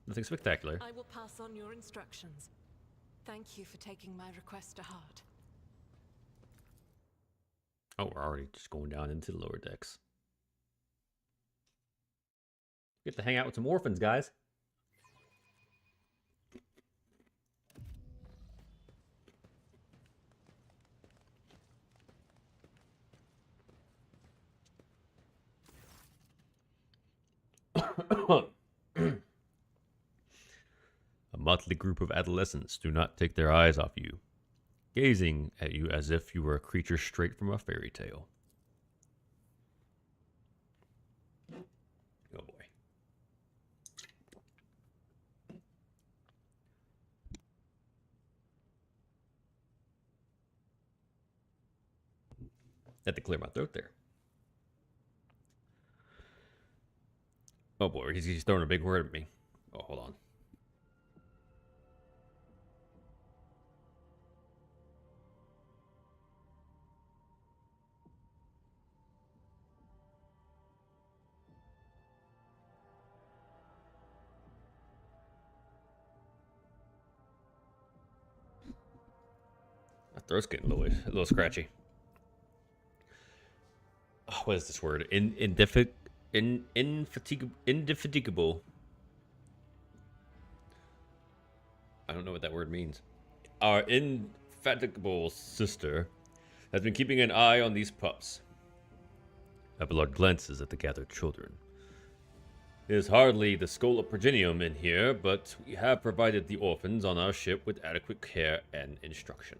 Nothing spectacular. I will pass on your instructions. Thank you for taking my request to heart. Oh, we're already just going down into the lower decks. Get to hang out with some orphans, guys. A motley group of adolescents do not take their eyes off you, gazing at you as if you were a creature straight from a fairy tale. Oh boy. Had to clear my throat there. Oh boy, he's throwing a big word at me. Oh, hold on. My throat's getting a little scratchy. Oh, what is this word? Indefatigable. I don't know what that word means. Our indefatigable sister has been keeping an eye on these pups. Abelard glances at the gathered children. It is hardly the Schola Progenium in here, but we have provided the orphans on our ship with adequate care and instruction.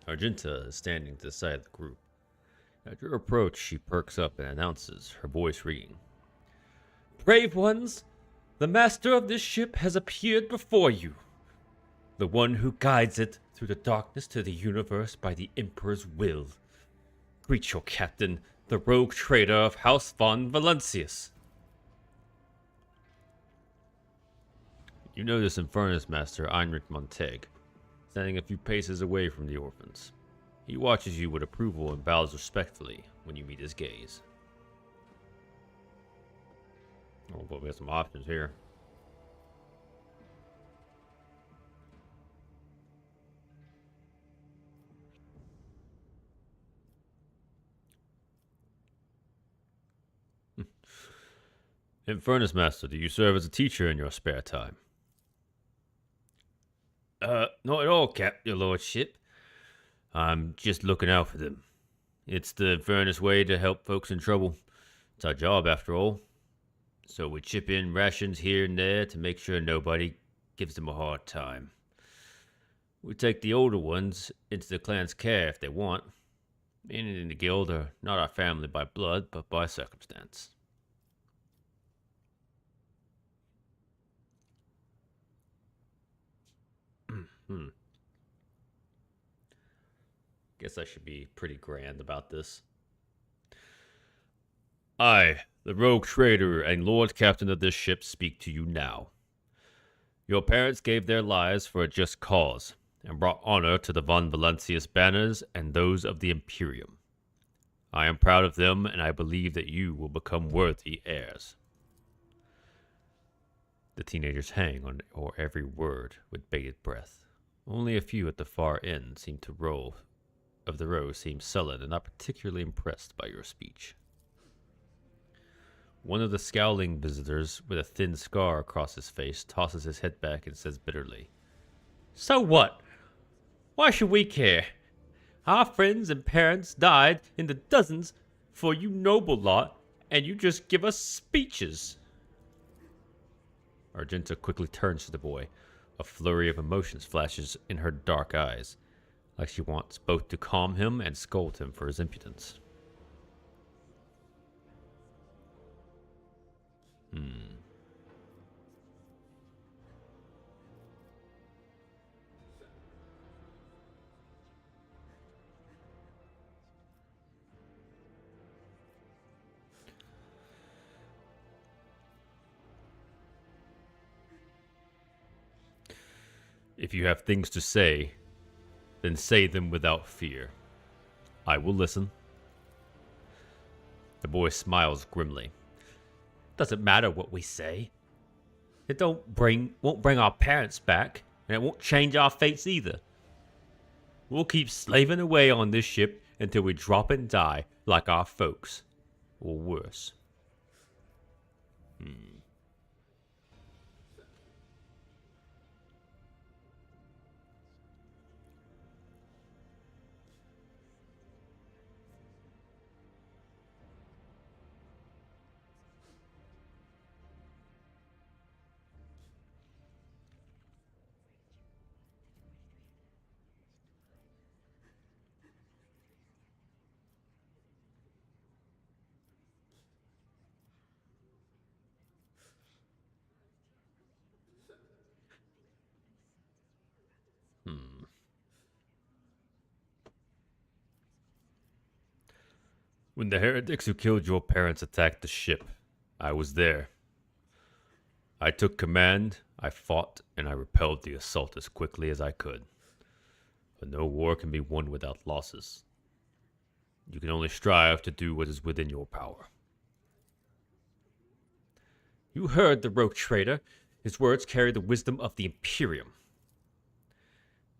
Argenta is standing to the side of the group. At your approach, she perks up and announces, her voice ringing. Brave ones, the master of this ship has appeared before you. The one who guides it through the darkness to the universe by the Emperor's will. Greet your captain, the rogue trader of House von Valancius. You notice Infernus Master Heinrich Montag, standing a few paces away from the orphans. He watches you with approval and bows respectfully when you meet his gaze. Oh, but we have some options here. Infernus Master, do you serve as a teacher in your spare time? Not at all, your lordship. I'm just looking out for them. It's the Infernus way to help folks in trouble. It's our job, after all. So we chip in rations here and there to make sure nobody gives them a hard time. We take the older ones into the clan's care if they want. Men in the guild are not our family by blood, but by circumstance. Guess I should be pretty grand about this. I, the rogue trader and lord captain of this ship, speak to you now. Your parents gave their lives for a just cause, and brought honor to the von Valancius banners and those of the Imperium. I am proud of them, and I believe that you will become worthy heirs. The teenagers hang on every word with bated breath. Only a few at the far end seem to row seem sullen and not particularly impressed by your speech. One of the scowling visitors, with a thin scar across his face, tosses his head back and says bitterly, So what? Why should we care? Our friends and parents died in the dozens for you noble lot, and you just give us speeches. Argenta quickly turns to the boy. A flurry of emotions flashes in her dark eyes, like she wants both to calm him and scold him for his impudence. If you have things to say, then say them without fear. I will listen. The boy smiles grimly. Doesn't matter what we say. It won't bring our parents back, and it won't change our fates either. We'll keep slaving away on this ship until we drop and die like our folks, or worse. When the heretics who killed your parents attacked the ship, I was there. I took command, I fought, and I repelled the assault as quickly as I could. But no war can be won without losses. You can only strive to do what is within your power. You heard the rogue traitor. His words carry the wisdom of the Imperium.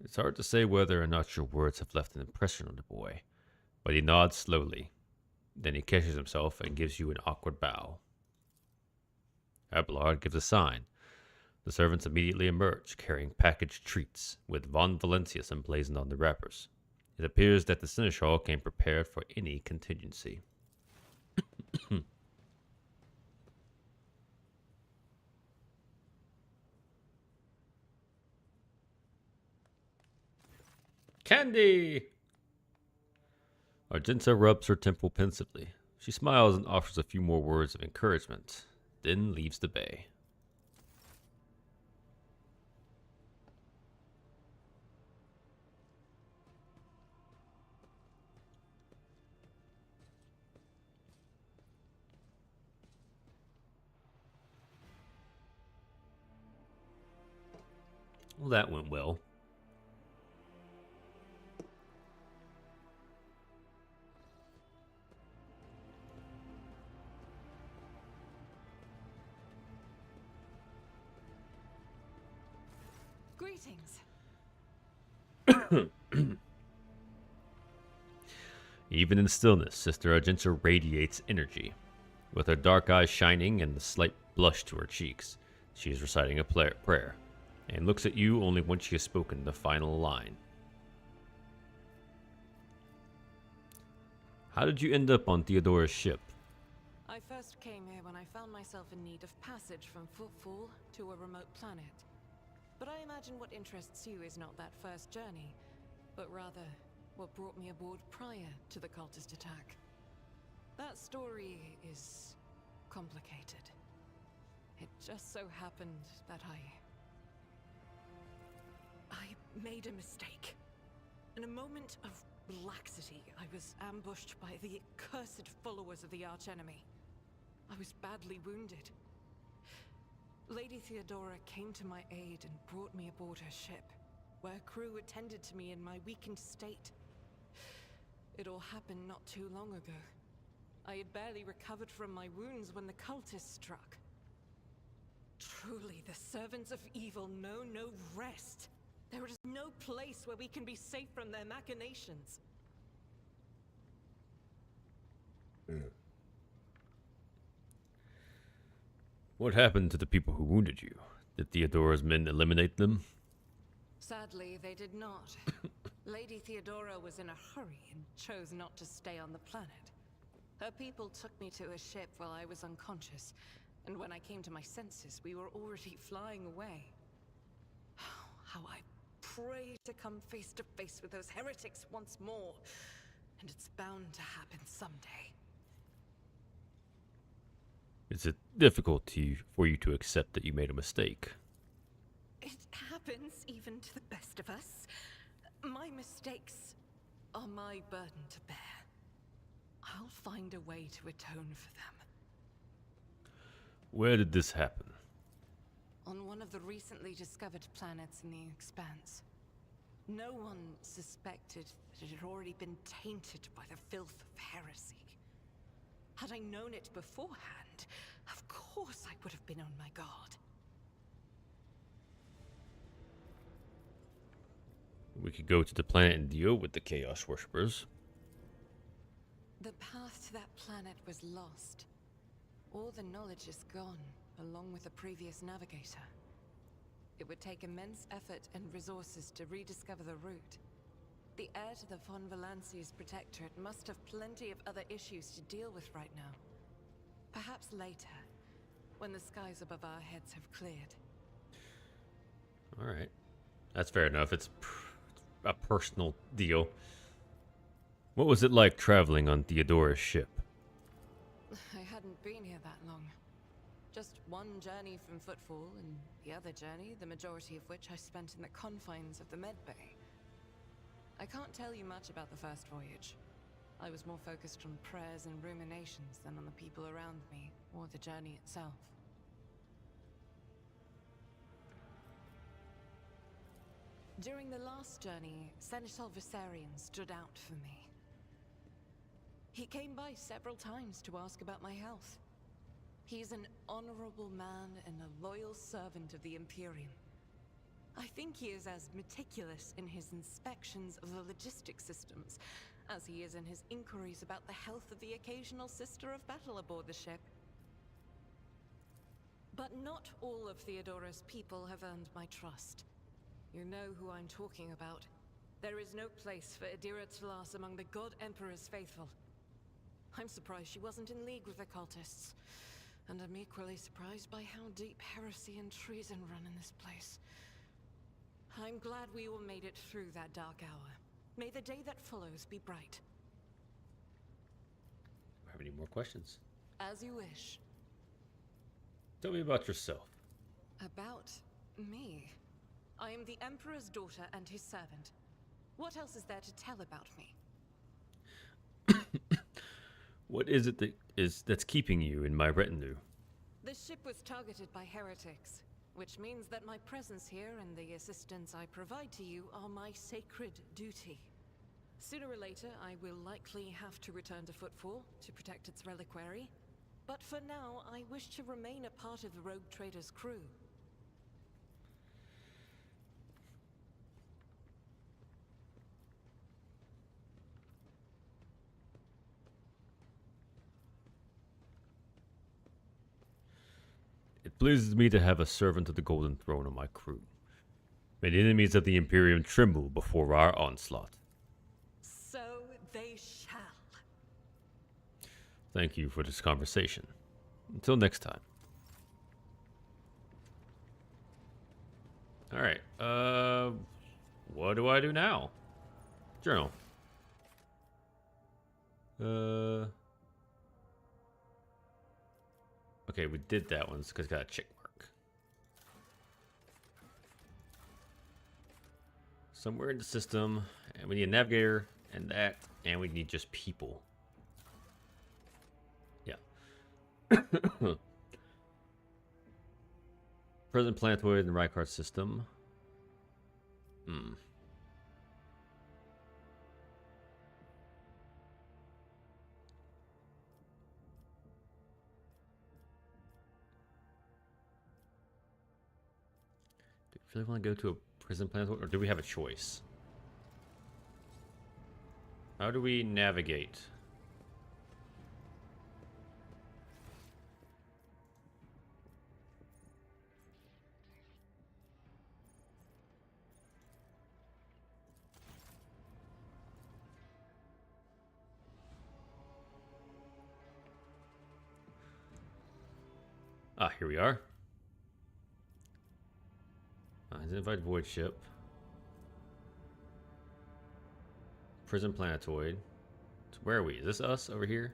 It's hard to say whether or not your words have left an impression on the boy, but he nods slowly. Then he catches himself and gives you an awkward bow. Abelard gives a sign. The servants immediately emerge, carrying packaged treats, with Von Valancius emblazoned on the wrappers. It appears that the Seneschal came prepared for any contingency. Candy! Argenta rubs her temple pensively. She smiles and offers a few more words of encouragement, then leaves the bay. Well, that went well. Greetings. Even in stillness, Sister Argenta radiates energy. With her dark eyes shining and the slight blush to her cheeks, she is reciting a prayer, and looks at you only when she has spoken the final line. How did you end up on Theodora's ship? I first came here when I found myself in need of passage from Footfall to a remote planet. But I imagine what interests you is not that first journey, but rather what brought me aboard prior to the cultist attack. That story is complicated. It just so happened that I made a mistake. In a moment of laxity, I was ambushed by the accursed followers of the archenemy. I was badly wounded. Lady Theodora came to my aid and brought me aboard her ship, where crew attended to me in my weakened state. It all happened not too long ago. I had barely recovered from my wounds when the cultists struck. Truly, the servants of evil know no rest. There is no place where we can be safe from their machinations. What happened to the people who wounded you? Did Theodora's men eliminate them? Sadly, they did not. Lady Theodora was in a hurry and chose not to stay on the planet. Her people took me to a ship while I was unconscious, And when I came to my senses, we were already flying away. How I pray to come face to face with those heretics once more. And it's bound to happen someday. Is it difficult for you to accept that you made a mistake? It happens even to the best of us. My mistakes are my burden to bear. I'll find a way to atone for them. Where did this happen? On one of the recently discovered planets in the Expanse. No one suspected that it had already been tainted by the filth of heresy. Had I known it beforehand, of course I would have been on my guard. We could go to the planet and deal with the Chaos Worshippers. The path to that planet was lost. All the knowledge is gone, along with the previous navigator. It would take immense effort and resources to rediscover the route. The heir to the von Valancius Protectorate must have plenty of other issues to deal with right now. Perhaps later, when the skies above our heads have cleared. Alright. That's fair enough. It's a personal deal. What was it like traveling on Theodora's ship? I hadn't been here that long. Just one journey from Footfall, and the other journey, the majority of which I spent in the confines of the medbay. I can't tell you much about the first voyage. I was more focused on prayers and ruminations than on the people around me, or the journey itself. During the last journey, Seneschal Viserion stood out for me. He came by several times to ask about my health. He's an honorable man and a loyal servant of the Imperium. I think he is as meticulous in his inspections of the logistic systems as he is in his inquiries about the health of the occasional sister of battle aboard the ship. But not all of Theodora's people have earned my trust. You know who I'm talking about. There is no place for Adira Tlas among the God Emperor's faithful. I'm surprised she wasn't in league with the cultists. And I'm equally surprised by how deep heresy and treason run in this place. I'm glad we all made it through that dark hour. May the day that follows be bright. Have any more questions? As you wish. Tell me about yourself. About me? I am the Emperor's daughter and his servant. What else is there to tell about me? What is it that's keeping you in my retinue? The ship was targeted by heretics, which means that my presence here and the assistance I provide to you are my sacred duty. Sooner or later, I will likely have to return to Footfall to protect its reliquary. But for now, I wish to remain a part of the Rogue Trader's crew. It pleases me to have a servant of the Golden Throne on my crew. May the enemies of the Imperium tremble before our onslaught. So they shall. Thank you for this conversation. Until next time. Alright, what do I do now? Journal. Okay, we did that one because it's got a check mark. Somewhere in the system, and we need a navigator, and that, and we need just people. Yeah. Present planetoid in the Rykard system. Do we really want to go to a prison planetoid, or do we have a choice? How do we navigate? Ah, here we are. Identified void ship. Prison planetoid. So where are we? Is this us over here?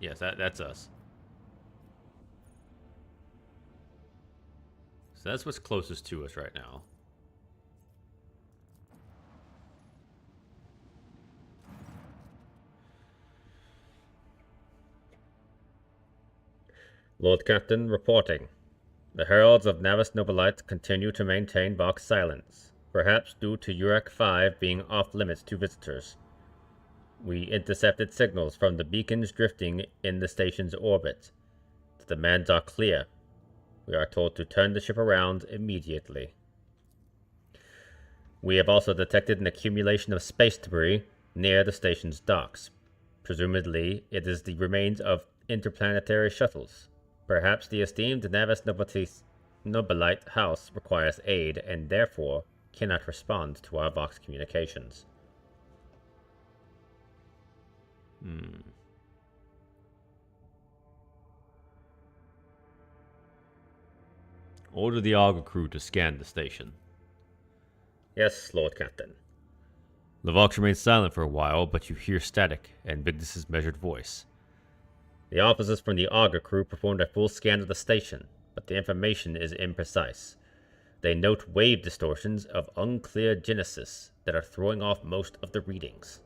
Yes, that's us. So that's what's closest to us right now. Lord Captain reporting. The heralds of Navis Nobilite continue to maintain Vox silence, perhaps due to Urek 5 being off-limits to visitors. We intercepted signals from the beacons drifting in the station's orbit. The demands are clear. We are told to turn the ship around immediately. We have also detected an accumulation of space debris near the station's docks. Presumably, it is the remains of interplanetary shuttles. Perhaps the esteemed Navis Nobilite House requires aid and therefore cannot respond to our Vox communications. Order the Auger crew to scan the station. Yes, Lord Captain. The Vox remains silent for a while, but you hear static and Vigdis's measured voice. The officers from the Auger crew performed a full scan of the station, but the information is imprecise. They note wave distortions of unclear genesis that are throwing off most of the readings.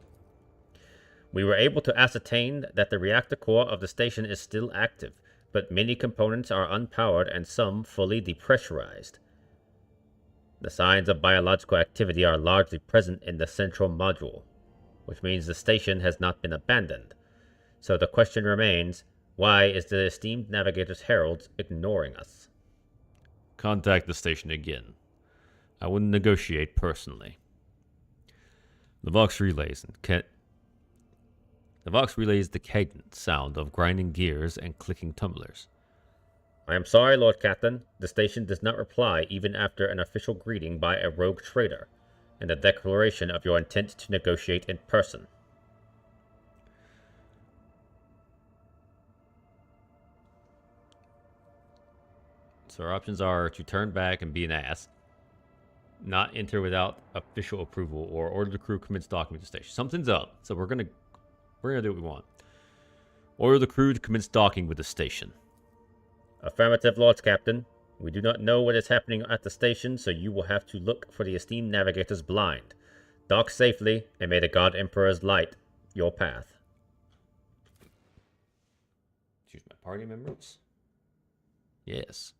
We were able to ascertain that the reactor core of the station is still active, but many components are unpowered and some fully depressurized. The signs of biological activity are largely present in the central module, which means the station has not been abandoned. So the question remains, why is the esteemed Navigator's Herald ignoring us? Contact the station again. I will negotiate personally. The Vox relays the cadent sound of grinding gears and clicking tumblers. I am sorry, Lord Captain. The station does not reply even after an official greeting by a rogue trader and a declaration of your intent to negotiate in person. So our options are to turn back and be an ass, not enter without official approval, or order the crew commence docking with the station. Something's up, so we're gonna do what we want. Order the crew to commence docking with the station. Affirmative, Lord Captain. We do not know what is happening at the station, so you will have to look for the esteemed Navigator's blind. Dock safely, and may the God Emperor's light your path. Choose my party members. Yes.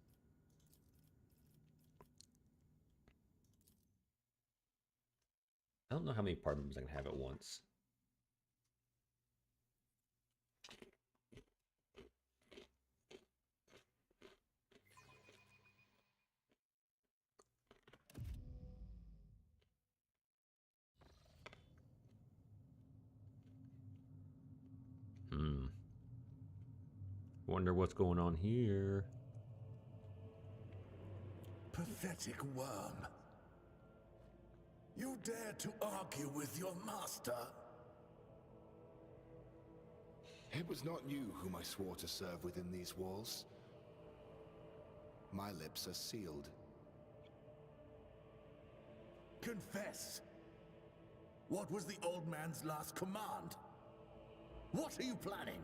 I don't know how many party members I can have at once. Wonder what's going on here. Pathetic worm. You dare to argue with your master? It was not you whom I swore to serve within these walls. My lips are sealed. Confess. What was the old man's last command? What are you planning?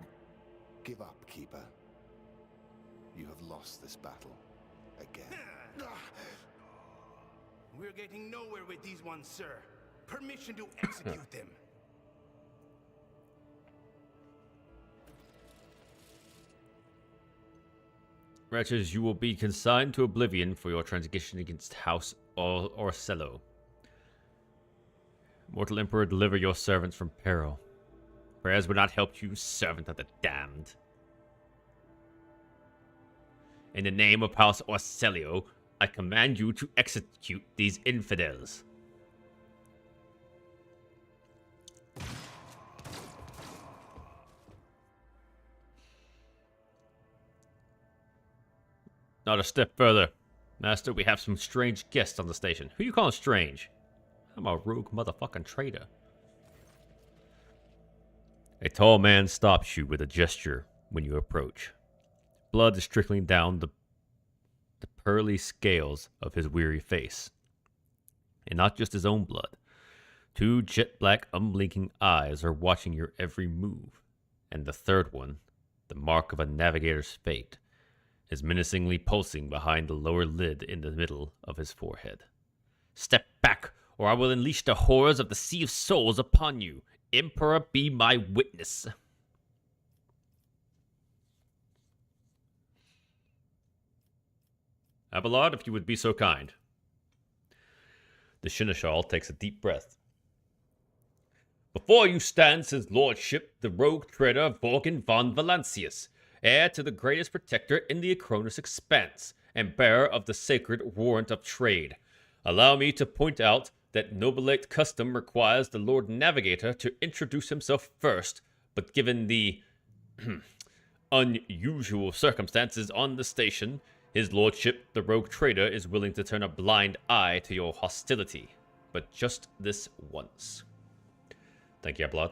Give up, Keeper. You have lost this battle. Again. We're getting nowhere with these ones, sir. Permission to execute them. Wretches, you will be consigned to oblivion for your transgression against House Orsello. Mortal Emperor, deliver your servants from peril. Prayers would not help you, servant of the damned. In the name of House Orsello, I command you to execute these infidels. Not a step further. Master, we have some strange guests on the station. Who you calling strange? I'm a rogue motherfucking traitor. A tall man stops you with a gesture when you approach. blood is trickling down the pearly scales of his weary face. And not just his own blood. 2 jet-black, unblinking eyes are watching your every move. And the third one, the mark of a navigator's fate, is menacingly pulsing behind the lower lid in the middle of his forehead. Step back, or I will unleash the horrors of the Sea of Souls upon you. Emperor, be my witness. Abelard, if you would be so kind. The Seneschal takes a deep breath. Before you stands his lordship, the rogue trader Vorgan von Valancius, heir to the greatest protector in the Acronis expanse, and bearer of the sacred warrant of trade. Allow me to point out that nobilate custom requires the Lord Navigator to introduce himself first, but given the unusual circumstances on the station, his lordship, the rogue trader, is willing to turn a blind eye to your hostility. But just this once. Thank you, Blood.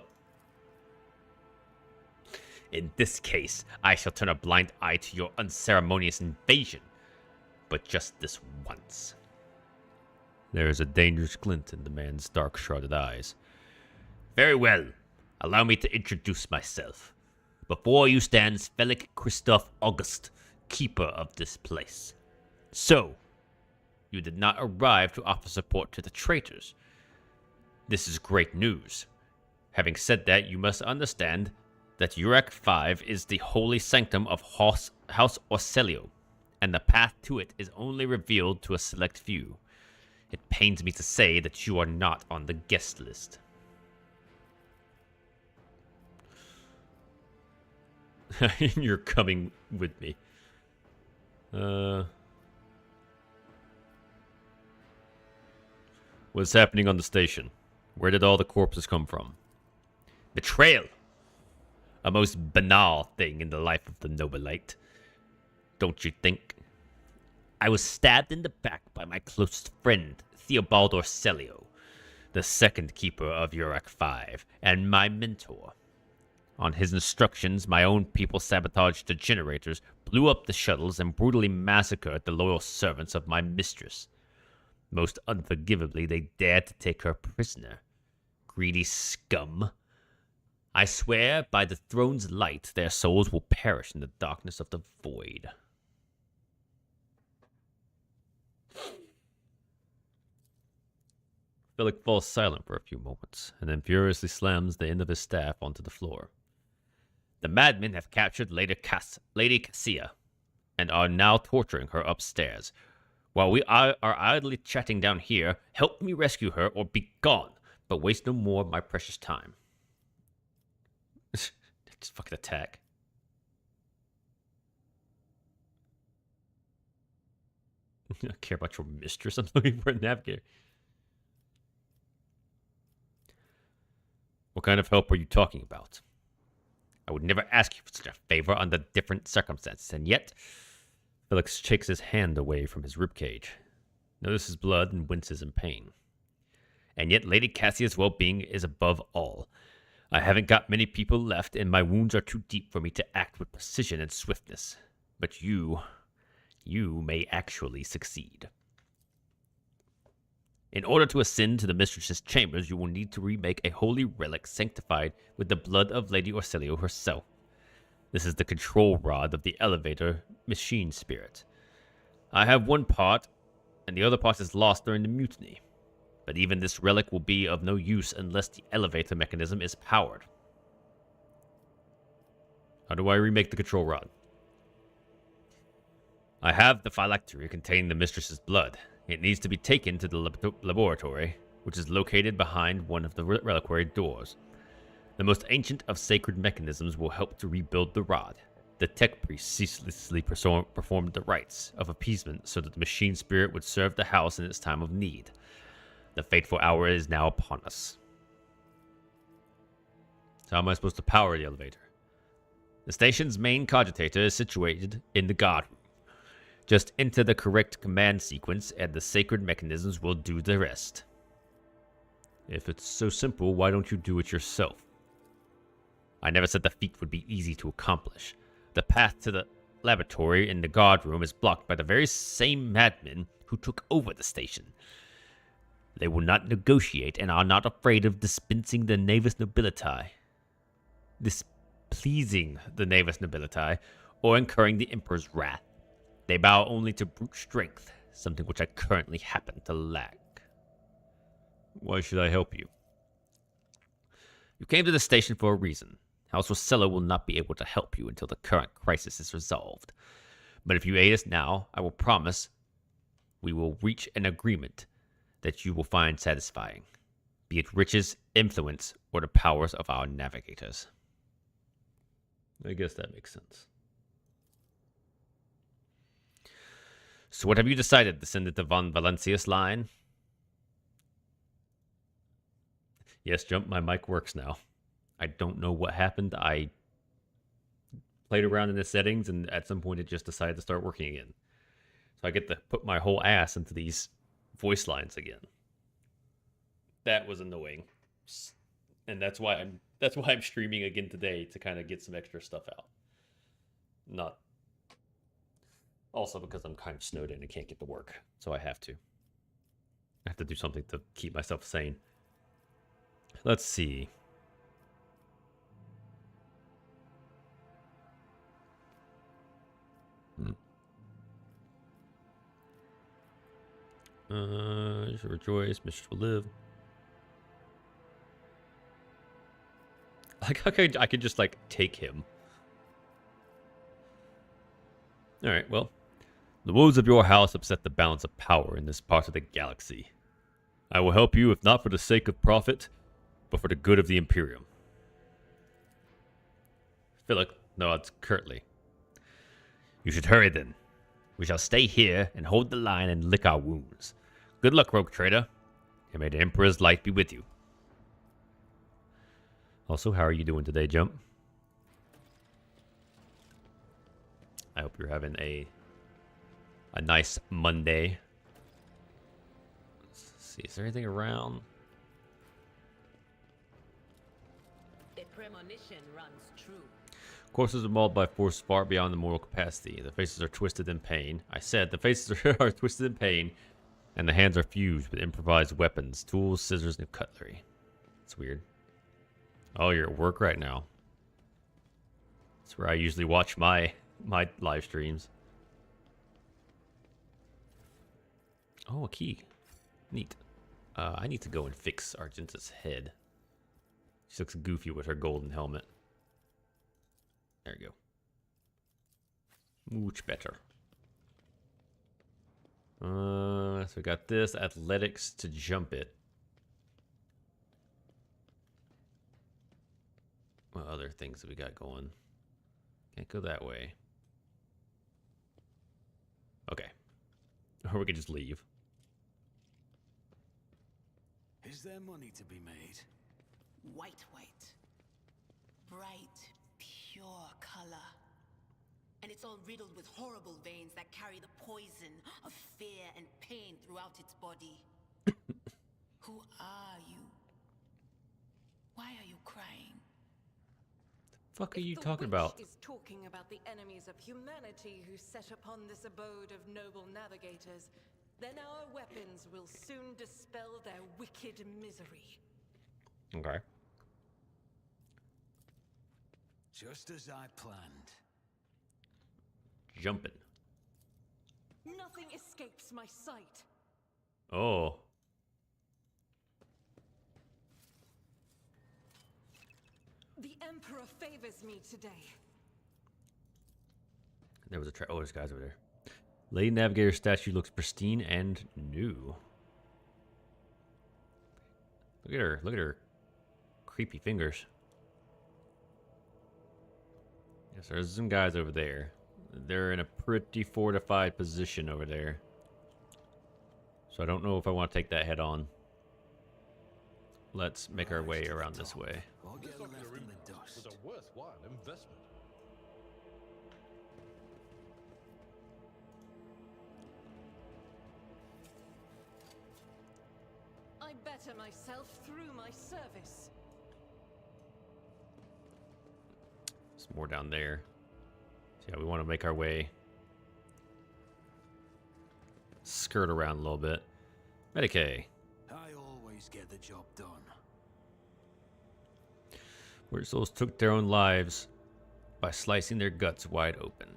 In this case, I shall turn a blind eye to your unceremonious invasion. But just this once. There is a dangerous glint in the man's dark, shrouded eyes. Very well. Allow me to introduce myself. Before you stands Felix Christoph August, keeper of this place. So, you did not arrive to offer support to the traitors. This is great news. Having said that, you must understand that Urac 5 is the holy sanctum of House Orselio, and the path to it is only revealed to a select few. It pains me to say that you are not on the guest list. You're coming with me. What's happening on the station? Where did all the corpses come from? Betrayal! A most banal thing in the life of the nobilite. Don't you think? I was stabbed in the back by my closest friend, Theobald Orselio, the second keeper of Urac 5, and my mentor. On his instructions, my own people sabotaged the generators, blew up the shuttles, and brutally massacred the loyal servants of my mistress. Most unforgivably, they dared to take her prisoner. Greedy scum. I swear, by the throne's light, their souls will perish in the darkness of the void. Philip falls silent for a few moments, and then furiously slams the end of his staff onto the floor. The madmen have captured Lady Cassia, and are now torturing her upstairs. While we are idly chatting down here, help me rescue her or be gone, but waste no more of my precious time. Just fucking attack. I don't care about your mistress. I'm looking for a navigator. What kind of help are you talking about? I would never ask you for such a favor under different circumstances, and yet... Felix shakes his hand away from his ribcage, notices blood, and winces in pain. And yet Lady Cassia's well-being is above all. I haven't got many people left, and my wounds are too deep for me to act with precision and swiftness. But you may actually succeed. In order to ascend to the mistress's chambers, you will need to remake a holy relic sanctified with the blood of Lady Orselio herself. This is the control rod of the elevator machine spirit. I have one part, and the other part is lost during the mutiny. But even this relic will be of no use unless the elevator mechanism is powered. How do I remake the control rod? I have the phylactery containing the mistress's blood. It needs to be taken to the laboratory, which is located behind one of the reliquary doors. The most ancient of sacred mechanisms will help to rebuild the rod. The tech priest ceaselessly performed the rites of appeasement so that the machine spirit would serve the house in its time of need. The fateful hour is now upon us. So how am I supposed to power the elevator? The station's main cogitator is situated in the guard room. Just enter the correct command sequence and the sacred mechanisms will do the rest. If it's so simple, why don't you do it yourself? I never said the feat would be easy to accomplish. The path to the laboratory in the guard room is blocked by the very same madmen who took over the station. They will not negotiate and are not afraid of dispensing the Navis Nobilitae. Displeasing the Navis Nobilitae, or incurring the Emperor's wrath. They bow only to brute strength, something which I currently happen to lack. Why should I help you? You came to the station for a reason. House Rosello will not be able to help you until the current crisis is resolved. But if you aid us now, I will promise we will reach an agreement that you will find satisfying, be it riches, influence, or the powers of our navigators. I guess that makes sense. So what have you decided, Descendant of von Valancius line? Yes, Jump, my mic works now. I don't know what happened. I played around in the settings, and at some point it just decided to start working again. So I get to put my whole ass into these voice lines again. That was annoying. And that's why I'm streaming again today, to kind of get some extra stuff out. Not also because I'm kind of snowed in and can't get to work, so I have to do something to keep myself sane. Let's see. You should rejoice, mistress will live. Like, I could just, like, take him. Alright, well. The woes of your house upset the balance of power in this part of the galaxy. I will help you, if not for the sake of profit, but for the good of the Imperium. Philip nods curtly. You should hurry then. We shall stay here and hold the line and lick our wounds. Good luck, rogue trader, and may the Emperor's light be with you. Also, how are you doing today, Jump? I hope you're having a nice Monday. Let's see, is there anything around? The premonition runs true. Courses are mauled by force far beyond the moral capacity. The faces are twisted in pain. I said the faces are twisted in pain, and the hands are fused with improvised weapons, tools, scissors, and cutlery. It's weird. Oh, you're at work right now. That's where I usually watch my live streams. Oh, a key. Neat. I need to go and fix Argenta's head. She looks goofy with her golden helmet. There you go. Much better. So we got this. Athletics to jump it. What other things have we got going? Can't go that way. Okay. Or we could just leave. Is there money to be made? White. Bright, pure color. And it's all riddled with horrible veins that carry the poison of fear and pain throughout its body. Who are you? Why are you crying? Fuck are you talking about? Is talking about the enemies of humanity who set upon this abode of noble navigators, then our weapons will soon dispel their wicked misery. Okay. Just as I planned. Jumping. Nothing escapes my sight. Oh. The Emperor favors me today. There was a oh, there's guys over there. Lady Navigator statue looks pristine and new. Look at her creepy fingers. Yes, there's some guys over there. They're in a pretty fortified position over there. So I don't know if I want to take that head on. Let's make our way around this way. This ocular implant was a worthwhile investment. I better myself through my service. There's more down there. So yeah, we want to make our way, skirt around a little bit. Medicaid. I always get the job done. Where souls took their own lives by slicing their guts wide open.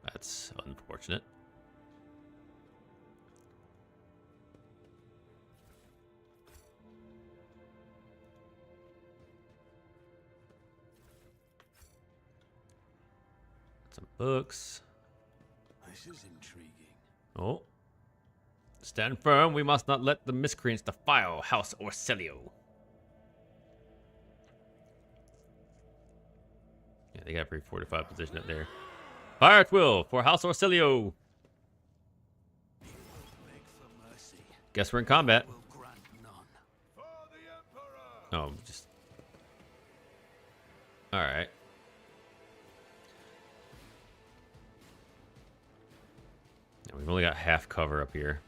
That's unfortunate. Some books. This is intriguing. Oh. Stand firm. We must not let the miscreants defile House Orselio. Yeah, they got a pretty fortified position up there. Fire at will for House Orselio. Guess we're in combat. Oh, just... Alright. We've only got half cover up here.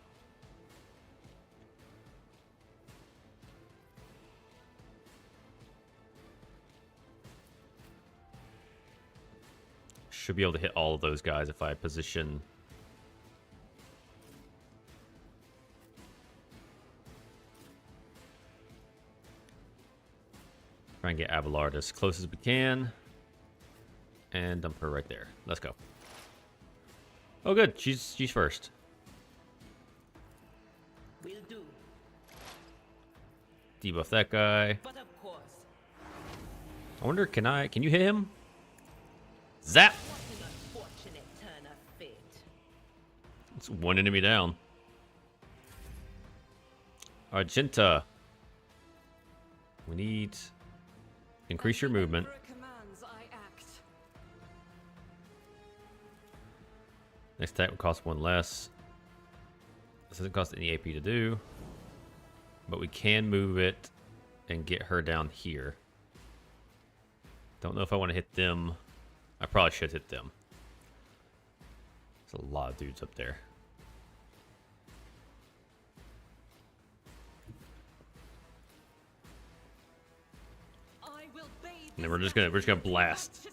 Should be able to hit all of those guys if I position. Try and get Abelard as close as we can. And dump her right there. Let's go. Oh, good. She's first. Will do. Debuff that guy. But of course. I wonder, can you hit him? Zap! What an unfortunate turn of fate. It's one enemy down. Argenta. We need increase your movement. Commands, I act. Next attack will cost one less. This doesn't cost any AP to do. But we can move it and get her down here. Don't know if I want to hit them. I probably should hit them. There's a lot of dudes up there. And then we're just gonna blast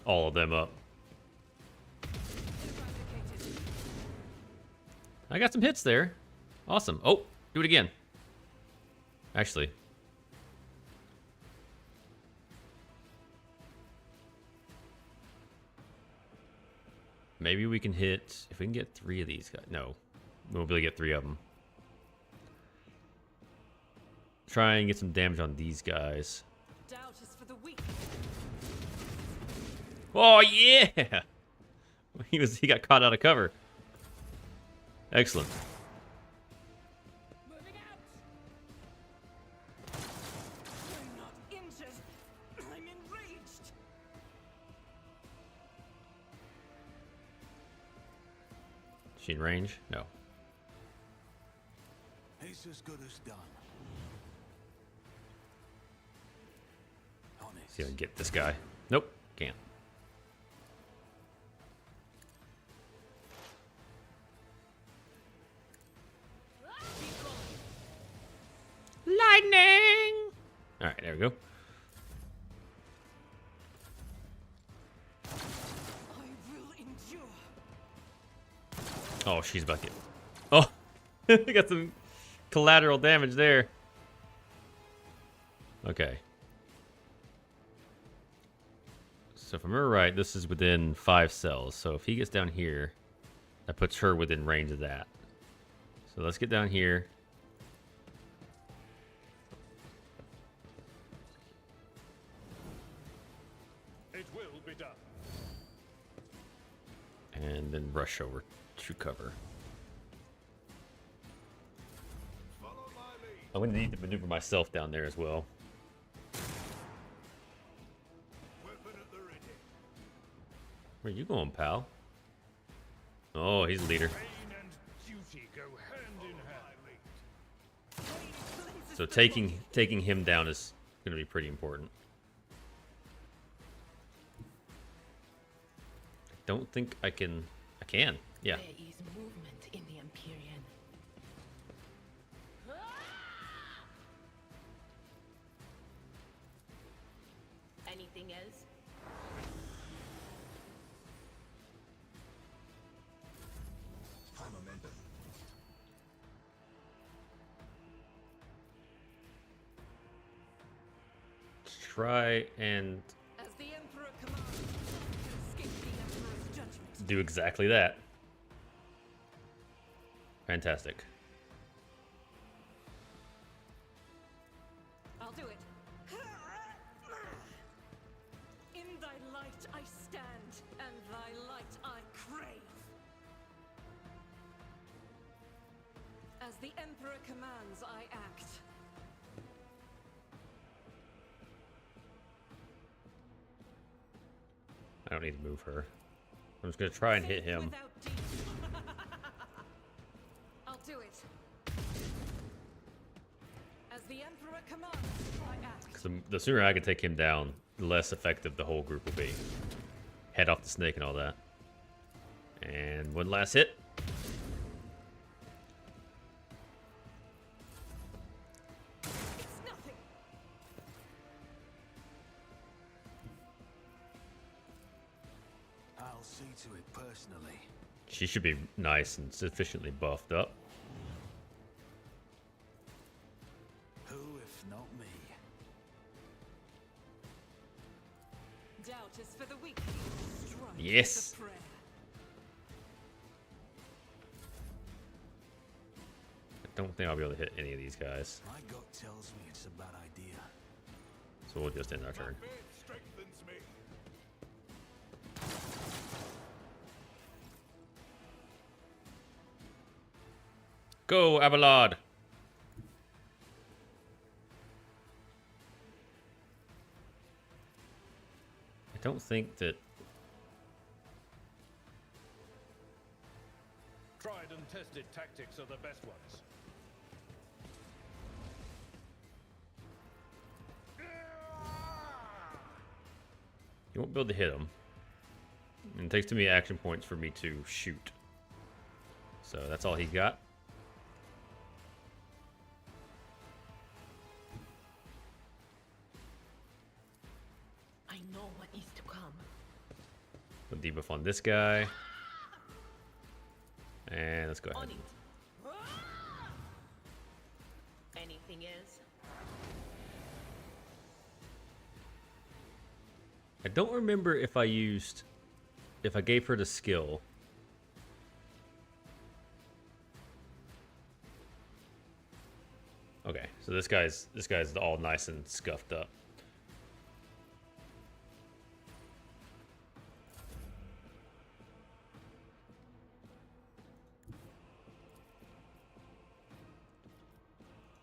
all of them up. I got some hits there. Awesome. Oh, do it again. Actually. Maybe we can hit, if we can get 3 of these guys. No, we won't be able to get 3 of them. Try and get some damage on these guys. Doubt is for the weak. Oh yeah! He got caught out of cover. Excellent. Moving out. I'm not injured. I'm enraged. She in range? No. It's as good as done. See if I can get this guy. Nope, can't. Lightning! Alright, there we go. I will endure. Oh, she's about to get... Oh! We got some collateral damage there. Okay. So if I remember right, this is within 5 cells. So if he gets down here, that puts her within range of that. So let's get down here. It will be done. And then rush over to cover. I'm going to need to maneuver myself down there as well. Where you going, pal? Oh, he's a leader. So taking him down is going to be pretty important. I don't think I can. I can. Yeah. There is movement in the Empyrean. Anything else? try and As the Emperor commands, to escape the Emperor's judgment. do exactly that. Fantastic. I'll do it. In thy light I stand, and thy light I crave. As the Emperor commands, I act. I don't need to move her. I'm just gonna try and hit him. Without deed. I'll do it. As the Emperor commands, I act. Because the sooner I can take him down, the less effective the whole group will be. Head off the snake and all that. And one last hit. It's nothing. I'll see to it personally. She should be nice and sufficiently buffed up. Who, if not me? Doubt is for the weak. Strife Yes. is a prayer. I don't think I'll be able to hit any of these guys. My gut tells me it's a bad idea. So we'll just end our turn. Faith strengthens me. Go, Abelard! I don't think that... Tried and tested tactics are the best ones. You won't be able to hit him. And it takes too many action points for me to shoot. So that's all he's got. I know what is to come. Put debuff on this guy. And let's go ahead. On it. Anything else? I don't remember if I gave her the skill. Okay, so this guy's all nice and scuffed up.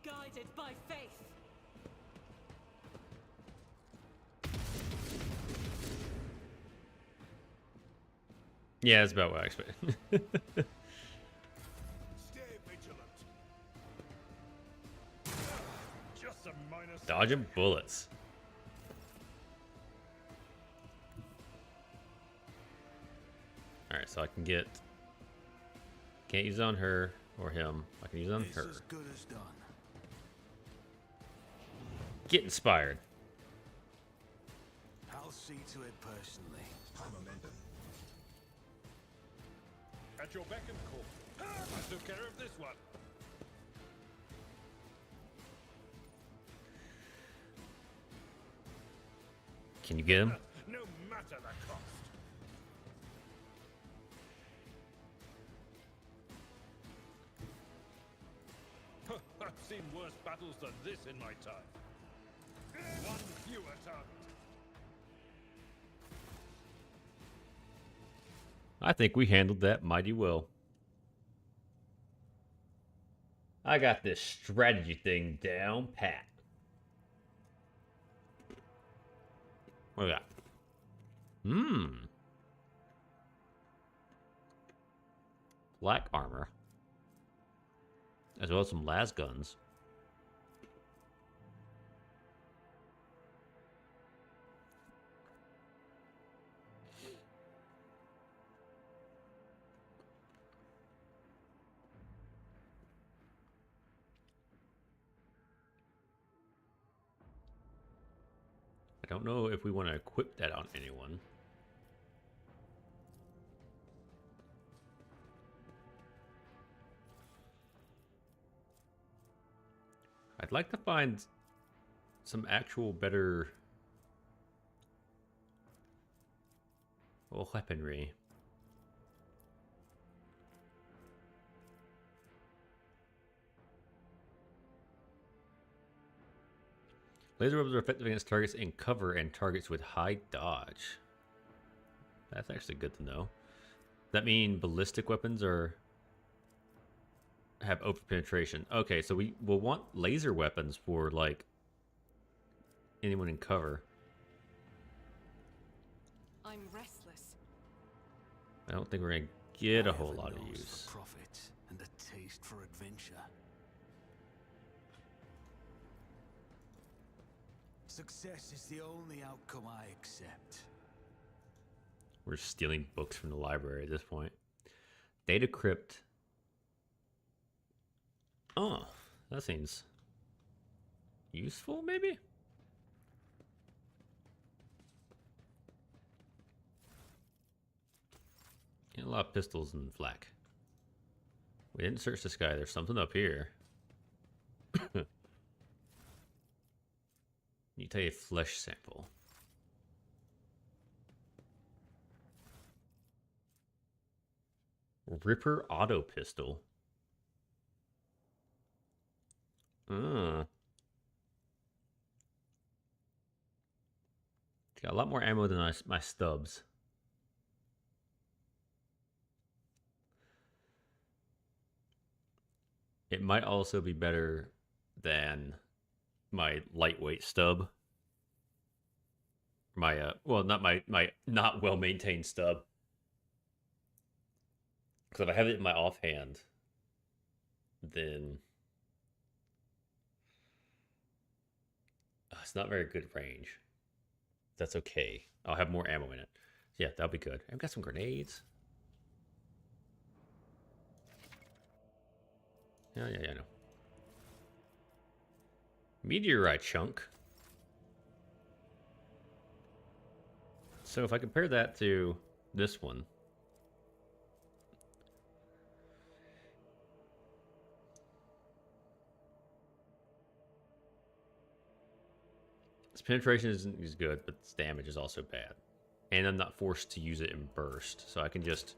Guided by faith. Yeah, that's about what I expected. Stay vigilant. Just a minor Dodging bullets. Alright, so I can get... Can't use it on her or him. I can use it on It's her. as good as done. Get inspired. I'll see to it personally. momentum. At your beck and call. I took care of this one. Can you get him? No matter the cost. I've seen worse battles than this in my time. One fewer target. I think we handled that mighty well. I got this strategy thing down pat. What do we got? Black armor. As well as some las guns. I don't know if we want to equip that on anyone. I'd like to find some actual better or weaponry. Laser weapons are effective against targets in cover and targets with high dodge. That's actually good to know. Does that mean ballistic weapons have over penetration? Okay, so we will want laser weapons for like anyone in cover. I'm restless. I don't think we're gonna get a whole lot of For use. profit and a taste for adventure. Success is the only outcome I accept. We're stealing books from the library at this point. Data crypt. Oh, that seems useful, maybe? A lot of pistols and flak. We didn't search the sky. There's something up here. You take a flesh sample. Ripper auto pistol. It's got a lot more ammo than my stubs. It might also be better than my lightweight stub. My well, not my not well maintained stub. Because if I have it in my offhand, then it's not very good range. That's okay. I'll have more ammo in it. Yeah, that'll be good. I've got some grenades. Yeah, I know. Meteorite chunk. So if I compare that to this one. Its penetration isn't as good, but its damage is also bad. And I'm not forced to use it in burst, so I can just...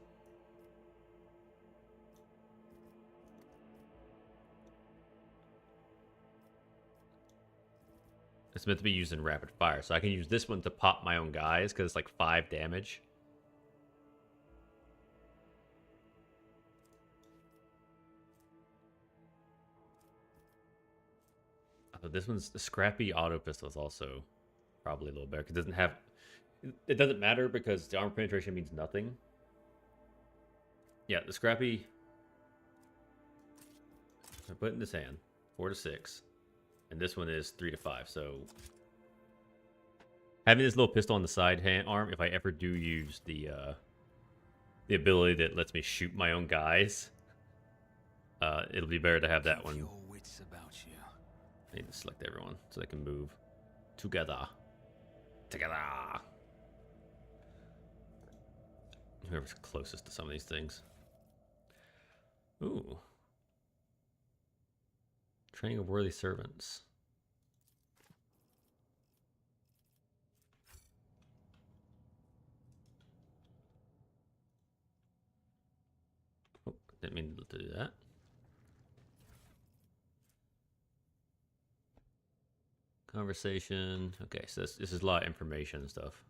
It's meant to be used in rapid fire, so I can use this one to pop my own guys, because it's like 5 damage. This one's the scrappy auto pistol is also probably a little better, because it doesn't have... It doesn't matter, because the armor penetration means nothing. Yeah, the scrappy... I put in this hand, 4 to 6. And this one is 3 to 5, so... Having this little pistol on the side arm, if I ever do use the ability that lets me shoot my own guys, it'll be better to have that one. Your wits about you. I need to select everyone so they can move together. Together! Whoever's closest to some of these things. Ooh. Training of worthy servants. Oh, didn't mean to do that. Conversation. Okay, so this is a lot of information and stuff.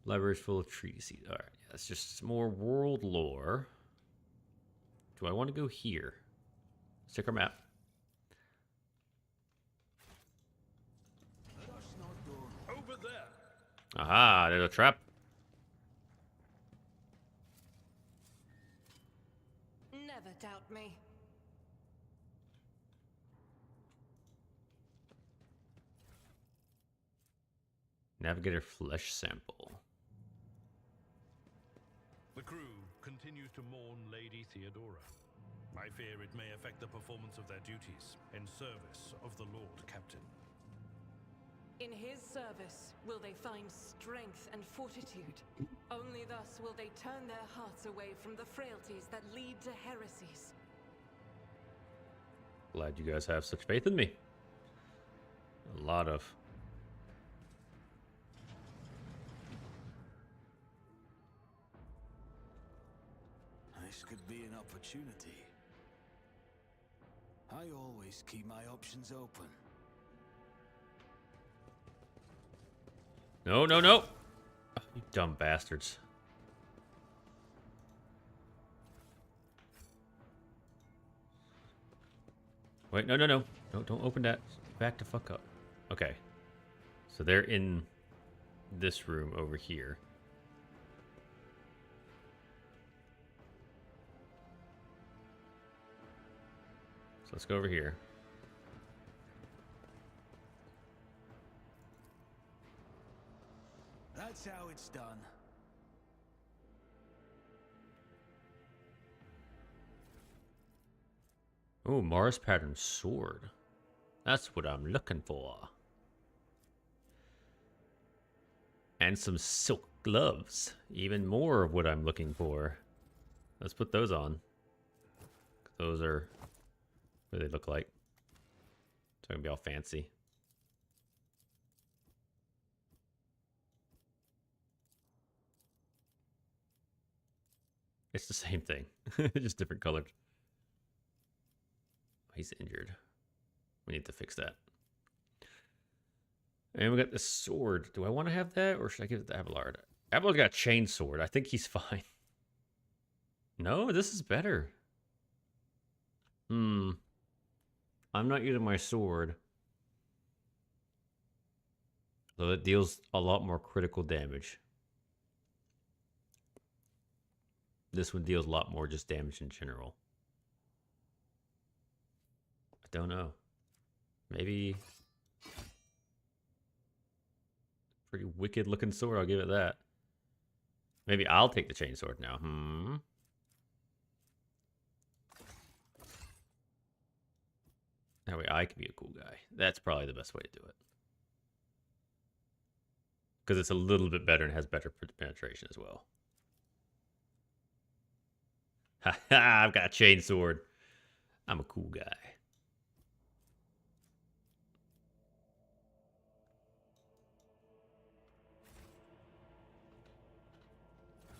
Library's full of treatises. Alright, yeah, that's just more world lore. Do I want to go here? Let's check our map. Over there. Aha, there's a trap. Never doubt me. Navigator flesh sample. The crew continues to mourn Lady Theodora. I fear it may affect the performance of their duties in service of the Lord Captain. In his service, will they find strength and fortitude? Only thus will they turn their hearts away from the frailties that lead to heresies. Glad you guys have such faith in me. A lot of This could be an opportunity. I always keep my options open. No, no, no! Oh, you dumb bastards. Wait, no, no, no. No, don't open that. Back the fuck up. Okay. So they're in this room over here. So let's go over here. That's how it's done. Oh, Mars pattern sword. That's what I'm looking for. And some silk gloves. Even more of what I'm looking for. Let's put those on. Those are what they look like. It's gonna be all fancy. It's the same thing, just different colored. He's injured. We need to fix that. And we got this sword. Do I want to have that, or should I give it to Abelard? Abelard got a chain sword. I think he's fine. No, this is better. I'm not using my sword. Though it deals a lot more critical damage. This one deals a lot more just damage in general. I don't know. Maybe... Pretty wicked looking sword, I'll give it that. Maybe I'll take the chainsword now. That way I can be a cool guy. That's probably the best way to do it. Because it's a little bit better and has better penetration as well. Haha, I've got a chainsword. I'm a cool guy.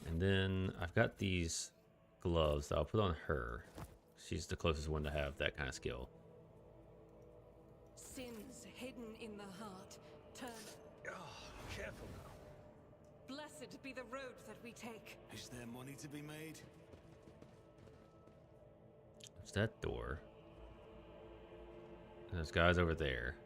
And then I've got these gloves that I'll put on her. She's the closest one to have that kind of skill. Sins hidden in the heart turn. Oh, careful now. Blessed be the road that we take. Is there money to be made? There's that door. And there's guys over there.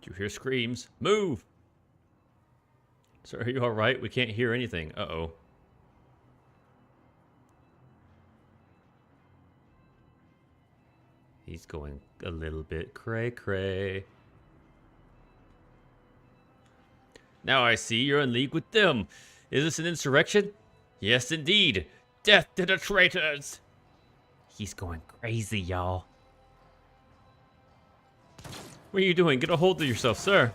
Did you hear screams? Move! Sir, are you alright? We can't hear anything. Uh-oh. He's going a little bit cray-cray. Now I see you're in league with them. Is this an insurrection? Yes, indeed. Death to the traitors! He's going crazy, y'all. What are you doing? Get a hold of yourself, sir.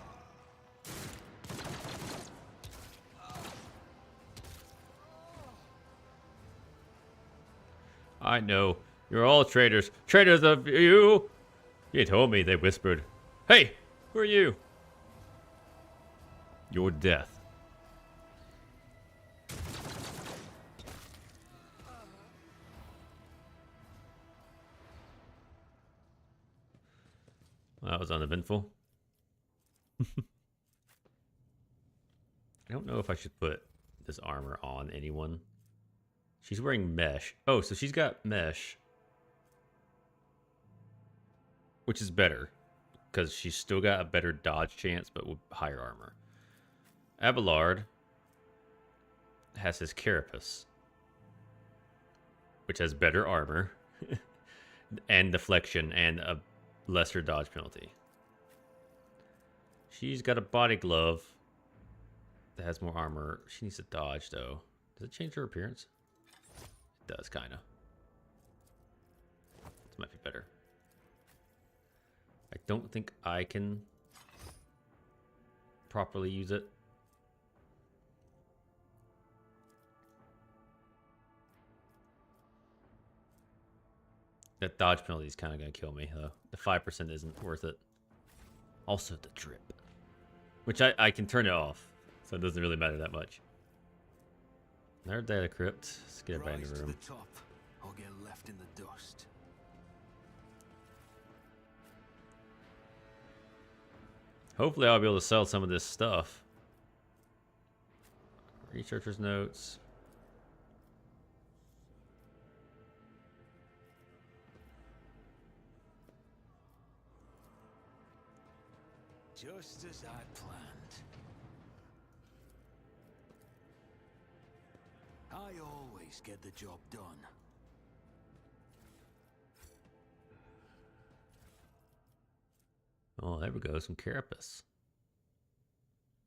I know. You're all traitors. Traitors of you! You told me, they whispered. Hey! Who are you? Your death. Well, that was uneventful. I don't know if I should put this armor on anyone. She's wearing mesh. Oh, so she's got mesh. Which is better. Because she's still got a better dodge chance, but with higher armor. Abelard has his carapace. Which has better armor. And deflection and a lesser dodge penalty. She's got a body glove that has more armor. She needs to dodge, though. Does it change her appearance? It does, kind of. This might be better. I don't think I can properly use it. That dodge penalty is kind of going to kill me, though. The 5% isn't worth it. Also the drip. Which I can turn it off, so it doesn't really matter that much. Another data crypt. Let's get it back in the room. To the top, or get left in the dust. Hopefully I'll be able to sell some of this stuff. Researcher's notes. Just as I planned. I always get the job done. Oh, there we go. Some carapace.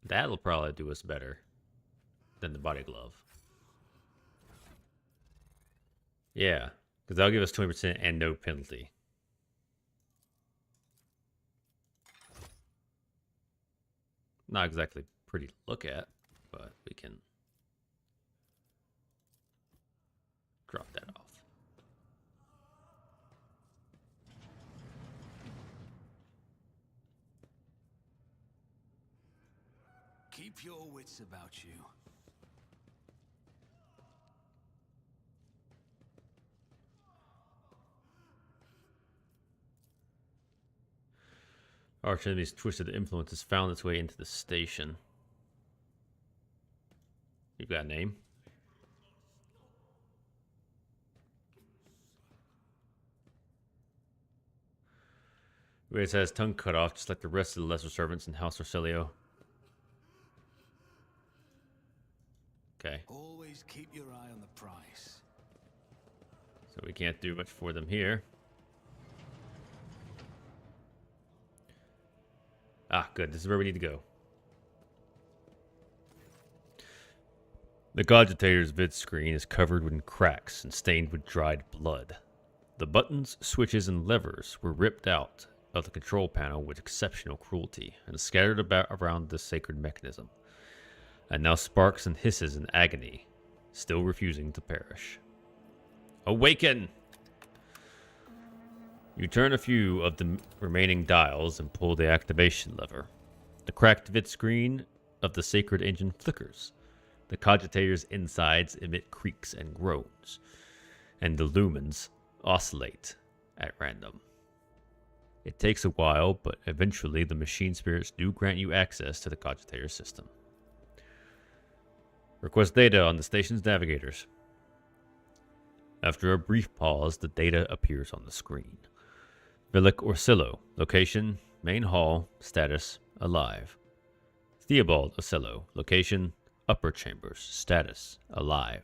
That'll probably do us better than the body glove. Yeah, because that'll give us 20% and no penalty. Not exactly pretty to look at, but we can drop that off. Keep your wits about you. Arch enemy's twisted influence has found its way into the station. You've got a name? Reyes has his tongue cut off, just like the rest of the lesser servants in House Orselio. Okay. Always keep your eye on the price. So we can't do much for them here. Ah, good. This is where we need to go. The Cogitator's vid screen is covered in cracks and stained with dried blood. The buttons, switches, and levers were ripped out of the control panel with exceptional cruelty and scattered about around the sacred mechanism, and now sparks and hisses in agony, still refusing to perish. Awaken! You turn a few of the remaining dials and pull the activation lever. The cracked vid screen of the sacred engine flickers. The Cogitator's insides emit creaks and groans, and the lumens oscillate at random. It takes a while, but eventually the machine spirits do grant you access to the Cogitator system. Request data on the station's navigators. After a brief pause, the data appears on the screen. Vilic Orsillo, location, main hall, status, alive. Theobald Orsillo, location, upper chambers, status, alive.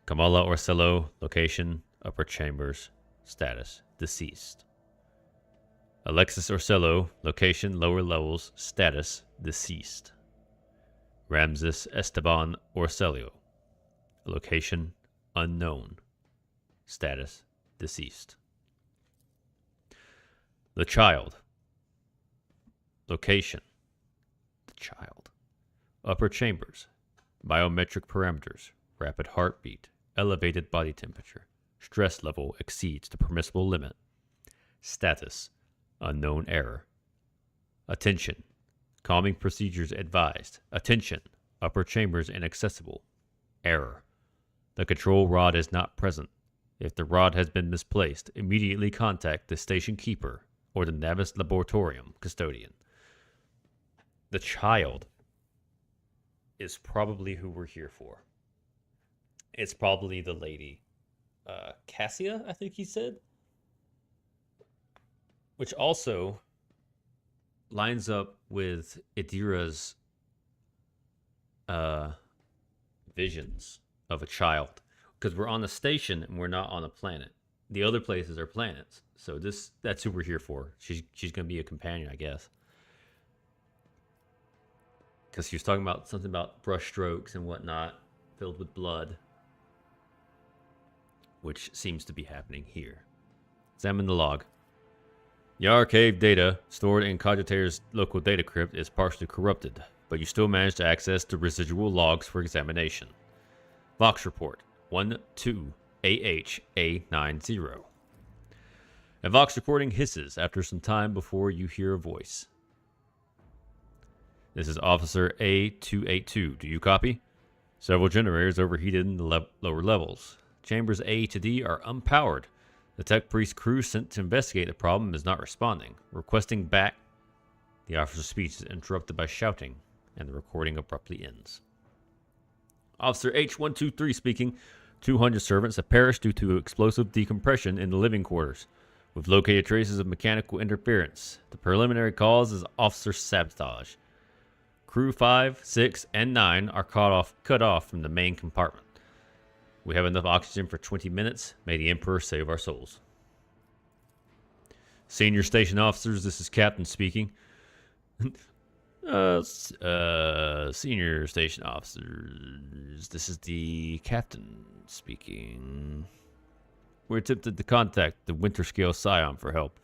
Kamala Orsillo, location, upper chambers, status, deceased. Alexis Orsillo, location, lower levels, status, deceased. Ramses Esteban Orselio, location, unknown, status, deceased. The Child, location, the Child. Upper chambers, biometric parameters, rapid heartbeat, elevated body temperature, stress level exceeds the permissible limit. Status, unknown error. Attention, calming procedures advised. Attention, upper chambers inaccessible. Error, the control rod is not present. If the rod has been misplaced, immediately contact the station keeper or the Navis Laboratorium custodian. The Child is probably who we're here for. It's probably the lady, Cassia, I think he said. Which also lines up with Idira's visions of a child. Because we're on the station and we're not on a planet. The other places are planets. So that's who we're here for. She's going to be a companion, I guess. Because she was talking about something about brush strokes and whatnot, filled with blood. Which seems to be happening here. Examine the log. The archive data stored in Cogitator's local data crypt is partially corrupted, but you still manage to access the residual logs for examination. Vox report 12AHA90. A Vox recording hisses after some time before you hear a voice. This is Officer A282. Do you copy? Several generators overheated in the lower levels. Chambers A to D are unpowered. The Tech Priest crew sent to investigate the problem is not responding. Requesting back. The officer's speech is interrupted by shouting, and the recording abruptly ends. Officer H123 speaking. 200 servants have perished due to explosive decompression in the living quarters. We've located traces of mechanical interference. The preliminary cause is officer sabotage. Crew 5, 6, and 9 are cut off from the main compartment. We have enough oxygen for 20 minutes. May the Emperor save our souls. Senior station officers, this is Captain speaking. Senior station officers, this is the Captain speaking. We're attempted to contact the Winter Scale Scion for help,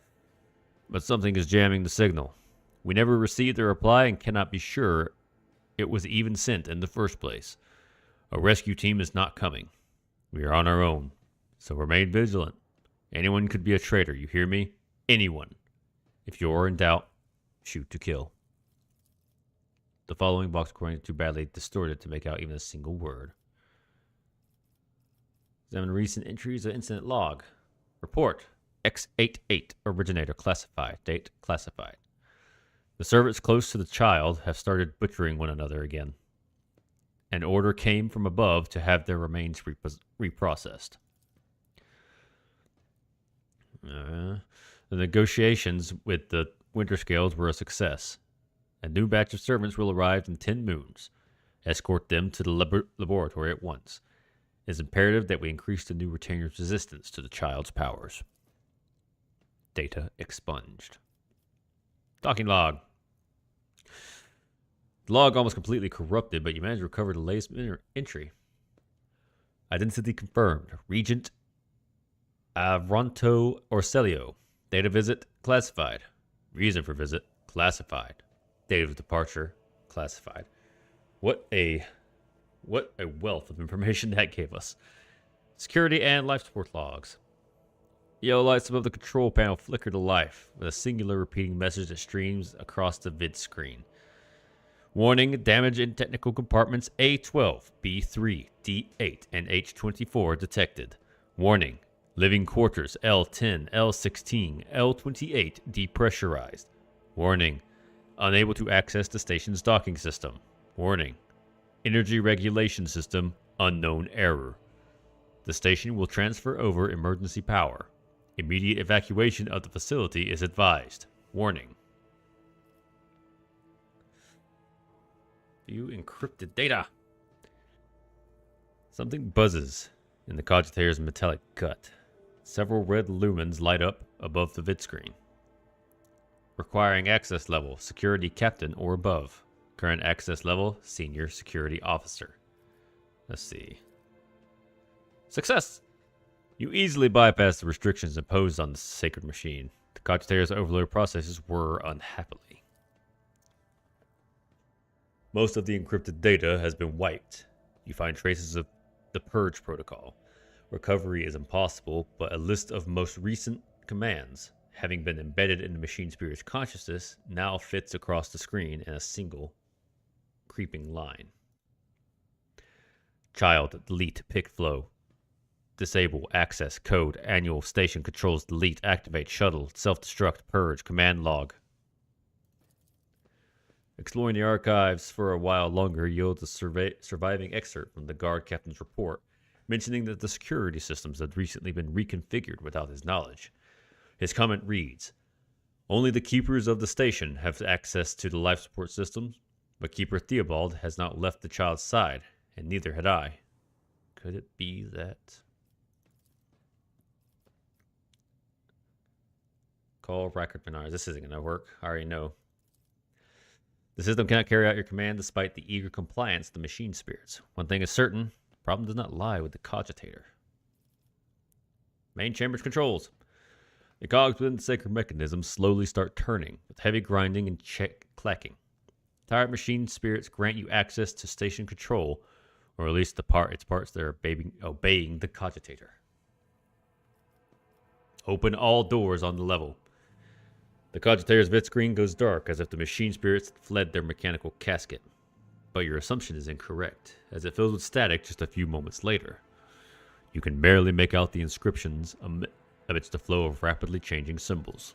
but something is jamming the signal. We never received a reply and cannot be sure it was even sent in the first place. A rescue team is not coming. We are on our own, so remain vigilant. Anyone could be a traitor, you hear me? Anyone. If you're in doubt, shoot to kill. The following box recording is too badly distorted to make out even a single word. Examine recent entries of incident log. Report. X88 originator classified. Date classified. The servants close to the child have started butchering one another again. An order came from above to have their remains reprocessed. The negotiations with the Winter Scales were a success. A new batch of servants will arrive in 10 moons. Escort them to the laboratory at once. It is imperative that we increase the new retainer's resistance to the child's powers. Data expunged. Docking log. The log almost completely corrupted, but you managed to recover the latest entry. Identity confirmed. Regent Avronto Orselio. Date of visit classified. Reason for visit classified. Date of departure classified. What a wealth of information that gave us. Security and life support logs. Yellow lights above the control panel flicker to life with a singular repeating message that streams across the vid screen. Warning, damage in technical compartments A12, B3, D8, and H24 detected. Warning, living quarters L10, L16, L28 depressurized. Warning, unable to access the station's docking system. Warning, energy regulation system unknown error. The station will transfer over emergency power. Immediate evacuation of the facility is advised. Warning. View encrypted data. Something buzzes in the cogitator's metallic gut. Several red lumens light up above the vid screen. Requiring access level, security captain or above. Current access level, senior security officer. Let's see. Success! You easily bypass the restrictions imposed on the sacred machine. The cogitator's overload processes were unhappily. Most of the encrypted data has been wiped. You find traces of the purge protocol. Recovery is impossible, but a list of most recent commands, having been embedded in the machine spirit's consciousness, now fits across the screen in a single creeping line. Child, delete, pick flow. Disable, access, code, annual, station controls, delete, activate, shuttle, self-destruct, purge, command log. Exploring the archives for a while longer yields a surviving excerpt from the guard captain's report, mentioning that the security systems had recently been reconfigured without his knowledge. His comment reads, "Only the keepers of the station have access to the life support systems, but Keeper Theobald has not left the child's side, and neither had I." Could it be that... Call Rackard Menard. This isn't going to work. I already know. The system cannot carry out your command despite the eager compliance of the machine spirits. One thing is certain, the problem does not lie with the cogitator. Main chamber's controls. The cogs within the sacred mechanism slowly start turning, with heavy grinding and clacking. Tired machine spirits grant you access to station control, or at least its parts that are obeying the cogitator. Open all doors on the level. The Cogitator's vid screen goes dark, as if the machine spirits fled their mechanical casket. But your assumption is incorrect, as it fills with static just a few moments later. You can barely make out the inscriptions amidst the flow of rapidly changing symbols.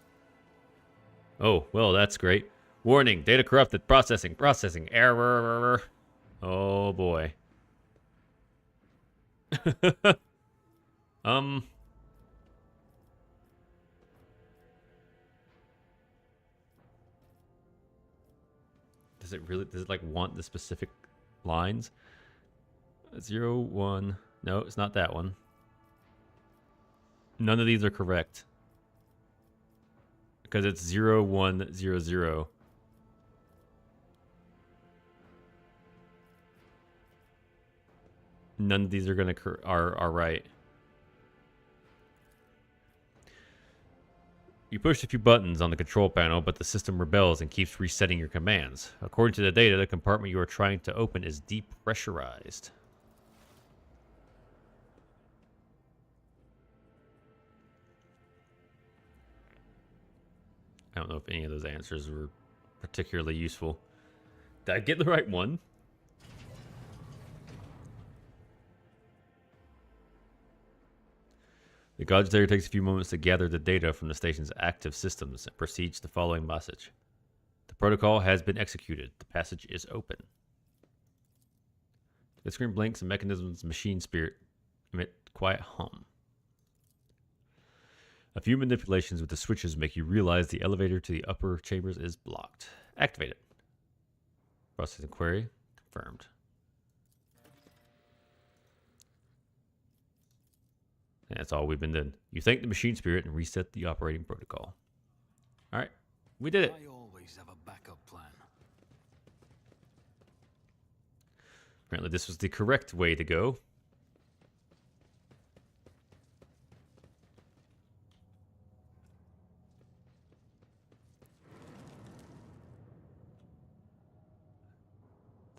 Oh, well, that's great. Warning, data corrupted, processing, error. Oh boy. Does it like want the specific lines? 0, 1. No, it's not that one. None of these are correct. Because it's 0, 1, 0, 0. None of these are gonna are right. You push a few buttons on the control panel, but the system rebels and keeps resetting your commands. According to the data, the compartment you are trying to open is depressurized. I don't know if any of those answers were particularly useful. Did I get the right one? The Cogitator takes a few moments to gather the data from the station's active systems and proceeds the following message. The protocol has been executed. The passage is open. The screen blinks and mechanism's machine spirit emit quiet hum. A few manipulations with the switches make you realize the elevator to the upper chambers is blocked. Activate it. Processing query. Confirmed. And that's all we've been doing. You thank the machine spirit and reset the operating protocol. Alright, we did it. I always have a backup plan. Apparently this was the correct way to go.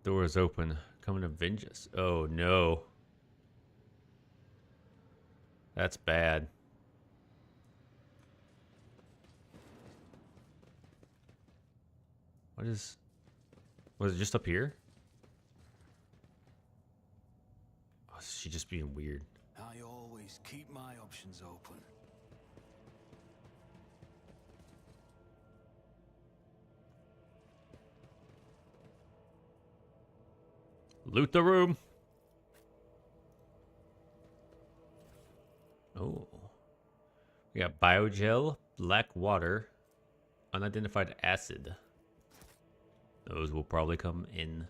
The door is open. Come and avenge us. Oh no. That's bad. Was it just up here? Oh, is she just being weird? I always keep my options open. Loot the room. Oh. We got biogel, black water, unidentified acid. Those will probably come in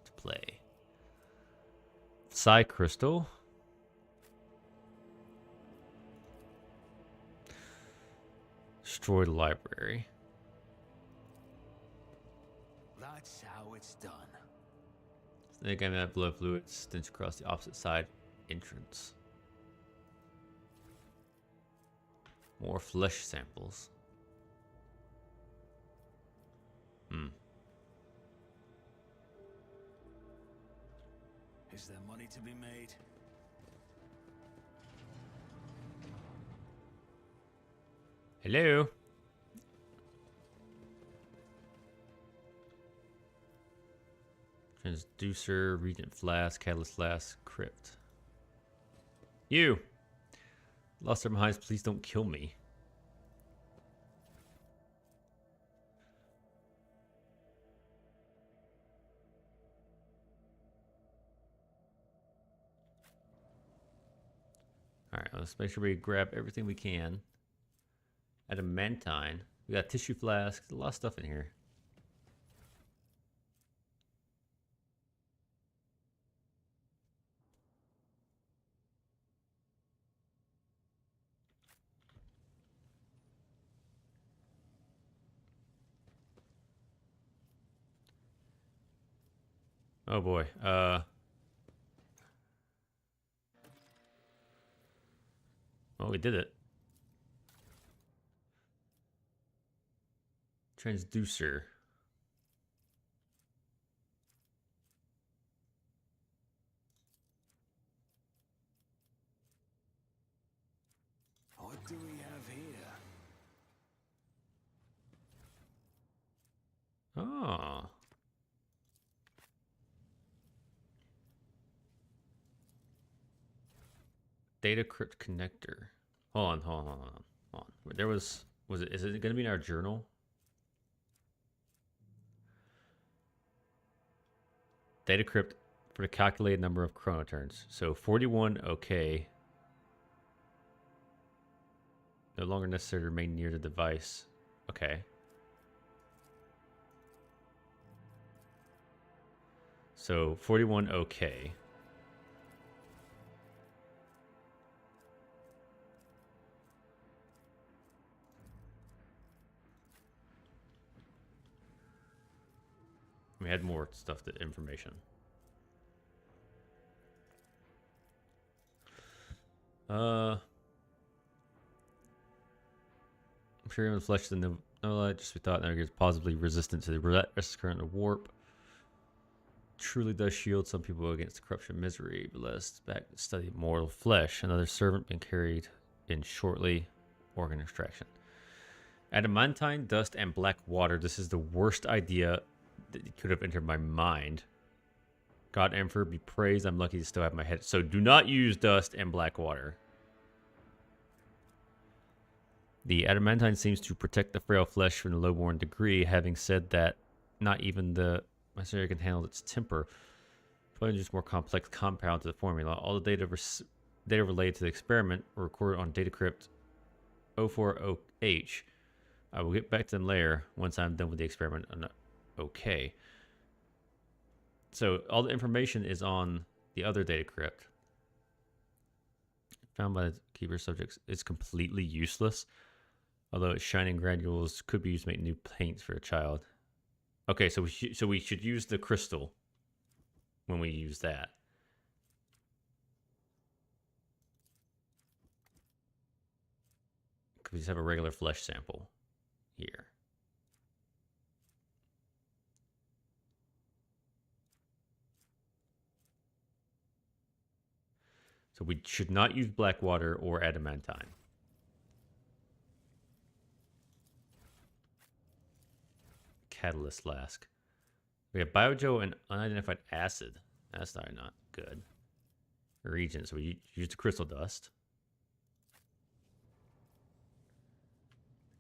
to play. Psi crystal. Destroyed library. That's how it's done. Snake and that blood fluid stench across the opposite side entrance. More flesh samples. Is there money to be made? Hello? Transducer, Regent Flask, Catalyst Flask, Crypt. You! Lost Urban Highs, please don't kill me. Alright, let's make sure we grab everything we can. Adamantine. We got tissue flasks, a lot of stuff in here. Oh boy. Oh, we did it. Transducer. What do we have Data crypt connector. Hold on. There was it? Is it going to be in our journal? Data crypt for the calculated number of chronoturns. So 41, okay. No longer necessary to remain near the device. Okay. So 41, okay. We had more stuff, information. I'm sure even flesh in the no light, just we thought that is possibly resistant to the resist current of warp. Truly does shield some people against corruption and misery, but let us back to study mortal flesh. Another servant being carried in shortly. Organ extraction. Adamantine, dust, and black water. This is the worst idea that could have entered my mind. God Emperor be praised. I'm lucky to still have my head. So do not use dust and black water. The adamantine seems to protect the frail flesh from the lowborn degree. Having said that, not even the messenger can handle its temper. Probably just more complex compound to the formula. All the data related to the experiment were recorded on datacrypt 040H. I will get back to them later once I'm done with the experiment. Okay. So all the information is on the other data crypt. Found by the keeper subjects. It's completely useless. Although its shining granules could be used to make new paints for a child. Okay, so we should use the crystal when we use that. Because we just have a regular flesh sample here. So we should not use black water or adamantine. Catalyst flask. We have biogel and unidentified acid. That's not good. Reagent. So we use the crystal dust.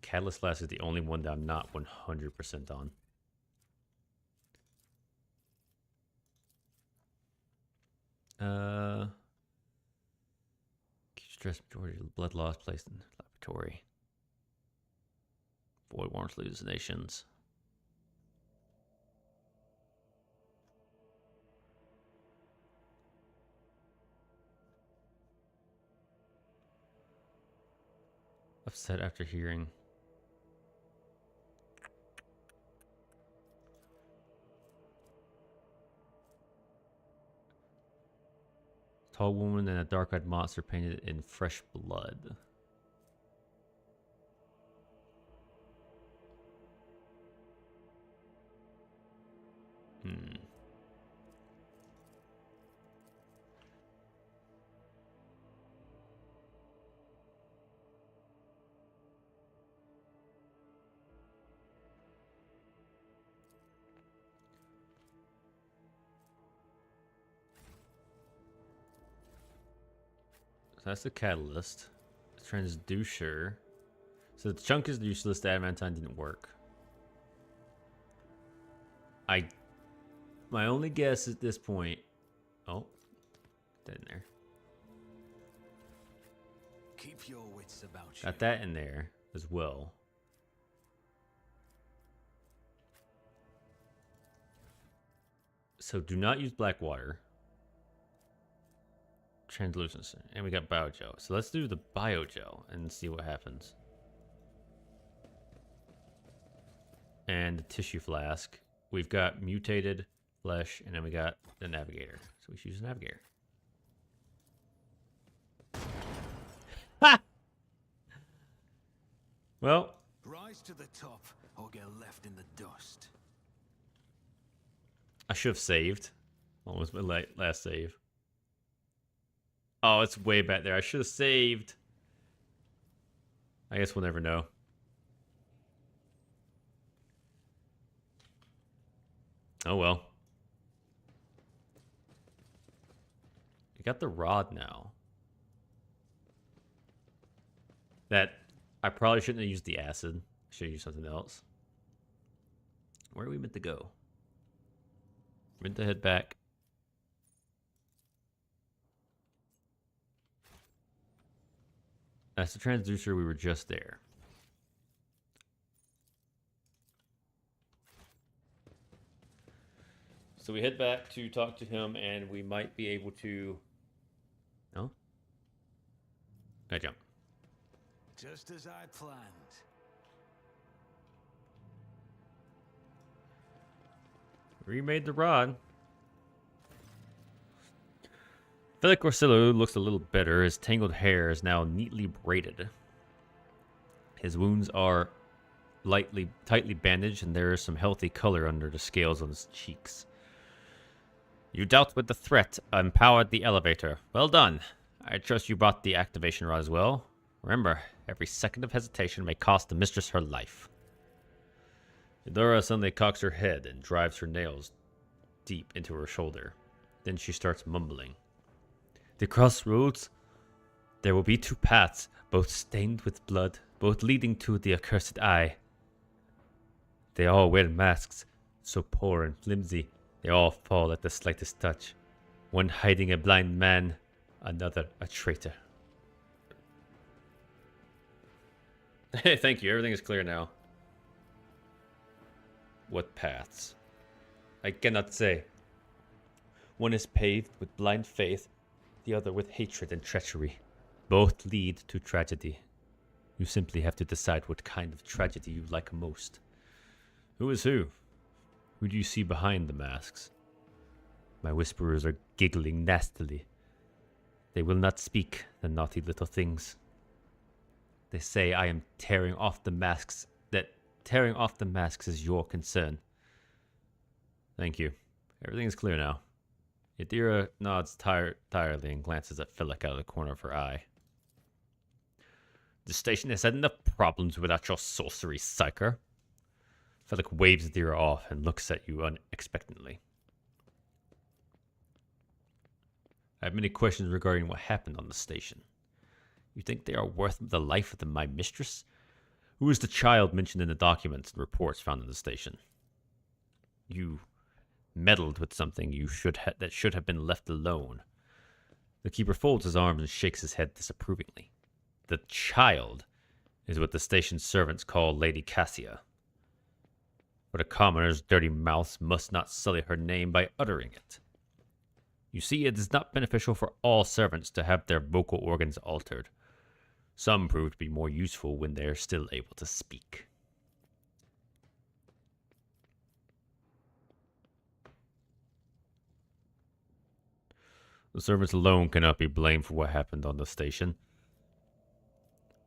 Catalyst flask is the only one that I'm not 100% on. Stress majority of blood loss placed in the laboratory. Void warrants hallucinations. Upset after hearing. Tall woman and a dark-eyed monster painted in fresh blood. So that's the catalyst. The transducer. So the chunk is useless. The adamantine didn't work. My only guess at this point. Oh, get that in there. Keep your wits about you. Got that in there as well. So do not use black water. Translucency. And we got biogel. So let's do the biogel and see what happens. And the tissue flask. We've got mutated flesh, and then we got the navigator. So we should use the navigator. Ha! Well. Rise to the top or get left in the dust. I should have saved. What was my last save? Oh, it's way back there. I should have saved. I guess we'll never know. Oh well. We got the rod now. That I probably shouldn't have used the acid. I should have used something else. Where are we meant to go? We're meant to head back. That's the transducer. We were just there. So we head back to talk to him, and we might be able to... No? Can I jump? Just as I planned. Remade the rod. Felic Orsillo looks a little better. His tangled hair is now neatly braided. His wounds are tightly bandaged, and there is some healthy color under the scales on his cheeks. You dealt with the threat, empowered the elevator. Well done. I trust you brought the activation rod as well. Remember, every second of hesitation may cost the mistress her life. Eudora suddenly cocks her head and drives her nails deep into her shoulder. Then she starts mumbling. The crossroads? There will be two paths, both stained with blood, both leading to the accursed eye. They all wear masks, so poor and flimsy, they all fall at the slightest touch. One hiding a blind man, another a traitor. Hey, thank you. Everything is clear now. What paths? I cannot say. One is paved with blind faith, the other with hatred and treachery. Both lead to tragedy. You simply have to decide what kind of tragedy you like most. Who is who? Who do you see behind the masks? My whisperers are giggling nastily. They will not speak, the naughty little things. They say I am tearing off the masks, that tearing off the masks is your concern. Thank you. Everything is clear now. Yadira nods tiredly and glances at Felic out of the corner of her eye. The station has had enough problems without your sorcery, psyker. Felic waves Yadira off and looks at you unexpectedly. I have many questions regarding what happened on the station. You think they are worth the life of my mistress? Who is the child mentioned in the documents and reports found in the station? You meddled with something that should have been left alone. The keeper folds his arms and shakes his head disapprovingly. The child is what the station servants call Lady Cassia. But a commoner's dirty mouths must not sully her name by uttering it. You see, it is not beneficial for all servants to have their vocal organs altered. Some prove to be more useful when they are still able to speak. The servants alone cannot be blamed for what happened on the station.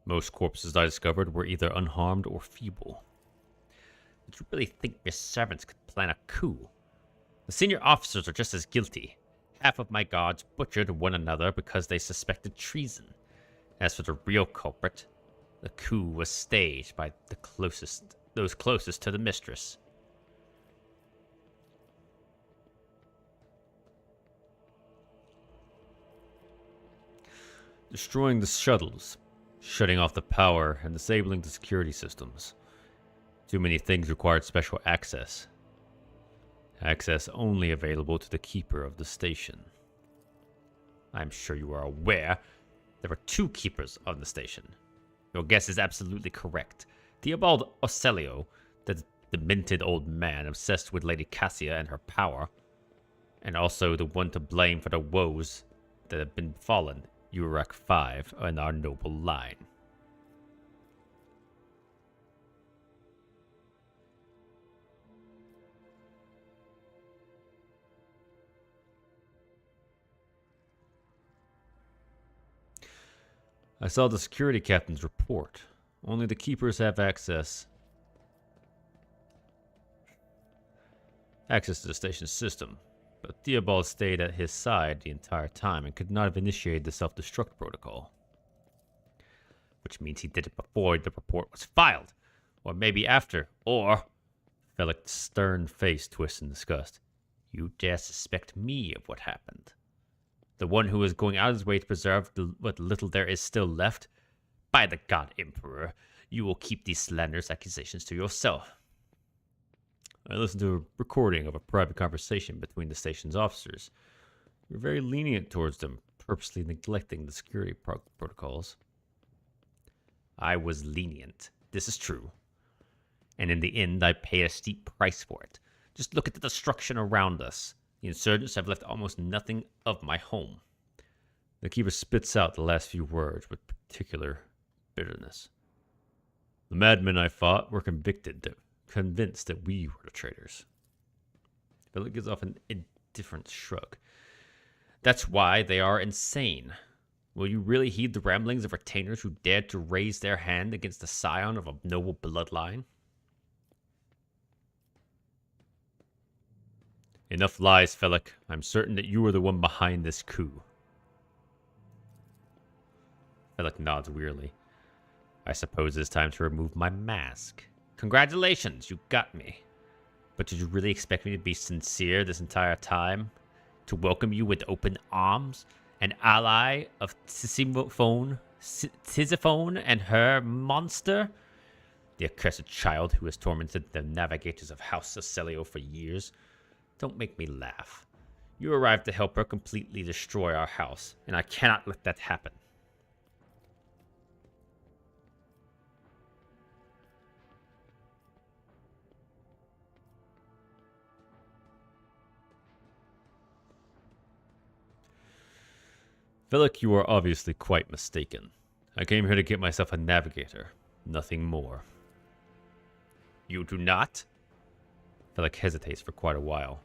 Most corpses I discovered were either unharmed or feeble. Did you really think your servants could plan a coup? The senior officers are just as guilty. Half of my guards butchered one another because they suspected treason. As for the real culprit, the coup was staged by those closest to the mistress. Destroying the shuttles, shutting off the power, and disabling the security systems. Too many things required special access. Access only available to the keeper of the station. I'm sure you are aware there were two keepers on the station. Your guess is absolutely correct. Theobald Ocelio, the demented old man obsessed with Lady Cassia and her power, and also the one to blame for the woes that have been fallen Uruk 5 in our noble line. I saw the security captain's report. Only the keepers have access to the station's system. But Theobald stayed at his side the entire time and could not have initiated the self-destruct protocol. Which means he did it before the report was filed. Or maybe after. Or... Felic's stern face twists in disgust. You dare suspect me of what happened? The one who is going out of his way to preserve what little there is still left? By the God Emperor, you will keep these slanderous accusations to yourself. I listened to a recording of a private conversation between the station's officers. You were very lenient towards them, purposely neglecting the security protocols. I was lenient. This is true. And in the end, I paid a steep price for it. Just look at the destruction around us. The insurgents have left almost nothing of my home. The keeper spits out the last few words with particular bitterness. The madmen I fought were convinced that we were the traitors. Philip gives off an indifferent shrug. That's why they are insane. Will you really heed the ramblings of retainers who dared to raise their hand against the scion of a noble bloodline? Enough lies, Felix. I'm certain that you are the one behind this coup. Felix nods wearily. I suppose it's time to remove my mask. Congratulations, you got me. But did you really expect me to be sincere this entire time? To welcome you with open arms? An ally of Tisiphone and her monster? The accursed child who has tormented the navigators of House Celio for years? Don't make me laugh. You arrived to help her completely destroy our house, and I cannot let that happen. Felix, you are obviously quite mistaken. I came here to get myself a navigator, nothing more. You do not? Felix hesitates for quite a while.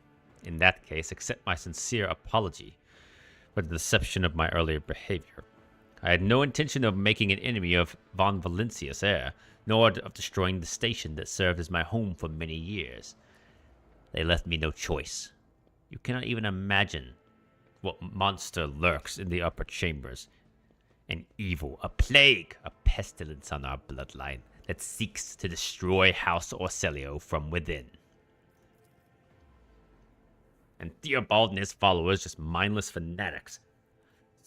In that case, accept my sincere apology for the deception of my earlier behavior. I had no intention of making an enemy of von Valencia's heir, nor of destroying the station that served as my home for many years. They left me no choice. You cannot even imagine what monster lurks in the upper chambers. An evil, a plague, a pestilence on our bloodline that seeks to destroy House Orcelio from within. And Theobald and his followers just mindless fanatics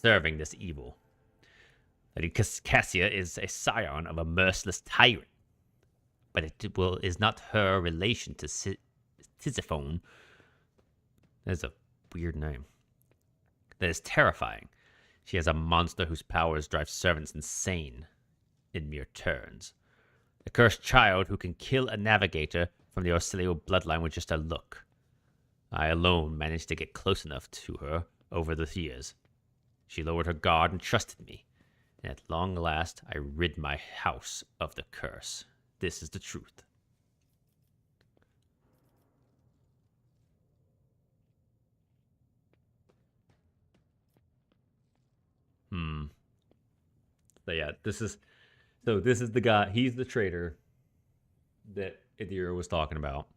serving this evil. Lady Cassia is a scion of a merciless tyrant, but is not her relation to Tisiphone. That's a weird name. That is terrifying. She has a monster whose powers drive servants insane in mere turns. A cursed child who can kill a navigator from the Orcelio bloodline with just a look. I alone managed to get close enough to her over the years. She lowered her guard and trusted me. And at long last, I rid my house of the curse. This is the truth. So yeah, this is the guy. He's the traitor that Idira was talking about.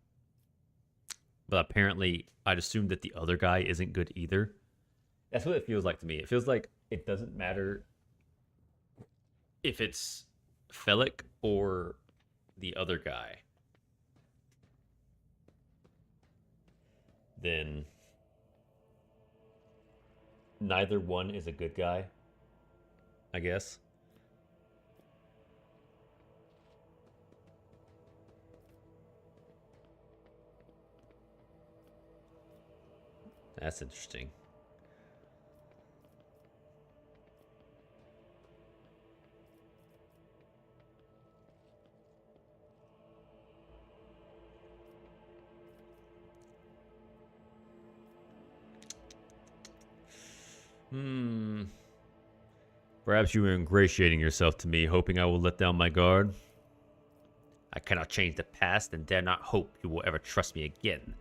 But apparently, I'd assume that the other guy isn't good either. That's what it feels like to me. It feels like it doesn't matter if it's Felix or the other guy. Then neither one is a good guy, I guess. That's interesting. Perhaps you are ingratiating yourself to me, hoping I will let down my guard. I cannot change the past and dare not hope you will ever trust me again.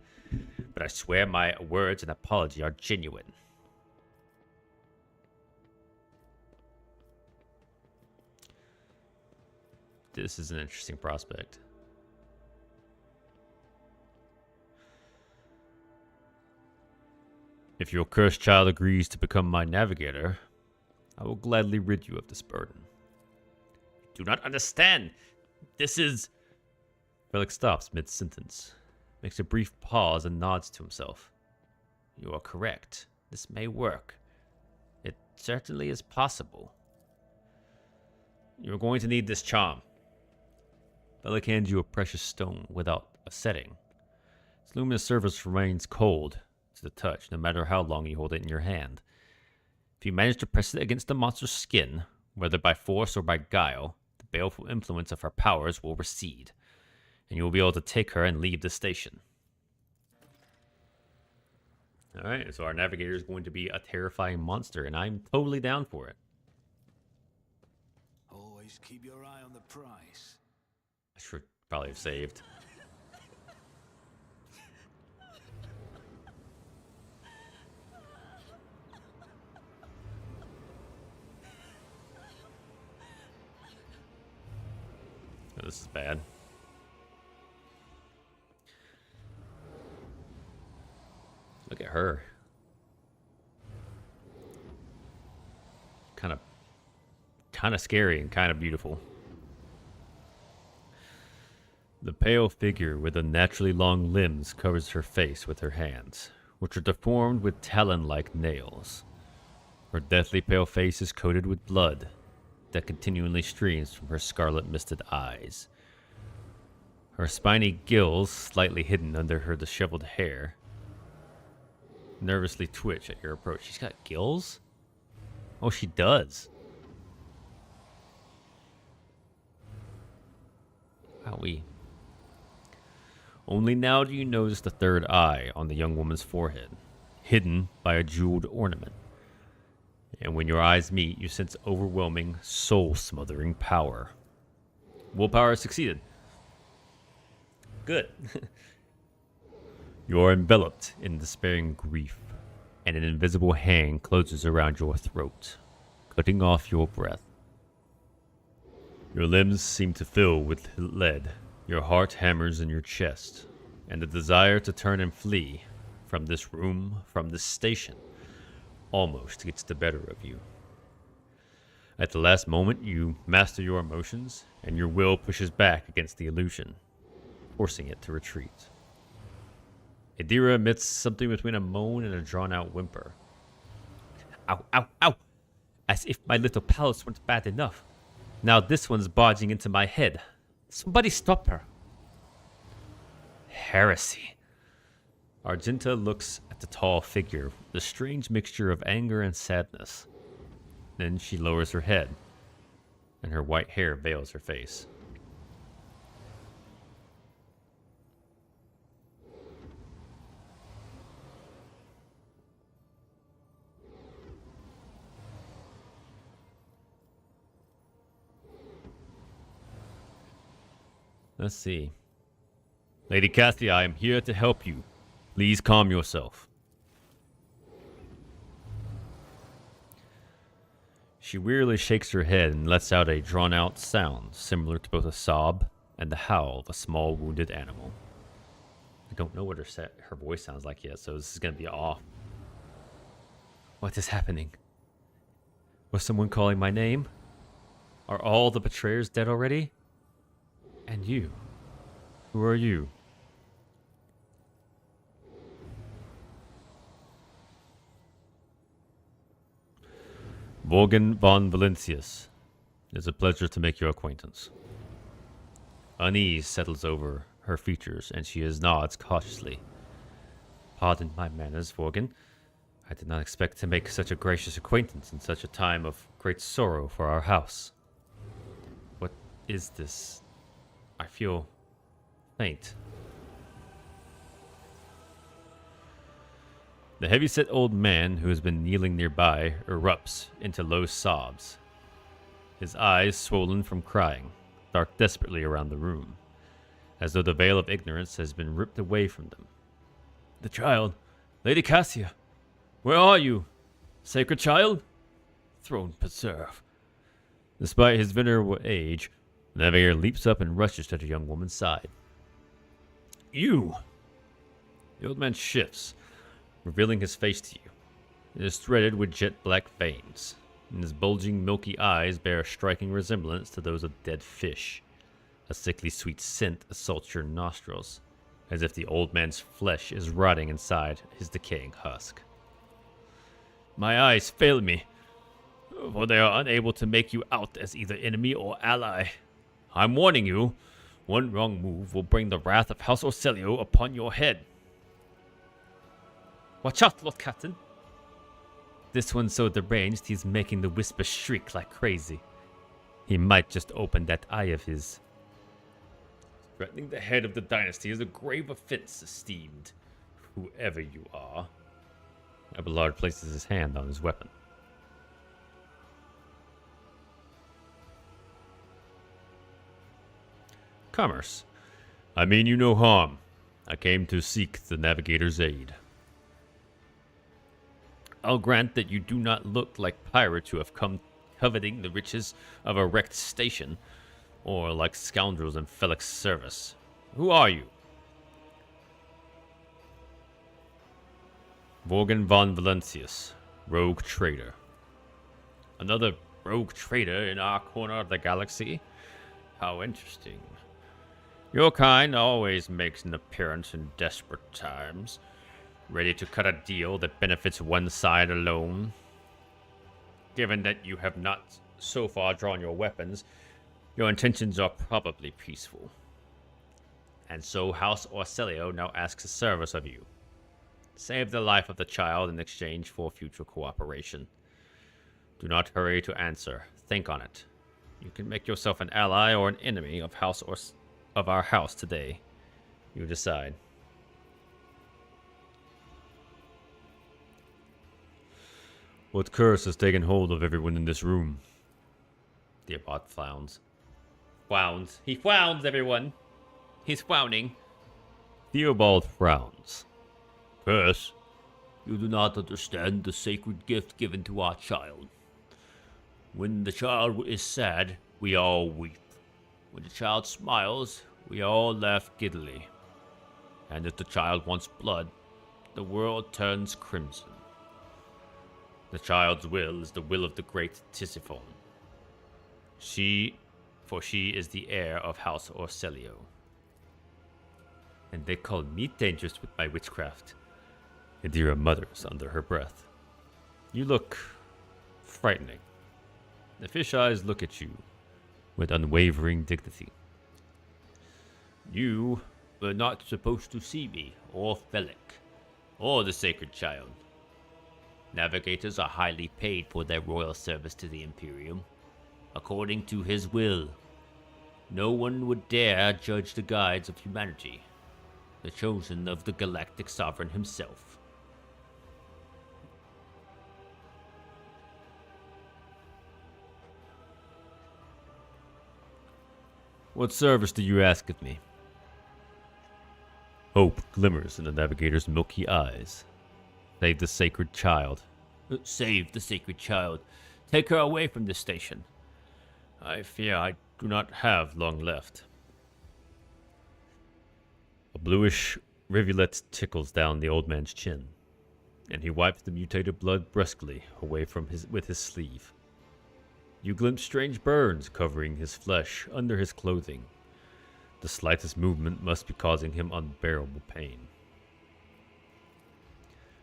But I swear my words and apology are genuine. This is an interesting prospect. If your cursed child agrees to become my navigator, I will gladly rid you of this burden. Do not understand. This is... Felix stops mid-sentence, makes a brief pause and nods to himself. You are correct. This may work. It certainly is possible. You're going to need this charm. Bellic hands you a precious stone without a setting. Its luminous surface remains cold to the touch, no matter how long you hold it in your hand. If you manage to press it against the monster's skin, whether by force or by guile, the baleful influence of her powers will recede, and you will be able to take her and leave the station. Alright, so our navigator is going to be a terrifying monster, and I'm totally down for it. Always keep your eye on the prize. I should probably have saved. Oh, this is bad. Look at her. Kind of scary and kind of beautiful. The pale figure with unnaturally long limbs covers her face with her hands, which are deformed with talon-like nails. Her deathly pale face is coated with blood that continually streams from her scarlet-misted eyes. Her spiny gills, slightly hidden under her disheveled hair, nervously twitch at your approach. She's got gills? Oh, she does. Wowee. Only now do you notice the third eye on the young woman's forehead, hidden by a jeweled ornament. And when your eyes meet, you sense overwhelming, soul-smothering power. Willpower has succeeded. Good. You are enveloped in despairing grief, and an invisible hand closes around your throat, cutting off your breath. Your limbs seem to fill with lead, your heart hammers in your chest, and the desire to turn and flee from this room, from this station, almost gets the better of you. At the last moment, you master your emotions, and your will pushes back against the illusion, forcing it to retreat. Adira emits something between a moan and a drawn-out whimper. Ow, ow, ow! As if my little palace weren't bad enough. Now this one's barging into my head. Somebody stop her. Heresy. Argenta looks at the tall figure with a strange mixture of anger and sadness. Then she lowers her head, and her white hair veils her face. Let's see. Lady Cassia, I am here to help you. Please calm yourself. She wearily shakes her head and lets out a drawn-out sound, similar to both a sob and the howl of a small wounded animal. I don't know what her voice sounds like yet, so this is going to be off. What is happening? Was someone calling my name? Are all the betrayers dead already? And you? Who are you? Morgan von Valencius. It is a pleasure to make your acquaintance. Unease settles over her features, and she nods cautiously. Pardon my manners, Morgan. I did not expect to make such a gracious acquaintance in such a time of great sorrow for our house. What is this? I feel faint. The heavy-set old man who has been kneeling nearby erupts into low sobs. His eyes, swollen from crying, dart desperately around the room, as though the veil of ignorance has been ripped away from them. The child, Lady Cassia, where are you? Sacred child? Throne preserve. Despite his venerable age, the navigator leaps up and rushes to the young woman's side. You! The old man shifts, revealing his face to you. It is threaded with jet-black veins, and his bulging, milky eyes bear a striking resemblance to those of dead fish. A sickly sweet scent assaults your nostrils, as if the old man's flesh is rotting inside his decaying husk. My eyes fail me. for they are unable to make you out as either enemy or ally. I'm warning you, one wrong move will bring the wrath of House Orselio upon your head. Watch out, Lord Captain. This one's so deranged, he's making the whisper shriek like crazy. He might just open that eye of his. Threatening the head of the dynasty is a grave offense, esteemed, whoever you are. Abelard places his hand on his weapon. Commerce. I mean you no harm. I came to seek the navigator's aid. I'll grant that you do not look like pirates who have come coveting the riches of a wrecked station, or like scoundrels in Felix's service. Who are you? Vorgan von Valancius, rogue trader. Another rogue trader in our corner of the galaxy? How interesting. Your kind always makes an appearance in desperate times, ready to cut a deal that benefits one side alone. Given that you have not so far drawn your weapons, your intentions are probably peaceful. And so House Orselio now asks a service of you. Save the life of the child in exchange for future cooperation. Do not hurry to answer. Think on it. You can make yourself an ally or an enemy of our house today. You decide. What curse has taken hold of everyone in this room? The abbot frowns. Frowns. He frowns, everyone. He's frowning. Theobald frowns. Curse? You do not understand the sacred gift given to our child. When the child is sad, we all weep. When the child smiles, we all laugh giddily. And if the child wants blood, the world turns crimson. The child's will is the will of the great Tisiphone. For she is the heir of House Orselio. And they call me dangerous with my witchcraft. Adira mutters under her breath. You look frightening. The fish eyes look at you with unwavering dignity. You were not supposed to see me, or Felic, or the sacred child. Navigators are highly paid for their royal service to the Imperium, according to his will. No one would dare judge the guides of humanity, the chosen of the galactic sovereign himself. What service do you ask of me? Hope glimmers in the navigator's milky eyes. Save the sacred child. Save the sacred child. Take her away from this station. I fear I do not have long left. A bluish rivulet tickles down the old man's chin, and he wipes the mutated blood brusquely away from with his sleeve. You glimpse strange burns covering his flesh under his clothing. The slightest movement must be causing him unbearable pain.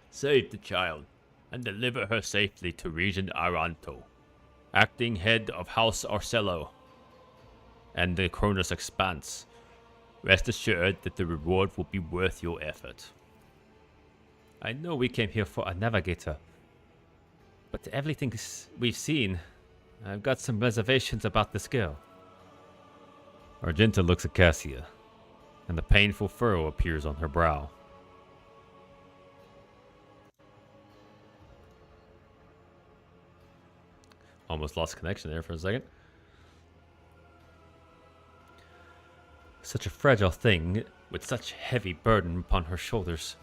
Save the child, and deliver her safely to Regent Aranto, acting head of House Orsello, and the Cronus Expanse. Rest assured that the reward will be worth your effort. I know we came here for a navigator, but everything we've seen, I've got some reservations about this girl. Argenta looks at Cassia, and a painful furrow appears on her brow. Almost lost connection there for a second. Such a fragile thing with such heavy burden upon her shoulders.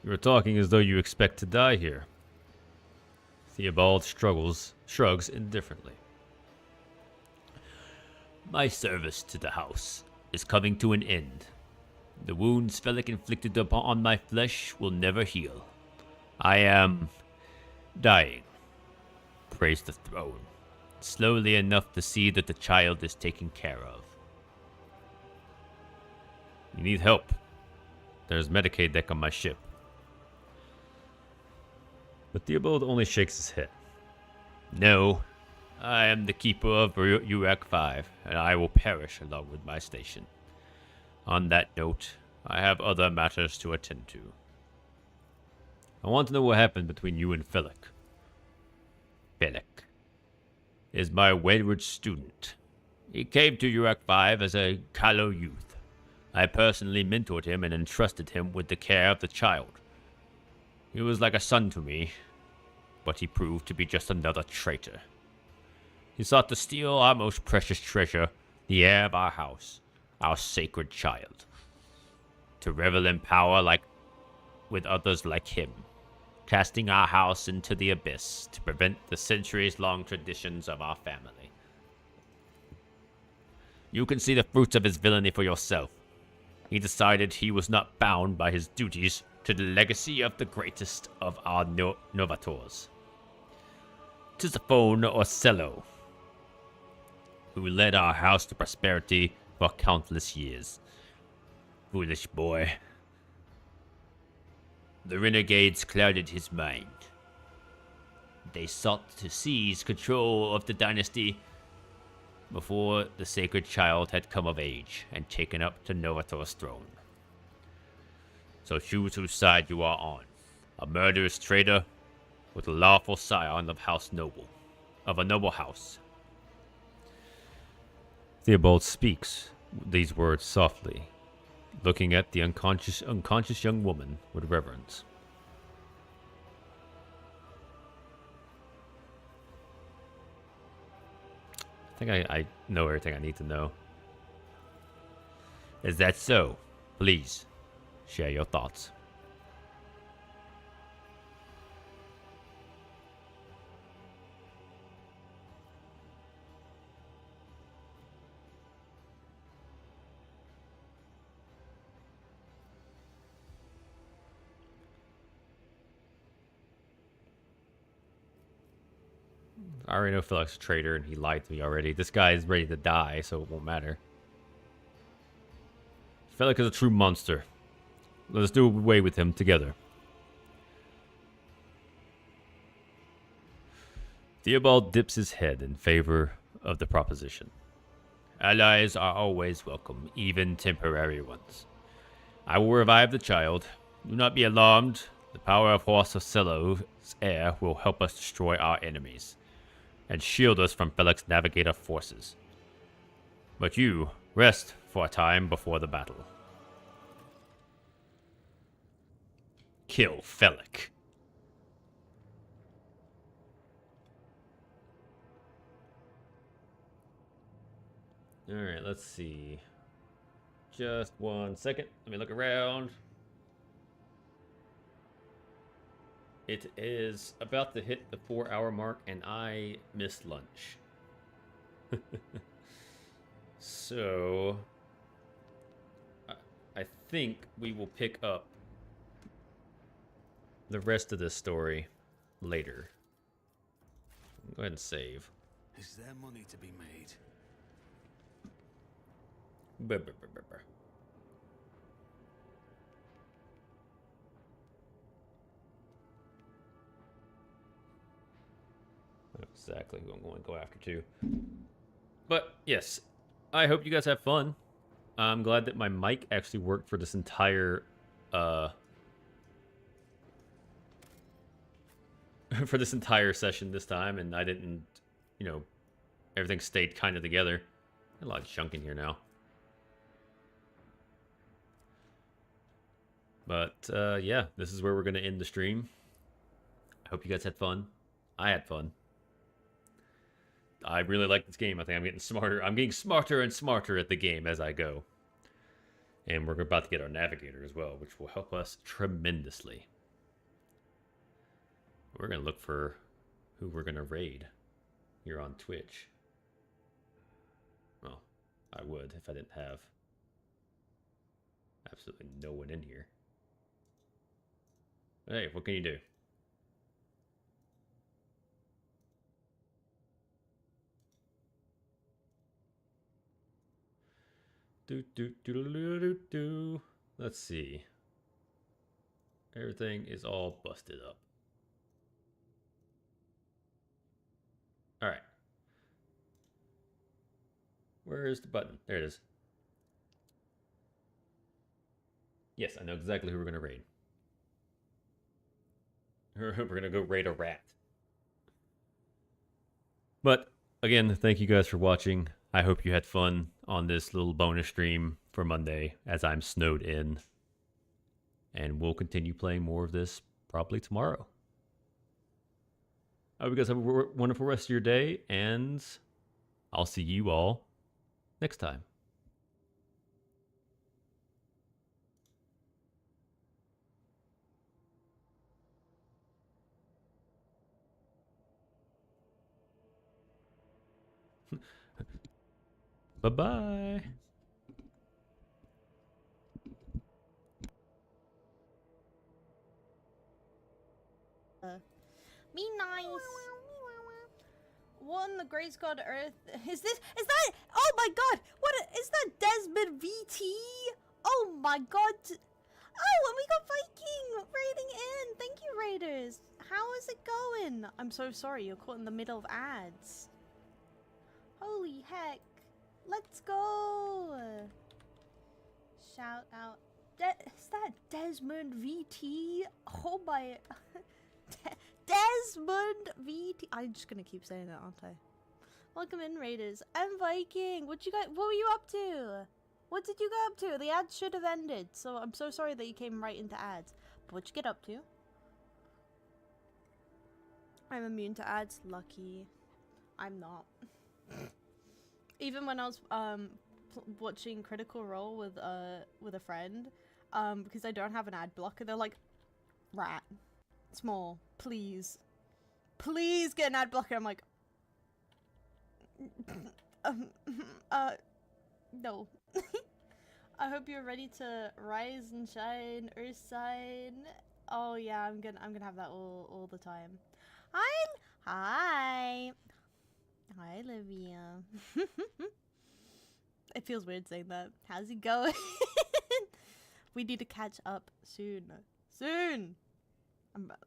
You are talking as though you expect to die here. Theobald shrugs indifferently. My service to the house is coming to an end. The wounds Felic inflicted upon my flesh will never heal. I am dying. Praise the throne. Slowly enough to see that the child is taken care of. You need help. There's Medicaid deck on my ship. But Theobald only shakes his head. No, I am the keeper of Urak 5, and I will perish along with my station. On that note, I have other matters to attend to. I want to know what happened between you and Felix. Felix is my wayward student. He came to Urak 5 as a callow youth. I personally mentored him and entrusted him with the care of the child. He was like a son to me, but he proved to be just another traitor. He sought to steal our most precious treasure, the heir of our house, our sacred child. To revel in power with others like him, casting our house into the abyss to prevent the centuries-long traditions of our family. You can see the fruits of his villainy for yourself. He decided he was not bound by his duties to the legacy of the greatest of our novators, Tisiphone Orsello, who led our house to prosperity for countless years. Foolish boy. The renegades clouded his mind. They sought to seize control of the dynasty before the sacred child had come of age and taken up to Novator's throne. So choose whose side you are on. A murderous traitor with a lawful scion of a noble house. Theobald speaks these words softly, looking at the unconscious young woman with reverence. I think I know everything I need to know. Is that so? Please, share your thoughts. I already know Felix is a traitor and he lied to me already. This guy is ready to die, so it won't matter. Felix is a true monster. Let us do away with him together. Theobald dips his head in favor of the proposition. Allies are always welcome, even temporary ones. I will revive the child. Do not be alarmed. The power of Horse Ocello's heir will help us destroy our enemies and shield us from Felix Navigator forces. But you, rest for a time before the battle. Kill Felix. Alright, let's see. Just 1 second. Let me look around. It is about to hit the 4-hour mark, and I missed lunch. So, I think we will pick up the rest of this story later. Go ahead and save. Is there money to be made? Exactly who I'm going to go after too. But yes, I hope you guys have fun. I'm glad that my mic actually worked for this entire session this time, and I didn't, everything stayed kind of together. A lot of junk in here now. But yeah, this is where we're going to end the stream. I hope you guys had fun. I had fun. I really like this game. I think I'm getting smarter. I'm getting smarter and smarter at the game as I go. And we're about to get our navigator as well, which will help us tremendously. We're going to look for who we're going to raid here on Twitch. Well, I would if I didn't have absolutely no one in here. Hey, what can you do? Let's see. Everything is all busted up. All right. Where is the button? There it is. Yes, I know exactly who we're going to raid. We're going to go raid a rat. But again, thank you guys for watching. I hope you had fun on this little bonus stream for Monday as I'm snowed in. And we'll continue playing more of this probably tomorrow. I hope you guys have a wonderful rest of your day, and I'll see you all next time. Bye-bye. Be nice. What on the Grace God Earth is this? Is that? Oh my God! What is that? Desmond VT? Oh my God! Oh, and we got Viking raiding in. Thank you, Raiders. How is it going? I'm so sorry. You're caught in the middle of ads. Holy heck! Let's go. Shout out. Is that Desmond VT? Oh my. Desmond VT. I'm just gonna keep saying it, aren't I? Welcome in, Raiders. I'm Viking. What were you up to? What did you get up to? The ads should have ended, so I'm so sorry that you came right into ads. But what'd you get up to? I'm immune to ads. Lucky. I'm not. Even when I was watching Critical Role with a friend, because I don't have an ad blocker, they're like, rat. Small, please get an ad blocker. I'm like, no. I hope you're ready to rise and shine, earth sign. Oh yeah, I'm gonna have that all the time. Hi, Olivia. It feels weird saying that. How's it going? We need to catch up soon.